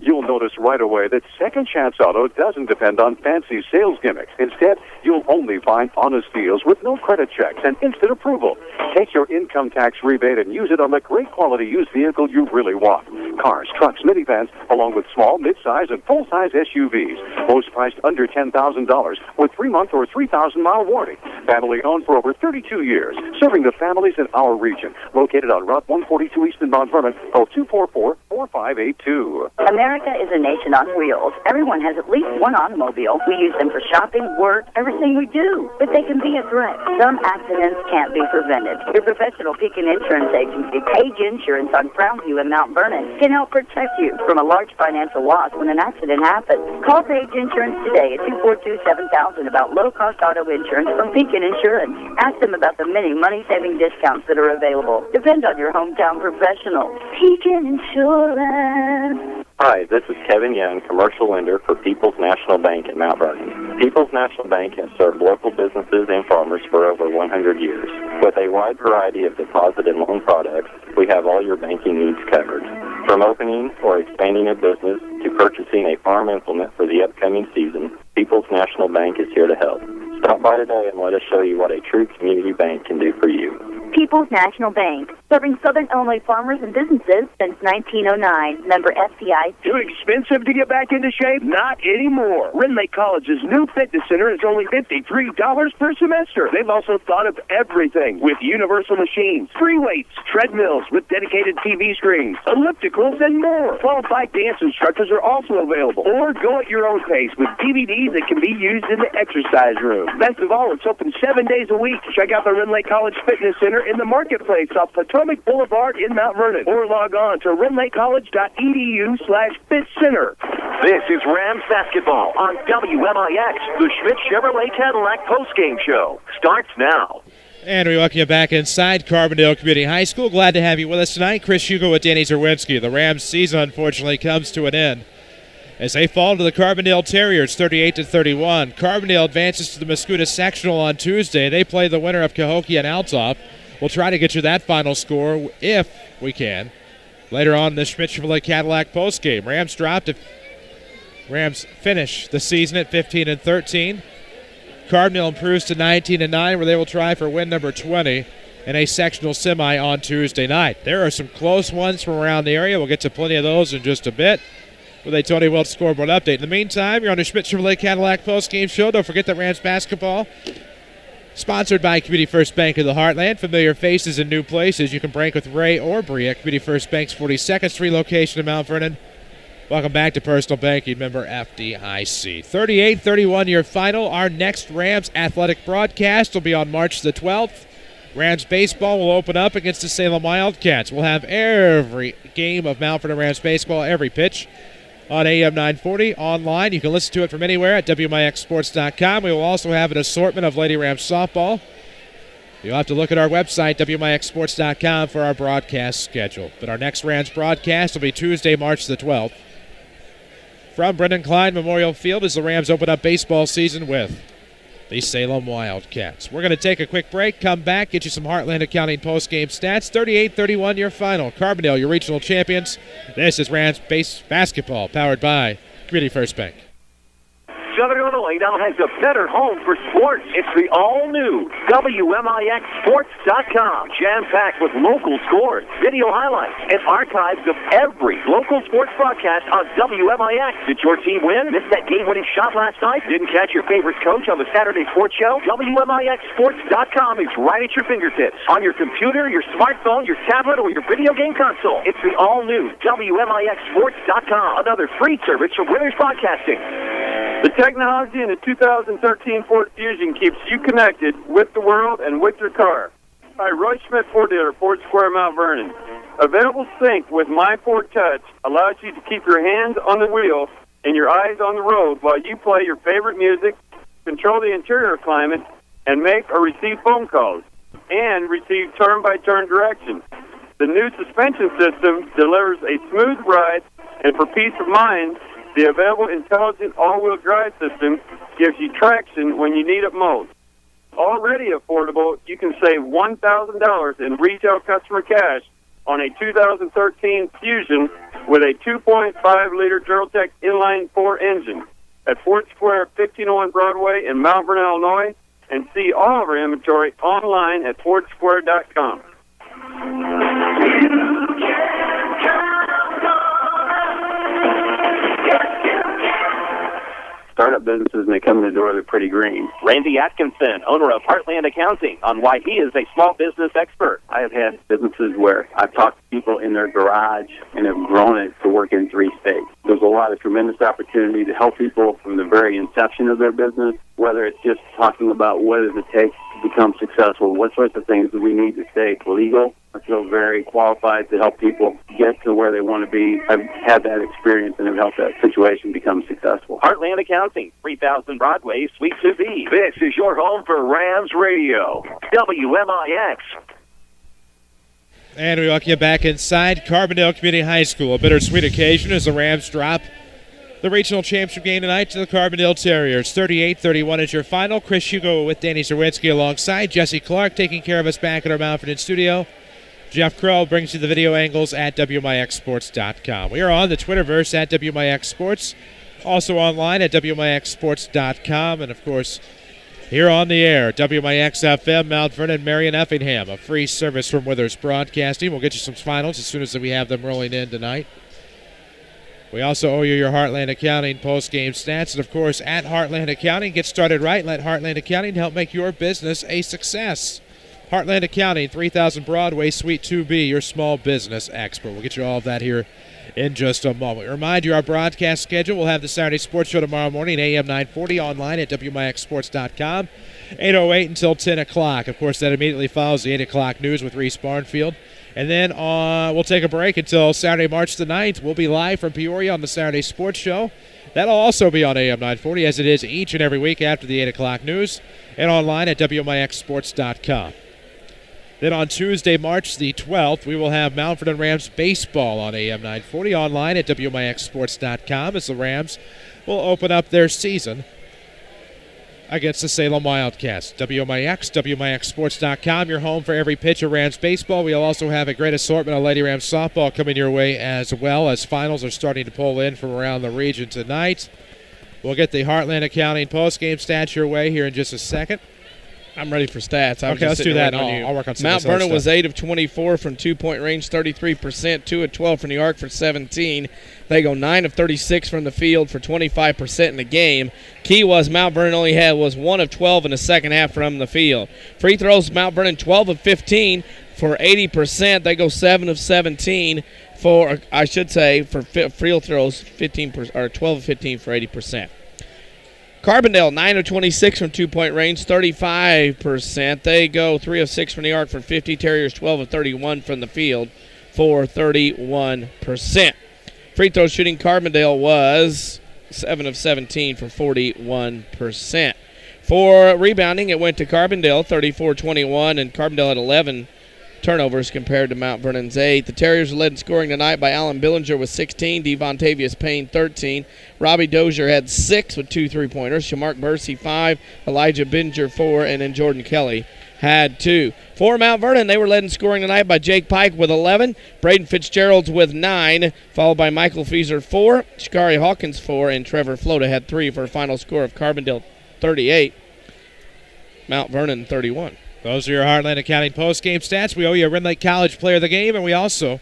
You'll notice right away that Second Chance Auto doesn't depend on fancy sales gimmicks. Instead, you'll only find honest deals with no credit checks and instant approval. Take your income tax rebate and use it on the great quality used vehicle you really want. Cars, trucks, minivans, along with small, mid-size, and full-size SUVs. Most priced under $10,000 with 3-month or 3,000-mile warranty. Family owned for over 32 years. Serving the families in our region. Located on Route 142 East in Mount Vernon. Call 244-4582. America is a nation on wheels. Everyone has at least one automobile. We use them for shopping, work, everything we do. But they can be a threat. Some accidents can't be prevented. Your professional Pekin Insurance Agency, Page Insurance on Brownview in Mount Vernon, can help protect you from a large financial loss when an accident happens. Call Page Insurance today at 242-7000 about low-cost auto insurance from Pekin Insurance. Ask them about the many money-saving discounts that are available. Depend on your hometown professional. Pekin Insurance. Hi, this is Kevin Young, commercial lender for People's National Bank in Mount Vernon. People's National Bank has served local businesses and farmers for over 100 years. With a wide variety of deposit and loan products, we have all your banking needs covered. From opening or expanding a business to purchasing a farm implement for the upcoming season, People's National Bank is here to help. Stop by today and let us show you what a true community bank can do for you. People's National Bank, serving Southern Illinois farmers and businesses since 1909. Member FDIC. Too expensive to get back into shape? Not anymore. Ren Lake College's new fitness center is only $53 per semester. They've also thought of everything with universal machines, free weights, treadmills with dedicated TV screens, ellipticals, and more. Qualified dance instructors are also available. Or go at your own pace with DVDs that can be used in the exercise room. Best of all, it's open 7 days a week. Check out the Ren Lake College Fitness Center in the Marketplace off Potomac Boulevard in Mount Vernon. Or log on to renlakecollege.edu/fitcenter. This is Rams basketball on WMIX. The Schmidt Chevrolet Cadillac postgame show starts now. And we welcome you back inside Carbondale Community High School. Glad to have you with us tonight. Chris Hugo with Danny Czerwinski. The Rams season, unfortunately, comes to an end as they fall to the Carbondale Terriers 38-31. Carbondale advances to the Mascoutah Sectional on Tuesday. They play the winner of Cahokia and Altoff. We'll try to get you that final score if we can. Later on in the Schmidt Chevrolet Cadillac postgame, Rams finish the season at 15-13. Carbondale improves to 19-9, where they will try for win number 20 in a sectional semi on Tuesday night. There are some close ones from around the area. We'll get to plenty of those in just a bit with a Tony Welch scoreboard update. In the meantime, you're on the Schmidt Chevrolet Cadillac postgame show. Don't forget that Rams basketball, sponsored by Community First Bank of the Heartland. Familiar faces in new places. You can break with Ray or Bree at Community First Bank's 42nd Street location in Mount Vernon. Welcome back to Personal Banking, member FDIC. 38-31 your final. Our next Rams athletic broadcast will be on March the 12th. Rams baseball will open up against the Salem Wildcats. We'll have every game of Mount Vernon Rams baseball, every pitch, on AM 940 online. You can listen to it from anywhere at WMIXSports.com. We will also have an assortment of Lady Rams softball. You'll have to look at our website, WMIXSports.com, for our broadcast schedule. But our next Rams broadcast will be Tuesday, March the 12th. From Brendan Klein Memorial Field as the Rams open up baseball season with the Salem Wildcats. We're going to take a quick break, come back, get you some Heartland Accounting post-game stats. 38-31 your final. Carbondale, your regional champions. This is Rams basketball, powered by Community First Bank. Southern Illinois now has a better home for sports. It's the all-new WMIXSports.com. Jam-packed with local scores, video highlights, and archives of every local sports broadcast on WMIX. Did your team win? Missed that game-winning shot last night? Didn't catch your favorite coach on the Saturday sports show? WMIXSports.com is right at your fingertips. On your computer, your smartphone, your tablet, or your video game console. It's the all-new WMIXSports.com. Another free service from Winners Broadcasting. The technology in the 2013 Ford Fusion keeps you connected with the world and with your car. By Roy Schmidt Ford Dealer, Ford Square, Mount Vernon. Available sync with My Ford Touch allows you to keep your hands on the wheel and your eyes on the road while you play your favorite music, control the interior climate, and make or receive phone calls, and receive turn-by-turn directions. The new suspension system delivers a smooth ride, and for peace of mind, the available intelligent all-wheel drive system gives you traction when you need it most. Already affordable, you can save $1,000 in retail customer cash on a 2013 Fusion with a 2.5-liter Duraltech inline-4 engine at Ford Square, 1501 Broadway in Mount Vernon, Illinois, and see all of our inventory online at fordsquare.com. Startup businesses, when they come in the door, they're pretty green. Randy Atkinson, owner of Heartland Accounting, on why he is a small business expert. I have had businesses where I've talked to people in their garage and have grown it to work in 3 states. There's a lot of tremendous opportunity to help people from the very inception of their business, whether it's just talking about what does it take to become successful, what sorts of things do we need to stay legal. I feel very qualified to help people get to where they want to be. I've had that experience and have helped that situation become successful. Heartland Accounting, 3000 Broadway, Suite 2B. This is your home for Rams Radio, WMIX. And we welcome you back inside Carbondale Community High School. A bittersweet occasion as the Rams drop the regional championship game tonight to the Carbondale Terriers. 38-31 is your final. Chris Hugo with Danny Czerwinski alongside Jesse Clark taking care of us back at our Mount Vernon studio. Jeff Crow brings you the video angles at WMIXsports.com. We are on the Twitterverse at WMIX Sports, also online at WMIXsports.com, and, of course, here on the air, WMIX FM, Mount Vernon, Marion, Effingham, a free service from Withers Broadcasting. We'll get you some finals as soon as we have them rolling in tonight. We also owe you your Heartland Accounting post-game stats, and, of course, at Heartland Accounting, get started right. Let Heartland Accounting help make your business a success. Heartland Accounting, 3000 Broadway, Suite 2B, your small business expert. We'll get you all of that here in just a moment. Remind you, our broadcast schedule. We'll have the Saturday Sports Show tomorrow morning, AM 940, online at WMIXsports.com, 8:08 until 10 o'clock. Of course, that immediately follows the 8 o'clock news with Reese Barnfield. And then we'll take a break until Saturday, March the 9th. We'll be live from Peoria on the Saturday Sports Show. That'll also be on AM 940, as it is each and every week after the 8 o'clock news, and online at WMIXsports.com. Then on Tuesday, March the 12th, we will have Mount Vernon Rams baseball on AM 940, online at WMIXsports.com, as the Rams will open up their season against the Salem Wildcats. WMIX, WMIXsports.com, your home for every pitch of Rams baseball. We'll also have a great assortment of Lady Rams softball coming your way, as well as finals are starting to pull in from around the region tonight. We'll get the Heartland Accounting post-game stats your way here in just a second. I'm ready for stats. Okay, let's do that. I'll work on some Mount Vernon was stuff. 8 of 24 from two-point range, 33%, 2 of 12 from New York for 17. They go 9 of 36 from the field for 25% in the game. Key was Mount Vernon only was 1 of 12 in the second half from the field. Free throws, Mount Vernon 12 of 15 for 80%. They go 7 of 17 for, for free throws, 12 of 15 for 80%. Carbondale, 9 of 26 from two-point range, 35%. They go 3 of 6 from New York for 50. Terriers, 12 of 31 from the field for 31%. Free throw shooting, Carbondale was 7 of 17 for 41%. For rebounding, it went to Carbondale, 34-21, and Carbondale had 11 turnovers compared to Mount Vernon's 8. The Terriers led in scoring tonight by Alan Billinger with 16, Devontavius Payne 13. Robbie Dozier had 6 with 2 3-pointers. Shamark Bursey 5, Elijah Binger 4, and then Jordan Kelly had 2. For Mount Vernon, they were led in scoring tonight by Jake Pike with 11, Braden Fitzgerald with 9, followed by Michael Fieser 4, Shikari Hawkins 4, and Trevor Floda had 3 for a final score of Carbondale 38, Mount Vernon 31. Those are your Heartland Accounting post-game stats. We owe you a Ren Lake College Player of the Game, and we also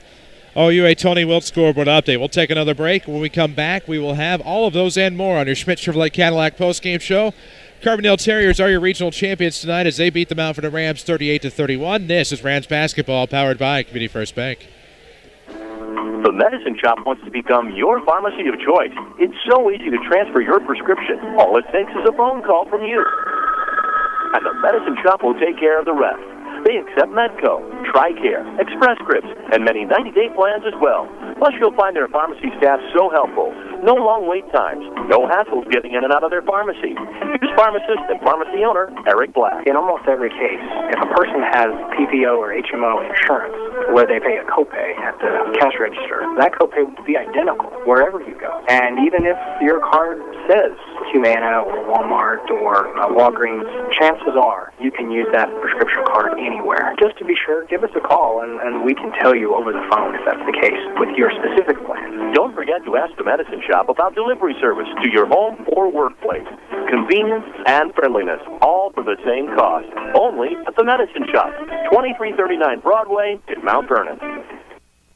owe you a Tony Wilt scoreboard update. We'll take another break. When we come back, we will have all of those and more on your Schmidt Chevrolet Cadillac post-game show. Carbondale Terriers are your regional champions tonight as they beat the Mount Vernon Rams 38-31. This is Rams basketball powered by Community First Bank. The Medicine Shop wants to become your pharmacy of choice. It's so easy to transfer your prescription. All it takes is a phone call from you. And the Medicine Shop will take care of the rest. They accept Medco, TRICARE, Express Scripts, and many 90-day plans as well. Plus, you'll find their pharmacy staff so helpful. No long wait times, no hassles getting in and out of their pharmacy. Here's pharmacist and pharmacy owner Eric Black. In almost every case, if a person has PPO or HMO insurance where they pay a copay at the cash register, that copay will be identical wherever you go. And even if your card says Humana or Walmart or Walgreens, chances are you can use that prescription card anywhere. Just to be sure, give us a call and we can tell you over the phone if that's the case with your specific plan. Don't forget to ask the medicine shop about delivery service to your home or workplace. Convenience and friendliness, all for the same cost. Only at the medicine shop, 2339 Broadway in Mount Vernon.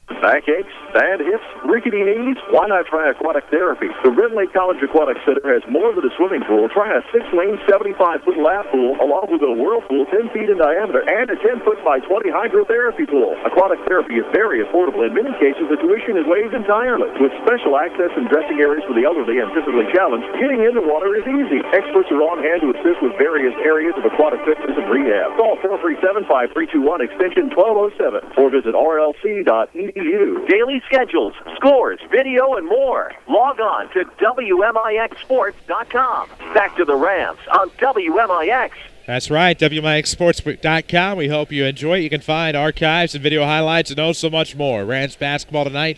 Backaches, bad hips, rickety knees? Why not try aquatic therapy? The Red Lake College Aquatic Center has more than a swimming pool. Try a 6-lane, 75-foot lap pool, along with a whirlpool 10 feet in diameter and a 10-foot by 20 hydrotherapy pool. Aquatic therapy is very affordable. In many cases, the tuition is waived entirely. With special access and dressing areas for the elderly and physically challenged, getting in the water is easy. Experts are on hand to assist with various areas of aquatic fitness and rehab. Call 437-5321, extension 1207, or visit rlc.edu. Daily schedules, scores, video, and more. Log on to WMIXsports.com. Back to the Rams on WMIX. That's right, WMIXsports.com. We hope you enjoy it. You can find archives and video highlights and so much more. Rams basketball tonight,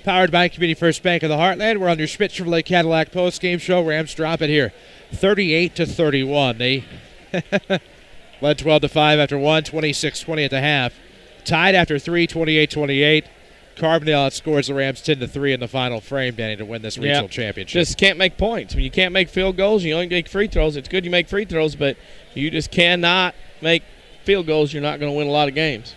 powered by Community First Bank of the Heartland. We're on your Schmidt Chevrolet Cadillac postgame show. Rams drop it here, 38-31. They led 12-5 after 1, 26-20 at the half. Tied after 3, 28-28. Carbondale outscores the Rams 10-3 in the final frame, Danny, to win this regional championship. Just can't make points. When you can't make field goals, you only make free throws. It's good you make free throws, but you just cannot make field goals. You're not going to win a lot of games.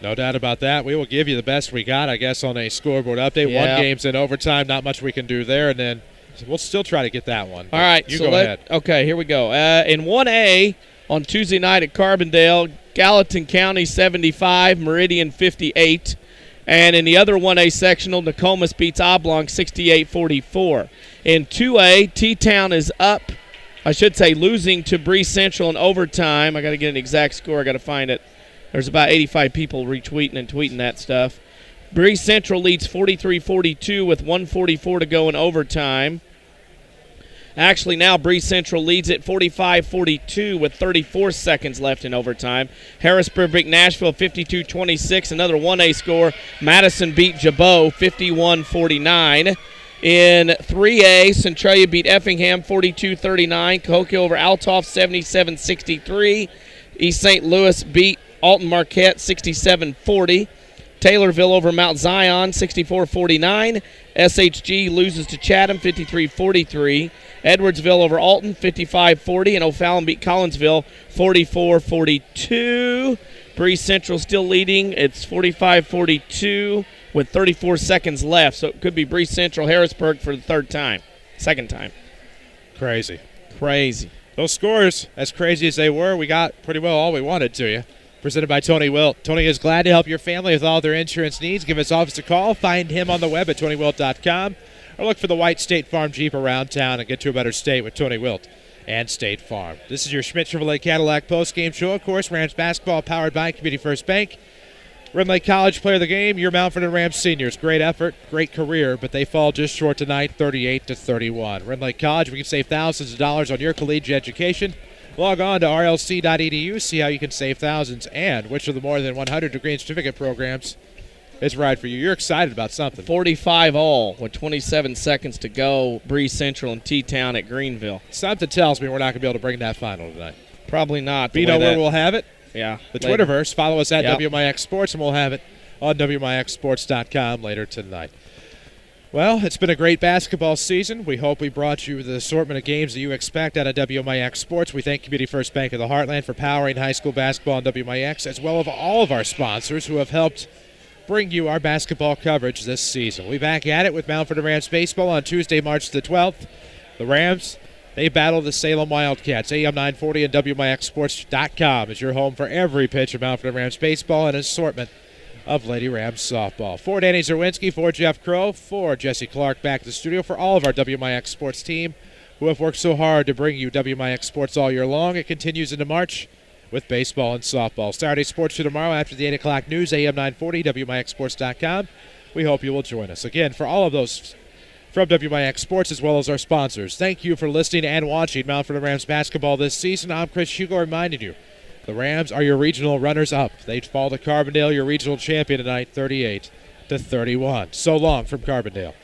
No doubt about that. We will give you the best we got, I guess, on a scoreboard update. Yeah. One game's in overtime, not much we can do there, and then we'll still try to get that one. All right, you go ahead. Okay, here we go. In 1A on Tuesday night at Carbondale, Gallatin County 75, Meridian 58. And in the other 1A sectional, Nokomis beats Oblong 68-44. In 2A, T-Town is up, losing to Breeze Central in overtime. I got to get an exact score. I got to find it. There's about 85 people retweeting and tweeting that stuff. Breeze Central leads 43-42 with 1:44 to go in overtime. Actually, now Breeze Central leads it 45-42 with 34 seconds left in overtime. Harrisburg beat Nashville 52-26, another 1A score. Madison beat Jabot 51-49. In 3A, Centralia beat Effingham 42-39. Cahokia over Altoff 77-63. East St. Louis beat Alton Marquette 67-40. Taylorville over Mount Zion 64-49. SHG loses to Chatham 53-43. Edwardsville over Alton 55-40. And O'Fallon beat Collinsville 44-42. Breeze Central still leading. It's 45-42 with 34 seconds left. So it could be Breeze Central Harrisburg for the second time. Crazy. Those scores, as crazy as they were, we got pretty well all we wanted to you. Presented by Tony Wilt. Tony is glad to help your family with all their insurance needs. Give his office a call. Find him on the web at TonyWilt.com or look for the white State Farm Jeep around town and get to a better state with Tony Wilt and State Farm. This is your Schmidt Chevrolet Cadillac postgame show. Of course, Rams basketball powered by Community First Bank. Red Lake College player of the game, your Mount Vernon Rams seniors. Great effort, great career, but they fall just short tonight, 38-31. Red Lake College, we can save thousands of dollars on your collegiate education. Log on to rlc.edu, see how you can save thousands and which of the more than 100 degree and certificate programs is right for you. You're excited about something. 45 all with 27 seconds to go. Breeze Central and T-Town at Greenville. Something tells me we're not going to be able to bring that final tonight. Probably not. But you know where we'll have it? Yeah. The Twitterverse. Follow us at WMIX Sports, and we'll have it on WMIXsports.com later tonight. Well, it's been a great basketball season. We hope we brought you the assortment of games that you expect out of WMIX Sports. We thank Community First Bank of the Heartland for powering high school basketball on WMIX, as well as all of our sponsors who have helped bring you our basketball coverage this season. We'll be back at it with Mount Vernon Rams baseball on Tuesday, March the 12th. The Rams, they battle the Salem Wildcats. AM 940 and WMIXsports.com is your home for every pitch of Mount Vernon Rams baseball and an assortment of Lady Rams softball. For Danny Czerwinski, for Jeff Crow, for Jesse Clark back to the studio, for all of our WMIX Sports team who have worked so hard to bring you WMIX Sports all year long. It continues into March with baseball and softball. Saturday Sports Show tomorrow after the 8 o'clock news, AM 940, WMIXsports.com. We hope you will join us. Again, for all of those from WMIX Sports as well as our sponsors, thank you for listening and watching Mount Vernon Rams basketball this season. I'm Chris Hugo reminding you, the Rams are your regional runners-up. They fall to Carbondale, your regional champion tonight, 38-31. So long from Carbondale.